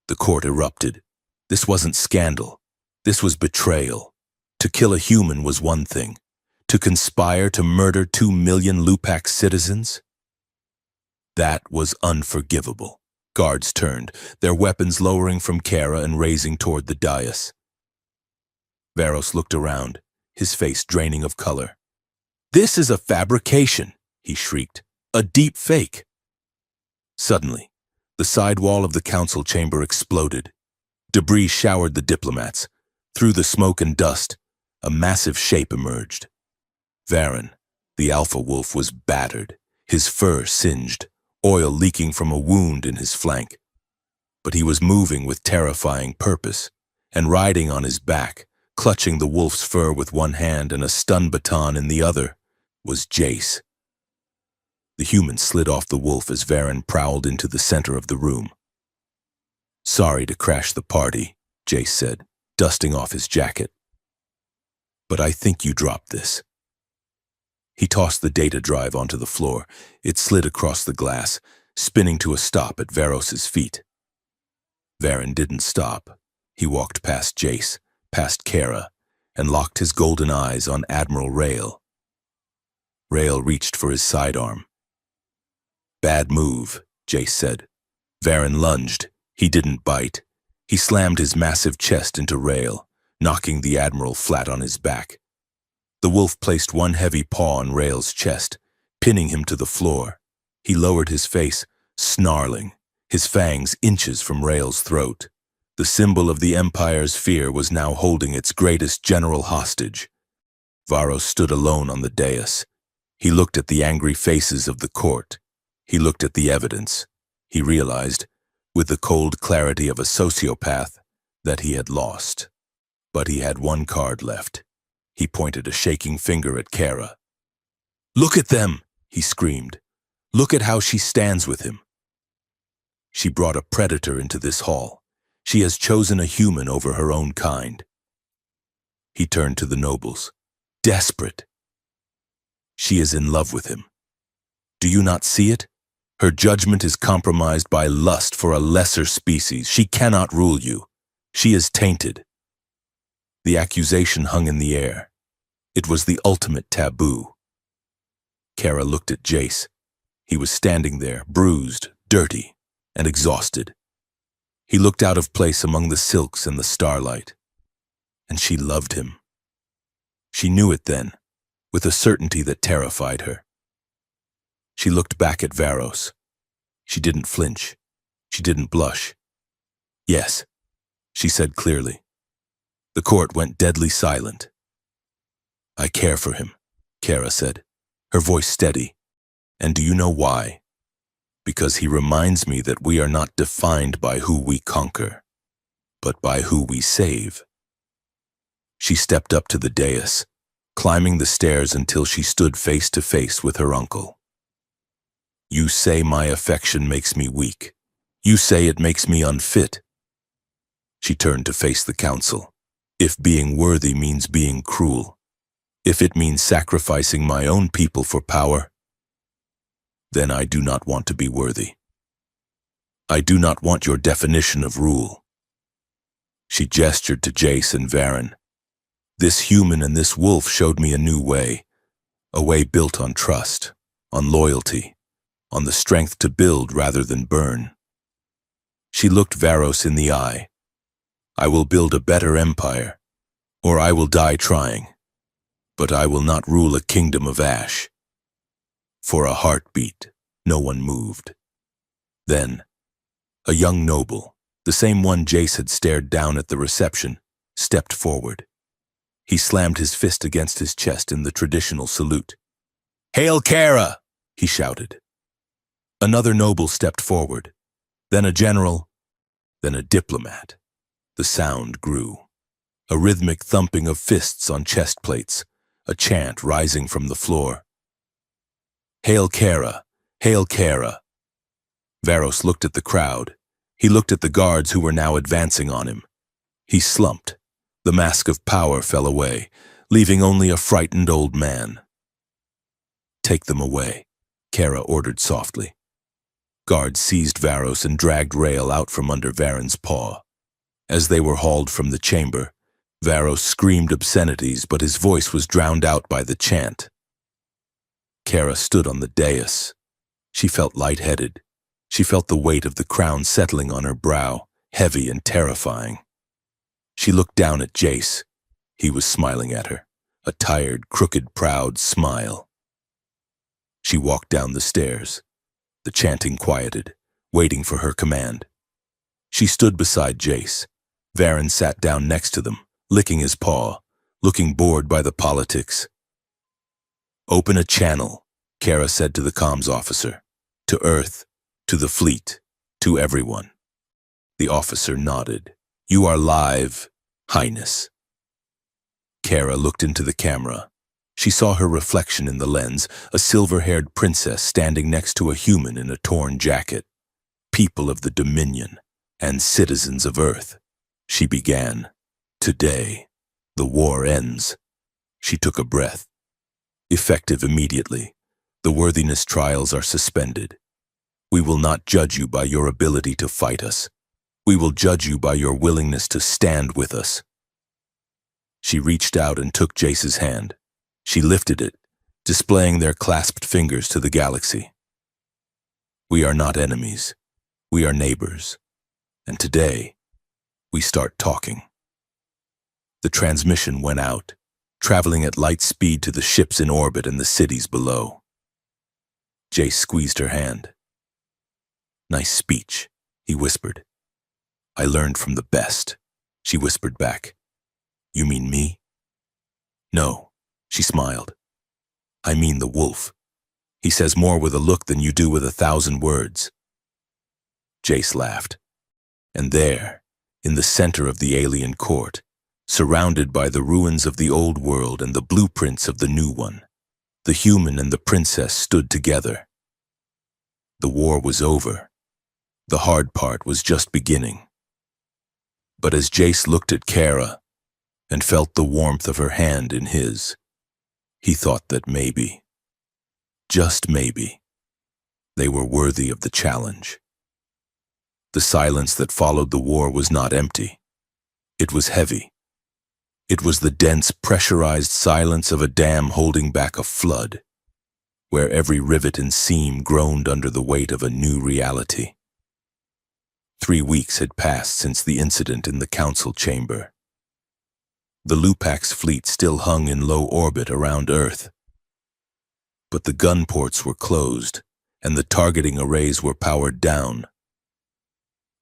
A: The court erupted. This wasn't scandal. This was betrayal. To kill a human was one thing. To conspire to murder 2 million Lupac citizens? That was unforgivable. Guards turned, their weapons lowering from Kara and raising toward the dais. Varos looked around, his face draining of color. This is a fabrication, he shrieked. A deep fake. Suddenly, the side wall of the council chamber exploded. Debris showered the diplomats. Through the smoke and dust, a massive shape emerged. Varen, the alpha wolf, was battered, his fur singed, oil leaking from a wound in his flank. But he was moving with terrifying purpose, and riding on his back, clutching the wolf's fur with one hand and a stun baton in the other, was Jace. The human slid off the wolf as Varen prowled into the center of the room. Sorry to crash the party, Jace said, dusting off his jacket. But I think you dropped this. He tossed the data drive onto the floor. It slid across the glass, spinning to a stop at Varos's feet. Varen didn't stop. He walked past Jace, past Kara, and locked his golden eyes on Admiral Rail. Rail reached for his sidearm. Bad move, Jace said. Varen lunged. He didn't bite. He slammed his massive chest into Rail, knocking the Admiral flat on his back. The wolf placed one heavy paw on Rail's chest, pinning him to the floor. He lowered his face, snarling, his fangs inches from Rail's throat. The symbol of the Empire's fear was now holding its greatest general hostage. Varos stood alone on the dais. He looked at the angry faces of the court. He looked at the evidence. He realized, with the cold clarity of a sociopath, that he had lost. But he had one card left. He pointed a shaking finger at Kara. Look at them, he screamed. Look at how she stands with him. She brought a predator into this hall. She has chosen a human over her own kind. He turned to the nobles. Desperate. She is in love with him. Do you not see it? Her judgment is compromised by lust for a lesser species. She cannot rule you. She is tainted. The accusation hung in the air. It was the ultimate taboo. Kara looked at Jace. He was standing there, bruised, dirty, and exhausted. He looked out of place among the silks and the starlight. And she loved him. She knew it then, with a certainty that terrified her. She looked back at Varos. She didn't flinch. She didn't blush. "Yes," she said clearly. The court went deadly silent. "I care for him," Kara said, her voice steady. "And do you know why? Because he reminds me that we are not defined by who we conquer, but by who we save." She stepped up to the dais, climbing the stairs until she stood face to face with her uncle. "You say my affection makes me weak. You say it makes me unfit." She turned to face the council. "If being worthy means being cruel, if it means sacrificing my own people for power, then I do not want to be worthy. I do not want your definition of rule." She gestured to Jace and Varen. "This human and this wolf showed me a new way, a way built on trust, on loyalty, on the strength to build rather than burn." She looked Varos in the eye. "I will build a better empire, or I will die trying, but I will not rule a kingdom of ash." For a heartbeat, no one moved. Then, a young noble, the same one Jace had stared down at the reception, stepped forward. He slammed his fist against his chest in the traditional salute. "Hail Kara!" he shouted. Another noble stepped forward, then a general, then a diplomat. The sound grew. A rhythmic thumping of fists on chest plates, a chant rising from the floor. "Hail Kara! Hail Kara!" Varos looked at the crowd. He looked at the guards who were now advancing on him. He slumped. The mask of power fell away, leaving only a frightened old man. "Take them away," Kara ordered softly. Guards seized Varos and dragged Rael out from under Varen's paw. As they were hauled from the chamber, Varos screamed obscenities, but his voice was drowned out by the chant. Kara stood on the dais. She felt lightheaded. She felt the weight of the crown settling on her brow, heavy and terrifying. She looked down at Jace. He was smiling at her, a tired, crooked, proud smile. She walked down the stairs. The chanting quieted, waiting for her command. She stood beside Jace. Varen sat down next to them, licking his paw, looking bored by the politics. "Open a channel," Kara said to the comms officer. "To Earth, to the fleet, to everyone." The officer nodded. "You are live, Highness." Kara looked into the camera. She saw her reflection in the lens, a silver-haired princess standing next to a human in a torn jacket. "People of the Dominion and citizens of Earth," she began. "Today, the war ends." She took a breath. "Effective immediately, the worthiness trials are suspended. We will not judge you by your ability to fight us. We will judge you by your willingness to stand with us." She reached out and took Jace's hand. She lifted it, displaying their clasped fingers to the galaxy. "We are not enemies. We are neighbors. And today, we start talking." The transmission went out, traveling at light speed to the ships in orbit and the cities below. Jace squeezed her hand. "Nice speech," he whispered. "I learned from the best," she whispered back. "You mean me?" "No," she smiled. "I mean the wolf. He says more with a look than you do with 1,000 words." Jace laughed. And there, in the center of the alien court, surrounded by the ruins of the old world and the blueprints of the new one, the human and the princess stood together. The war was over. The hard part was just beginning. But as Jace looked at Kara and felt the warmth of her hand in his, he thought that maybe, just maybe, they were worthy of the challenge. The silence that followed the war was not empty. It was heavy. It was the dense, pressurized silence of a dam holding back a flood. where every rivet and seam groaned under the weight of a new reality. 3 weeks had passed since the incident in the council chamber. The Lupax fleet still hung in low orbit around Earth. But the gun ports were closed, and the targeting arrays were powered down.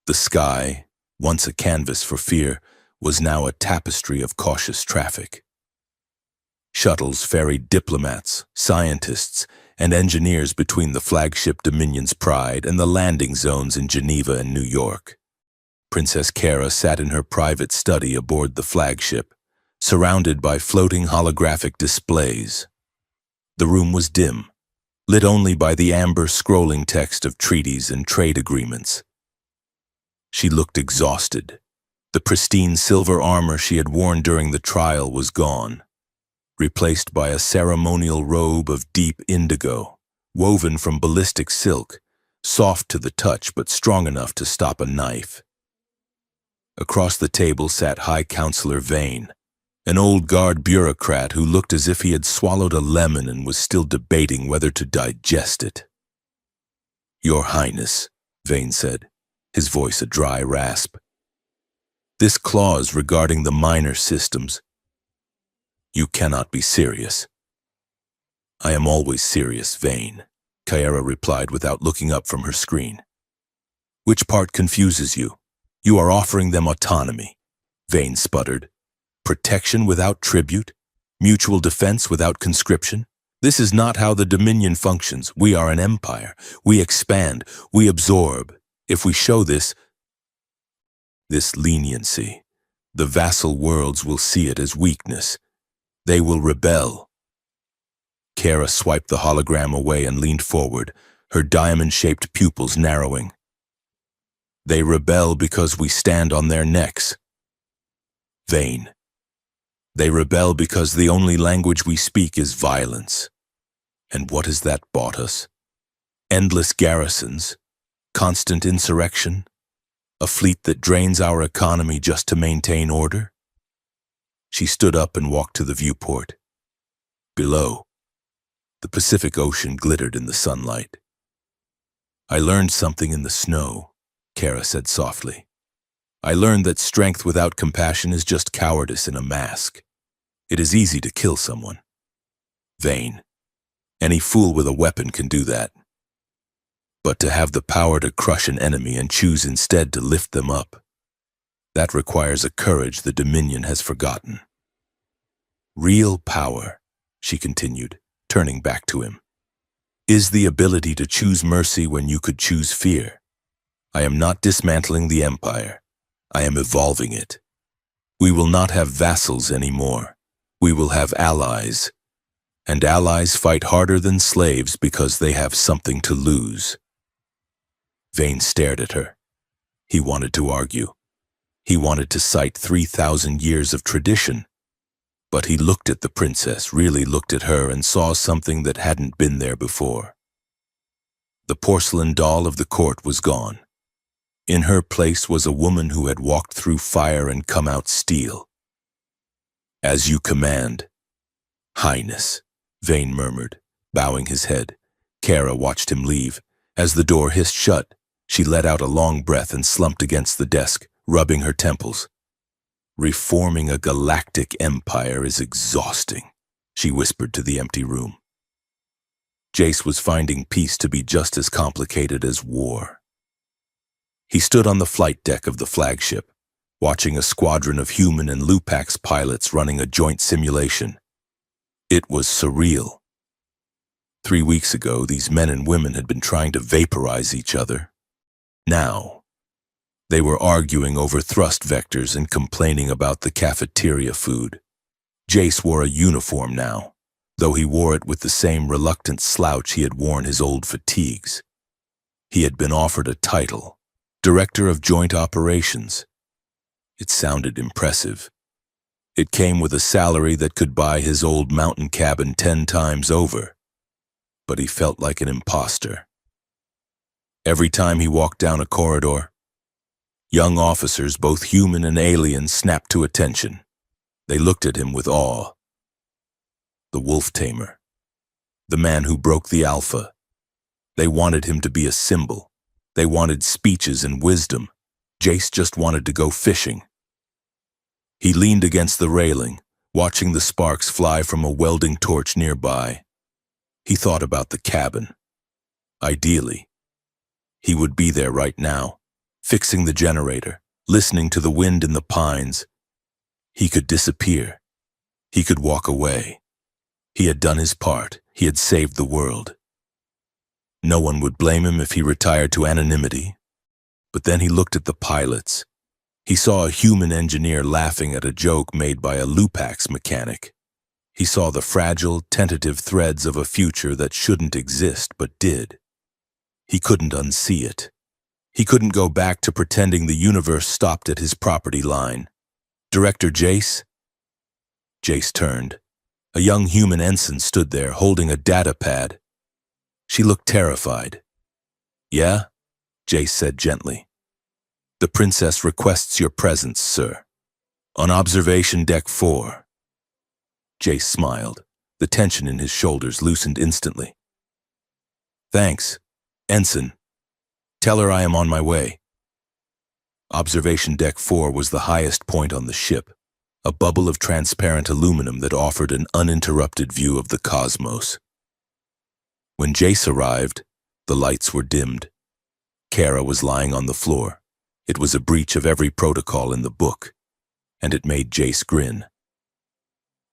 A: The sky, once a canvas for fear, was now a tapestry of cautious traffic. Shuttles ferried diplomats, scientists, and engineers between the flagship Dominion's Pride and the landing zones in Geneva and New York. Princess Kara sat in her private study aboard the flagship, surrounded by floating holographic displays. The room was dim, lit only by the amber scrolling text of treaties and trade agreements. She looked exhausted. The pristine silver armor she had worn during the trial was gone, replaced by a ceremonial robe of deep indigo, woven from ballistic silk, soft to the touch but strong enough to stop a knife. Across the table sat High Counselor Vane, an old guard bureaucrat who looked as if he had swallowed a lemon and was still debating whether to digest it. "Your Highness," Vane said, his voice a dry rasp. "This clause regarding the minor systems. You cannot be serious." "I am always serious, Vane," Kyra replied without looking up from her screen. "Which part confuses you? You are offering them autonomy," Vane sputtered. "Protection without tribute? Mutual defense without conscription? This is not how the Dominion functions. We are an empire. We expand. We absorb. If we show this leniency, the vassal worlds will see it as weakness. They will rebel." Kara swiped the hologram away and leaned forward, her diamond-shaped pupils narrowing. "They rebel because we stand on their necks." Vane. "They rebel because the only language we speak is violence. And what has that bought us? Endless garrisons, constant insurrection, a fleet that drains our economy just to maintain order?" She stood up and walked to the viewport. Below, the Pacific Ocean glittered in the sunlight. "I learned something in the snow," Kara said softly. "I learned that strength without compassion is just cowardice in a mask. It is easy to kill someone. Vane. Any fool with a weapon can do that. But to have the power to crush an enemy and choose instead to lift them up, that requires a courage the Dominion has forgotten. Real power," she continued, turning back to him, "is the ability to choose mercy when you could choose fear. I am not dismantling the empire. I am evolving it. We will not have vassals anymore. We will have allies. And allies fight harder than slaves because they have something to lose." Vane stared at her. He wanted to argue. He wanted to cite 3,000 years of tradition. But he looked at the princess, really looked at her, and saw something that hadn't been there before. The porcelain doll of the court was gone. In her place was a woman who had walked through fire and come out steel. "As you command, Highness," Vane murmured, bowing his head. Kara watched him leave. As the door hissed shut, she let out a long breath and slumped against the desk, rubbing her temples. "Reforming a galactic empire is exhausting," she whispered to the empty room. Jace was finding peace to be just as complicated as war. He stood on the flight deck of the flagship, watching a squadron of human and Lupax pilots running a joint simulation. It was surreal. 3 weeks ago, these men and women had been trying to vaporize each other. Now, they were arguing over thrust vectors and complaining about the cafeteria food. Jace wore a uniform now, though he wore it with the same reluctant slouch he had worn his old fatigues. He had been offered a title, Director of Joint Operations. It sounded impressive. It came with a salary that could buy his old mountain cabin 10 times over. But he felt like an imposter. Every time he walked down a corridor, young officers, both human and alien, snapped to attention. They looked at him with awe. The wolf tamer. the man who broke the alpha. They wanted him to be a symbol. They wanted speeches and wisdom. Jace just wanted to go fishing. He leaned against the railing, watching the sparks fly from a welding torch nearby. He thought about the cabin. Ideally, he would be there right now, fixing the generator, listening to the wind in the pines. He could disappear. He could walk away. He had done his part. He had saved the world. No one would blame him if he retired to anonymity. But then he looked at the pilots. He saw a human engineer laughing at a joke made by a Lupax mechanic. He saw the fragile, tentative threads of a future that shouldn't exist but did. He couldn't unsee it. He couldn't go back to pretending the universe stopped at his property line. Director Jace? Jace turned. A young human ensign stood there, holding a data pad. She looked terrified. Yeah? Jace said gently. The princess requests your presence, sir. On observation deck 4. Jace smiled. The tension in his shoulders loosened instantly. Thanks, Ensign. Tell her I am on my way. Observation deck 4 was the highest point on the ship, a bubble of transparent aluminum that offered an uninterrupted view of the cosmos. When Jace arrived, the lights were dimmed. Kara was lying on the floor. It was a breach of every protocol in the book, and it made Jace grin.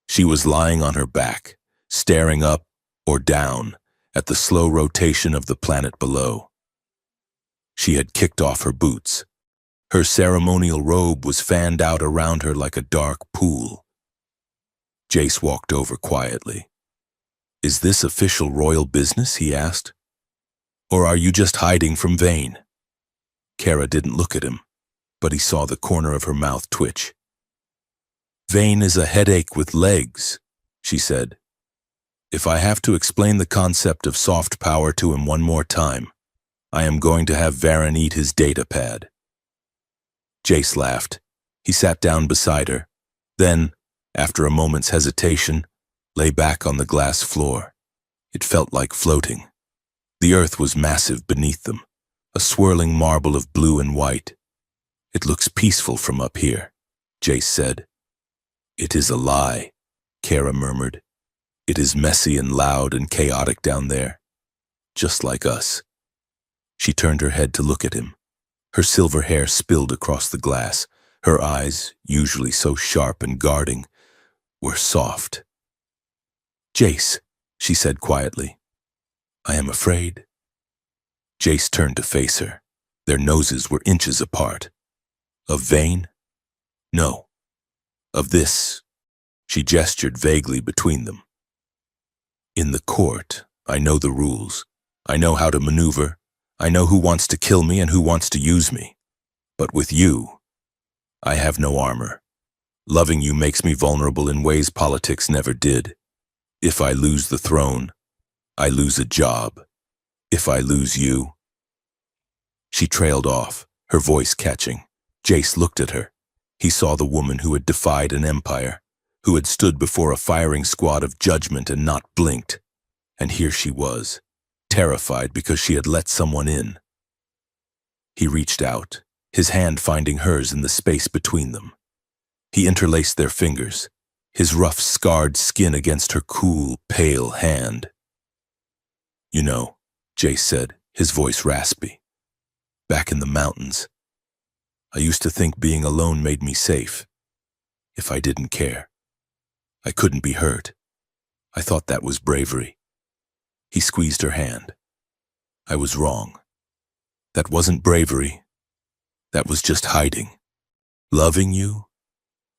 A: She was lying on her back, staring up or down at the slow rotation of the planet below. She had kicked off her boots. Her ceremonial robe was fanned out around her like a dark pool. Jace walked over quietly. Is this official royal business, he asked. Or are you just hiding from Vane? Kara didn't look at him, but he saw the corner of her mouth twitch. Vane is a headache with legs, she said. If I have to explain the concept of soft power to him one more time, I am going to have Varen eat his data pad. Jace laughed. He sat down beside her, then, after a moment's hesitation, lay back on the glass floor. It felt like floating. The earth was massive beneath them, a swirling marble of blue and white. It looks peaceful from up here, Jace said. It is a lie, Kara murmured. It is messy and loud and chaotic down there, just like us. She turned her head to look at him. Her silver hair spilled across the glass. Her eyes, usually so sharp and guarding, were soft. Jace, she said quietly. I am afraid. Jace turned to face her. Their noses were inches apart. Of Vane? No. Of this. She gestured vaguely between them. In the court, I know the rules. I know how to maneuver. I know who wants to kill me and who wants to use me. But with you, I have no armor. Loving you makes me vulnerable in ways politics never did. If I lose the throne, I lose a job. If I lose you... She trailed off, her voice catching. Jace looked at her. He saw the woman who had defied an empire, who had stood before a firing squad of judgment and not blinked. And here she was, terrified because she had let someone in. He reached out, his hand finding hers in the space between them. He interlaced their fingers, his rough, scarred skin against her cool, pale hand. You know, Jace said, his voice raspy. Back in the mountains, I used to think being alone made me safe. If I didn't care, I couldn't be hurt. I thought that was bravery. He squeezed her hand. I was wrong. That wasn't bravery. That was just hiding. Loving you,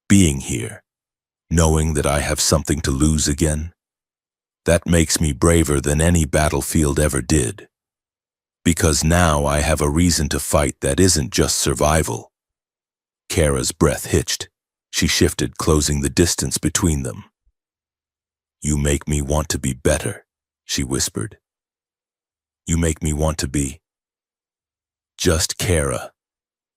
A: being here, knowing that I have something to lose again. That makes me braver than any battlefield ever did. Because now I have a reason to fight that isn't just survival. Kara's breath hitched. She shifted, closing the distance between them. You make me want to be better, she whispered. You make me want to be just Kara.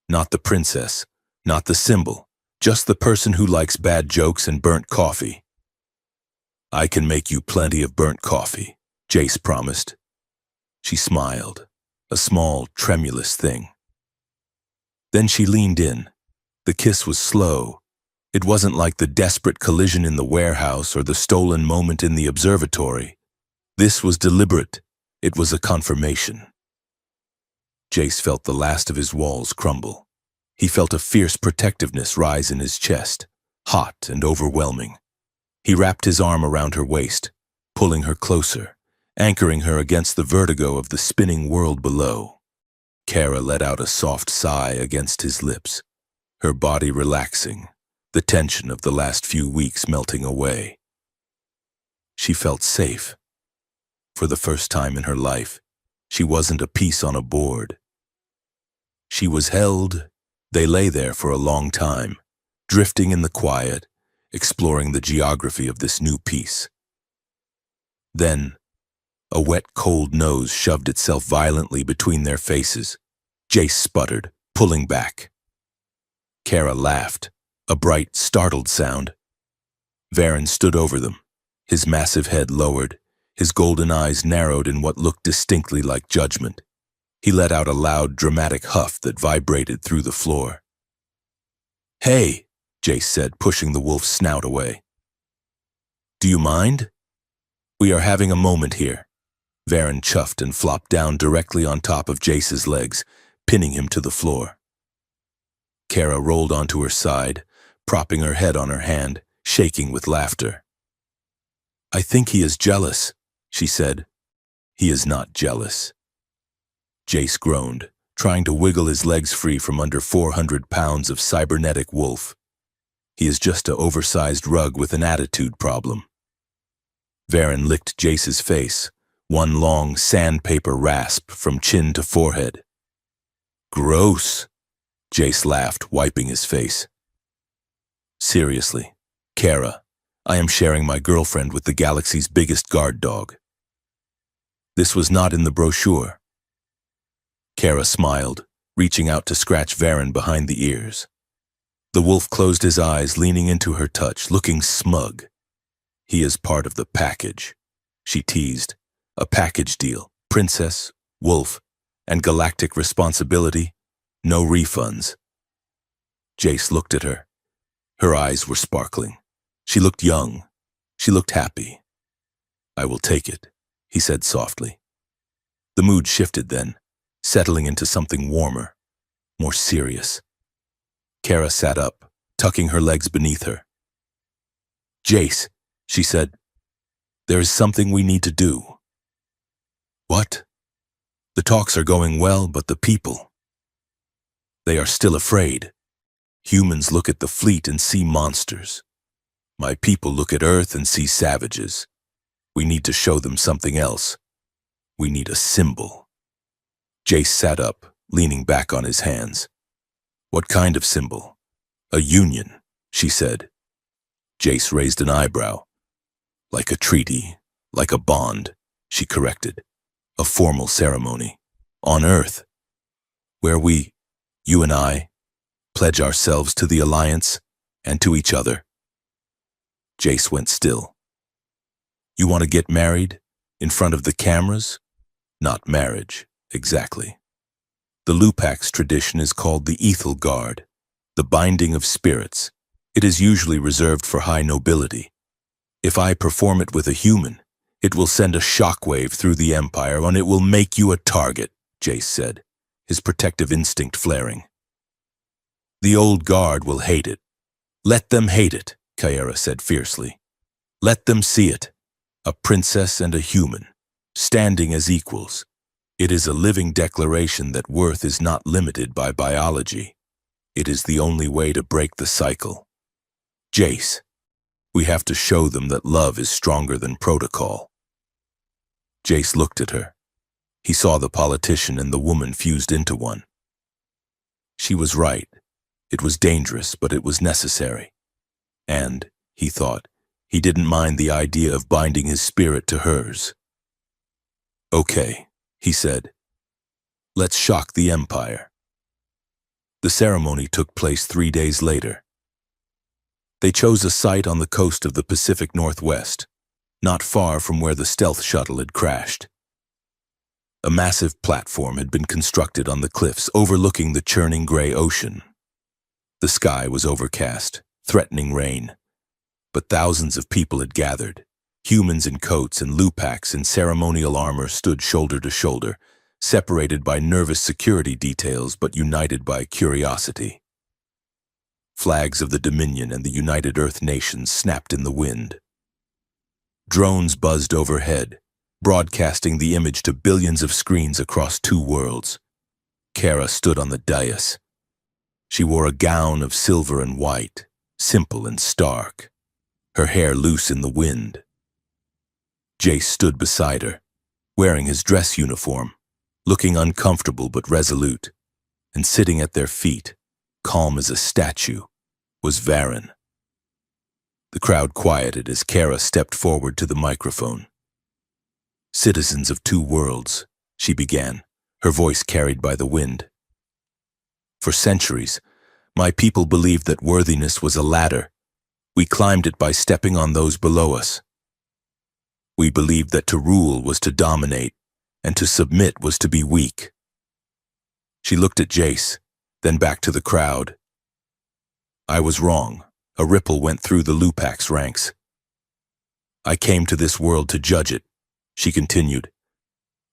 A: Not the princess, not the symbol, just the person who likes bad jokes and burnt coffee. I can make you plenty of burnt coffee, Jace promised. She smiled, a small, tremulous thing. Then she leaned in. The kiss was slow. It wasn't like the desperate collision in the warehouse or the stolen moment in the observatory. This was deliberate. It was a confirmation. Jace felt the last of his walls crumble. He felt a fierce protectiveness rise in his chest, hot and overwhelming. He wrapped his arm around her waist, pulling her closer, anchoring her against the vertigo of the spinning world below. Kara let out a soft sigh against his lips, her body relaxing, the tension of the last few weeks melting away. She felt safe. For the first time in her life, she wasn't a piece on a board. She was held. They lay there for a long time, drifting in the quiet, exploring the geography of this new piece. Then, a wet, cold nose shoved itself violently between their faces. Jace sputtered, pulling back. Kara laughed, a bright, startled sound. Varen stood over them, his massive head lowered, his golden eyes narrowed in what looked distinctly like judgment. He let out a loud, dramatic huff that vibrated through the floor. "Hey," Jace said, pushing the wolf's snout away. "Do you mind? We are having a moment here." Varen chuffed and flopped down directly on top of Jace's legs, pinning him to the floor. Kara rolled onto her side, propping her head on her hand, shaking with laughter. "I think he is jealous," she said. "He is not jealous." Jace groaned, trying to wiggle his legs free from under 400 pounds of cybernetic wolf. He is just an oversized rug with an attitude problem. Varen licked Jace's face, one long sandpaper rasp from chin to forehead. "Gross," Jace laughed, wiping his face. "Seriously, Kara, I am sharing my girlfriend with the galaxy's biggest guard dog." This was not in the brochure. Kara smiled, reaching out to scratch Varen behind the ears. The wolf closed his eyes, leaning into her touch, looking smug. "He is part of the package," she teased. "A package deal, princess, wolf, and galactic responsibility, no refunds." Jace looked at her. Her eyes were sparkling. She looked young. She looked happy. "I will take it," he said softly. The mood shifted then, settling into something warmer, more serious. Kara sat up, tucking her legs beneath her. "Jace," she said, "there is something we need to do." "What?" "The talks are going well, but the people, they are still afraid. Humans look at the fleet and see monsters. My people look at Earth and see savages. We need to show them something else. We need a symbol." Jace sat up, leaning back on his hands. "What kind of symbol?" "A union," she said. Jace raised an eyebrow. "Like a treaty, like a bond," she corrected. "A formal ceremony. On Earth. Where we, you and I, pledge ourselves to the Alliance and to each other." Jace went still. "You want to get married? In front of the cameras?" "Not marriage, exactly. The Lupax tradition is called the Ethel Guard, the binding of spirits. It is usually reserved for high nobility. If I perform it with a human, it will send a shockwave through the Empire and it will make you a target," Jace said, his protective instinct flaring. "The old guard will hate it." "Let them hate it," Kara said fiercely. "Let them see it. A princess and a human, standing as equals. It is a living declaration that worth is not limited by biology. It is the only way to break the cycle. Jace, we have to show them that love is stronger than protocol." Jace looked at her. He saw the politician and the woman fused into one. She was right. It was dangerous, but it was necessary. And, he thought, he didn't mind the idea of binding his spirit to hers. "Okay," he said. "Let's shock the Empire." The ceremony took place 3 days later. They chose a site on the coast of the Pacific Northwest, not far from where the stealth shuttle had crashed. A massive platform had been constructed on the cliffs overlooking the churning gray ocean. The sky was overcast, threatening rain, but thousands of people had gathered. Humans in coats and Lupacs in ceremonial armor stood shoulder to shoulder, separated by nervous security details but united by curiosity. Flags of the Dominion and the United Earth Nations snapped in the wind. Drones buzzed overhead, broadcasting the image to billions of screens across 2 worlds. Kara stood on the dais. She wore a gown of silver and white, simple and stark, her hair loose in the wind. Jace stood beside her, wearing his dress uniform, looking uncomfortable but resolute, and sitting at their feet, calm as a statue, was Varen. The crowd quieted as Kara stepped forward to the microphone. "Citizens of 2 worlds," she began, her voice carried by the wind. "For centuries, my people believed that worthiness was a ladder. We climbed it by stepping on those below us. We believed that to rule was to dominate, and to submit was to be weak." She looked at Jace, then back to the crowd. "I was wrong." A ripple went through the Lupac's ranks. "I came to this world to judge it," she continued.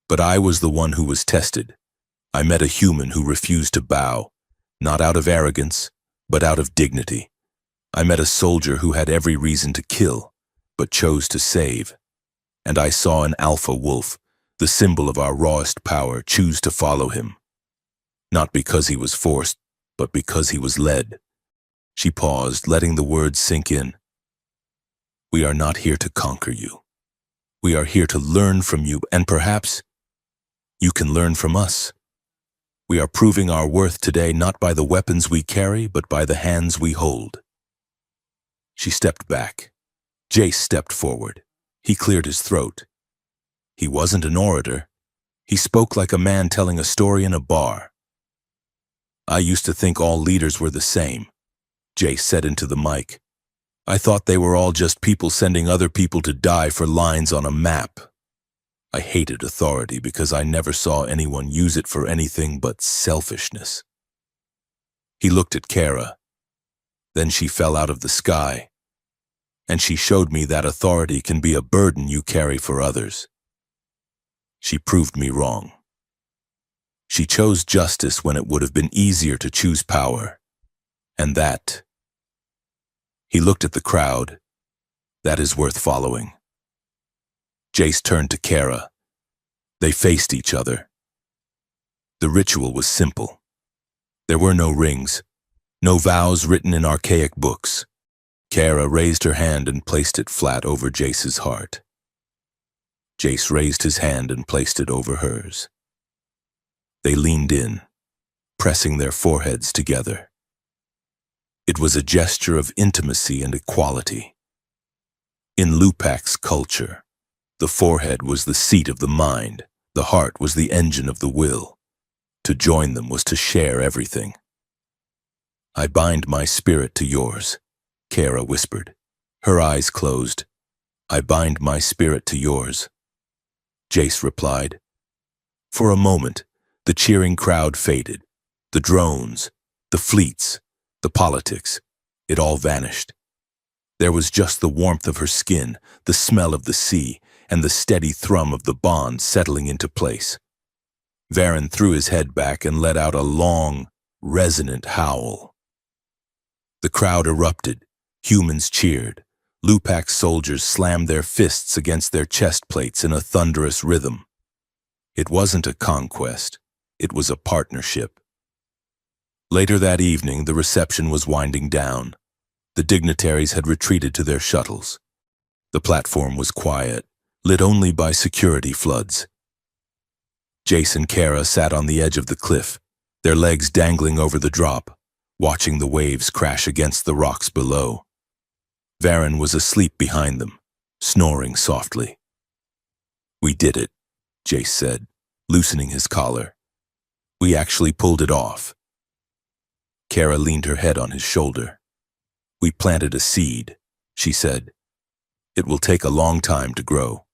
A: "But I was the one who was tested. I met a human who refused to bow, not out of arrogance, but out of dignity. I met a soldier who had every reason to kill, but chose to save. And I saw an alpha wolf, the symbol of our rawest power, choose to follow him. Not because he was forced, but because he was led." She paused, letting the words sink in. "We are not here to conquer you. We are here to learn from you, and perhaps you can learn from us. We are proving our worth today not by the weapons we carry, but by the hands we hold." She stepped back. Jace stepped forward. He cleared his throat. He wasn't an orator. He spoke like a man telling a story in a bar. "I used to think all leaders were the same," Jace said into the mic. "I thought they were all just people sending other people to die for lines on a map. I hated authority because I never saw anyone use it for anything but selfishness." He looked at Kara. Then she fell out of the sky, and she showed me that authority can be a burden you carry for others. She proved me wrong. She chose justice when it would have been easier to choose power. And that, he looked at the crowd, that is worth following. Jace turned to Kara. They faced each other. The ritual was simple. There were no rings, no vows written in archaic books. Kara raised her hand and placed it flat over Jace's heart. Jace raised his hand and placed it over hers. They leaned in, pressing their foreheads together. It was a gesture of intimacy and equality. In Lupac's culture, the forehead was the seat of the mind, the heart was the engine of the will. To join them was to share everything. "I bind my spirit to yours," Kara whispered. Her eyes closed. "I bind my spirit to yours," Jace replied. For a moment, the cheering crowd faded. The drones, the fleets, the politics, it all vanished. There was just the warmth of her skin, the smell of the sea, and the steady thrum of the bond settling into place. Varen threw his head back and let out a long, resonant howl. The crowd erupted. Humans cheered. Lupac soldiers slammed their fists against their chest plates in a thunderous rhythm. It wasn't a conquest. It was a partnership. Later that evening, the reception was winding down. The dignitaries had retreated to their shuttles. The platform was quiet, lit only by security floods. Jace and Kara sat on the edge of the cliff, their legs dangling over the drop, watching the waves crash against the rocks below. Varen was asleep behind them, snoring softly. "We did it," Jace said, loosening his collar. "We actually pulled it off." Kara leaned her head on his shoulder. "We planted a seed," she said. It will take a long time to grow.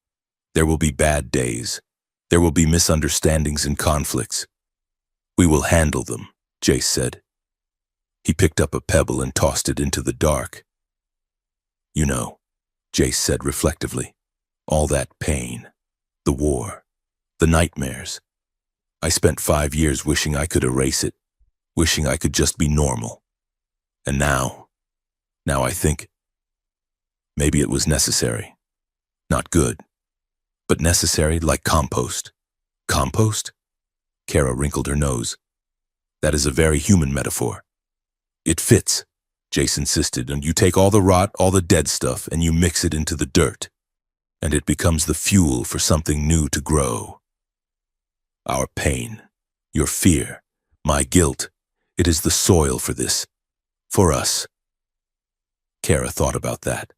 A: There will be bad days. There will be misunderstandings and conflicts. We will handle them, Jace said. He picked up a pebble and tossed it into the dark. You know, Jace said reflectively, all that pain, the war, the nightmares. I spent 5 years wishing I could erase it, wishing I could just be normal. And now I think maybe it was necessary. Not good, but necessary like compost. Compost? Kara wrinkled her nose. That is a very human metaphor. It fits, Jace insisted, and you take all the rot, all the dead stuff, and you mix it into the dirt, and it becomes the fuel for something new to grow. Our pain, your fear, my guilt, it is the soil for this, for us. Kara thought about that.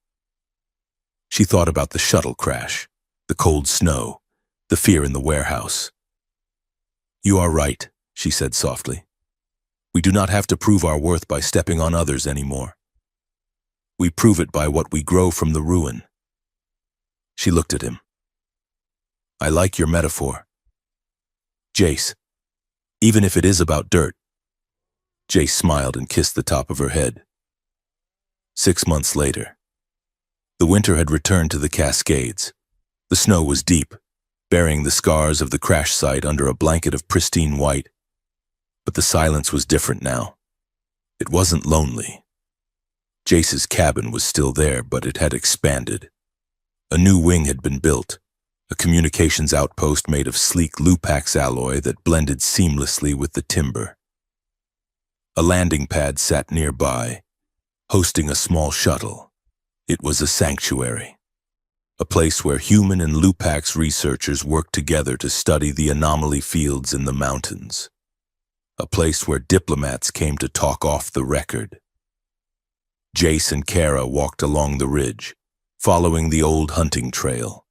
A: She thought about the shuttle crash, the cold snow, the fear in the warehouse. You are right, she said softly. We do not have to prove our worth by stepping on others anymore. We prove it by what we grow from the ruin. She looked at him. I like your metaphor. Jace, even if it is about dirt. Jace smiled and kissed the top of her head. 6 months later. The winter had returned to the Cascades. The snow was deep, burying the scars of the crash site under a blanket of pristine white. But the silence was different now. It wasn't lonely. Jace's cabin was still there, but it had expanded. A new wing had been built, a communications outpost made of sleek Lupax alloy that blended seamlessly with the timber. A landing pad sat nearby, hosting a small shuttle. It was a sanctuary, a place where human and Lupax researchers worked together to study the anomaly fields in the mountains. A place where diplomats came to talk off the record. Jace and Kara walked along the ridge, following the old hunting trail.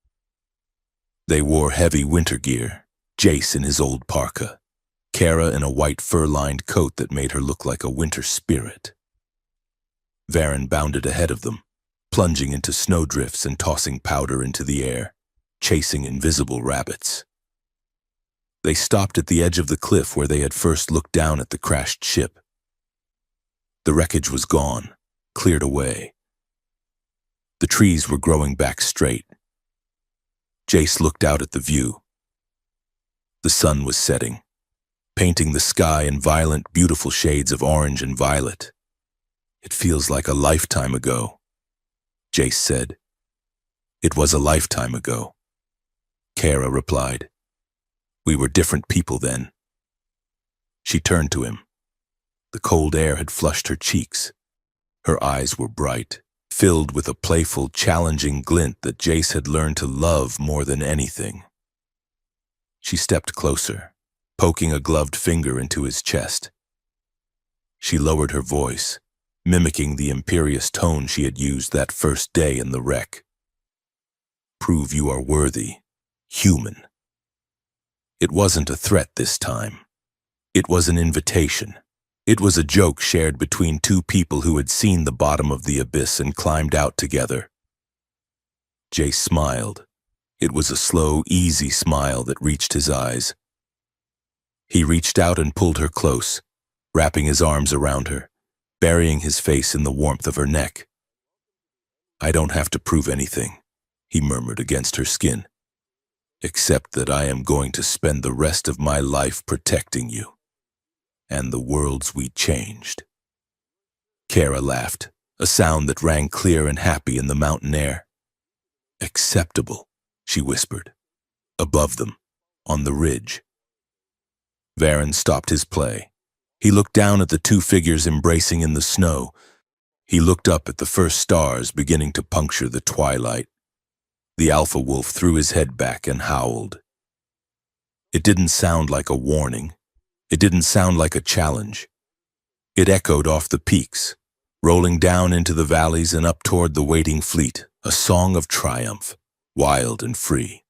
A: They wore heavy winter gear, Jace in his old parka, Kara in a white fur-lined coat that made her look like a winter spirit. Varen bounded ahead of them, plunging into snowdrifts and tossing powder into the air, chasing invisible rabbits. They stopped at the edge of the cliff where they had first looked down at the crashed ship. The wreckage was gone, cleared away. The trees were growing back straight. Jace looked out at the view. The sun was setting, painting the sky in violent, beautiful shades of orange and violet. It feels like a lifetime ago, Jace said. It was a lifetime ago, Kara replied. We were different people then. She turned to him. The cold air had flushed her cheeks. Her eyes were bright, filled with a playful, challenging glint that Jace had learned to love more than anything. She stepped closer, poking a gloved finger into his chest. She lowered her voice, mimicking the imperious tone she had used that first day in the wreck. Prove you are worthy, human. It wasn't a threat this time. It was an invitation. It was a joke shared between two people who had seen the bottom of the abyss and climbed out together. Jace smiled. It was a slow, easy smile that reached his eyes. He reached out and pulled her close, wrapping his arms around her, burying his face in the warmth of her neck. I don't have to prove anything, he murmured against her skin. Except that I am going to spend the rest of my life protecting you, and the worlds we changed. Kara laughed, a sound that rang clear and happy in the mountain air. Acceptable, she whispered, above them, on the ridge. Varen stopped his play. He looked down at the two figures embracing in the snow. He looked up at the first stars beginning to puncture the twilight. The alpha wolf threw his head back and howled. It didn't sound like a warning. It didn't sound like a challenge. It echoed off the peaks, rolling down into the valleys and up toward the waiting fleet, a song of triumph, wild and free.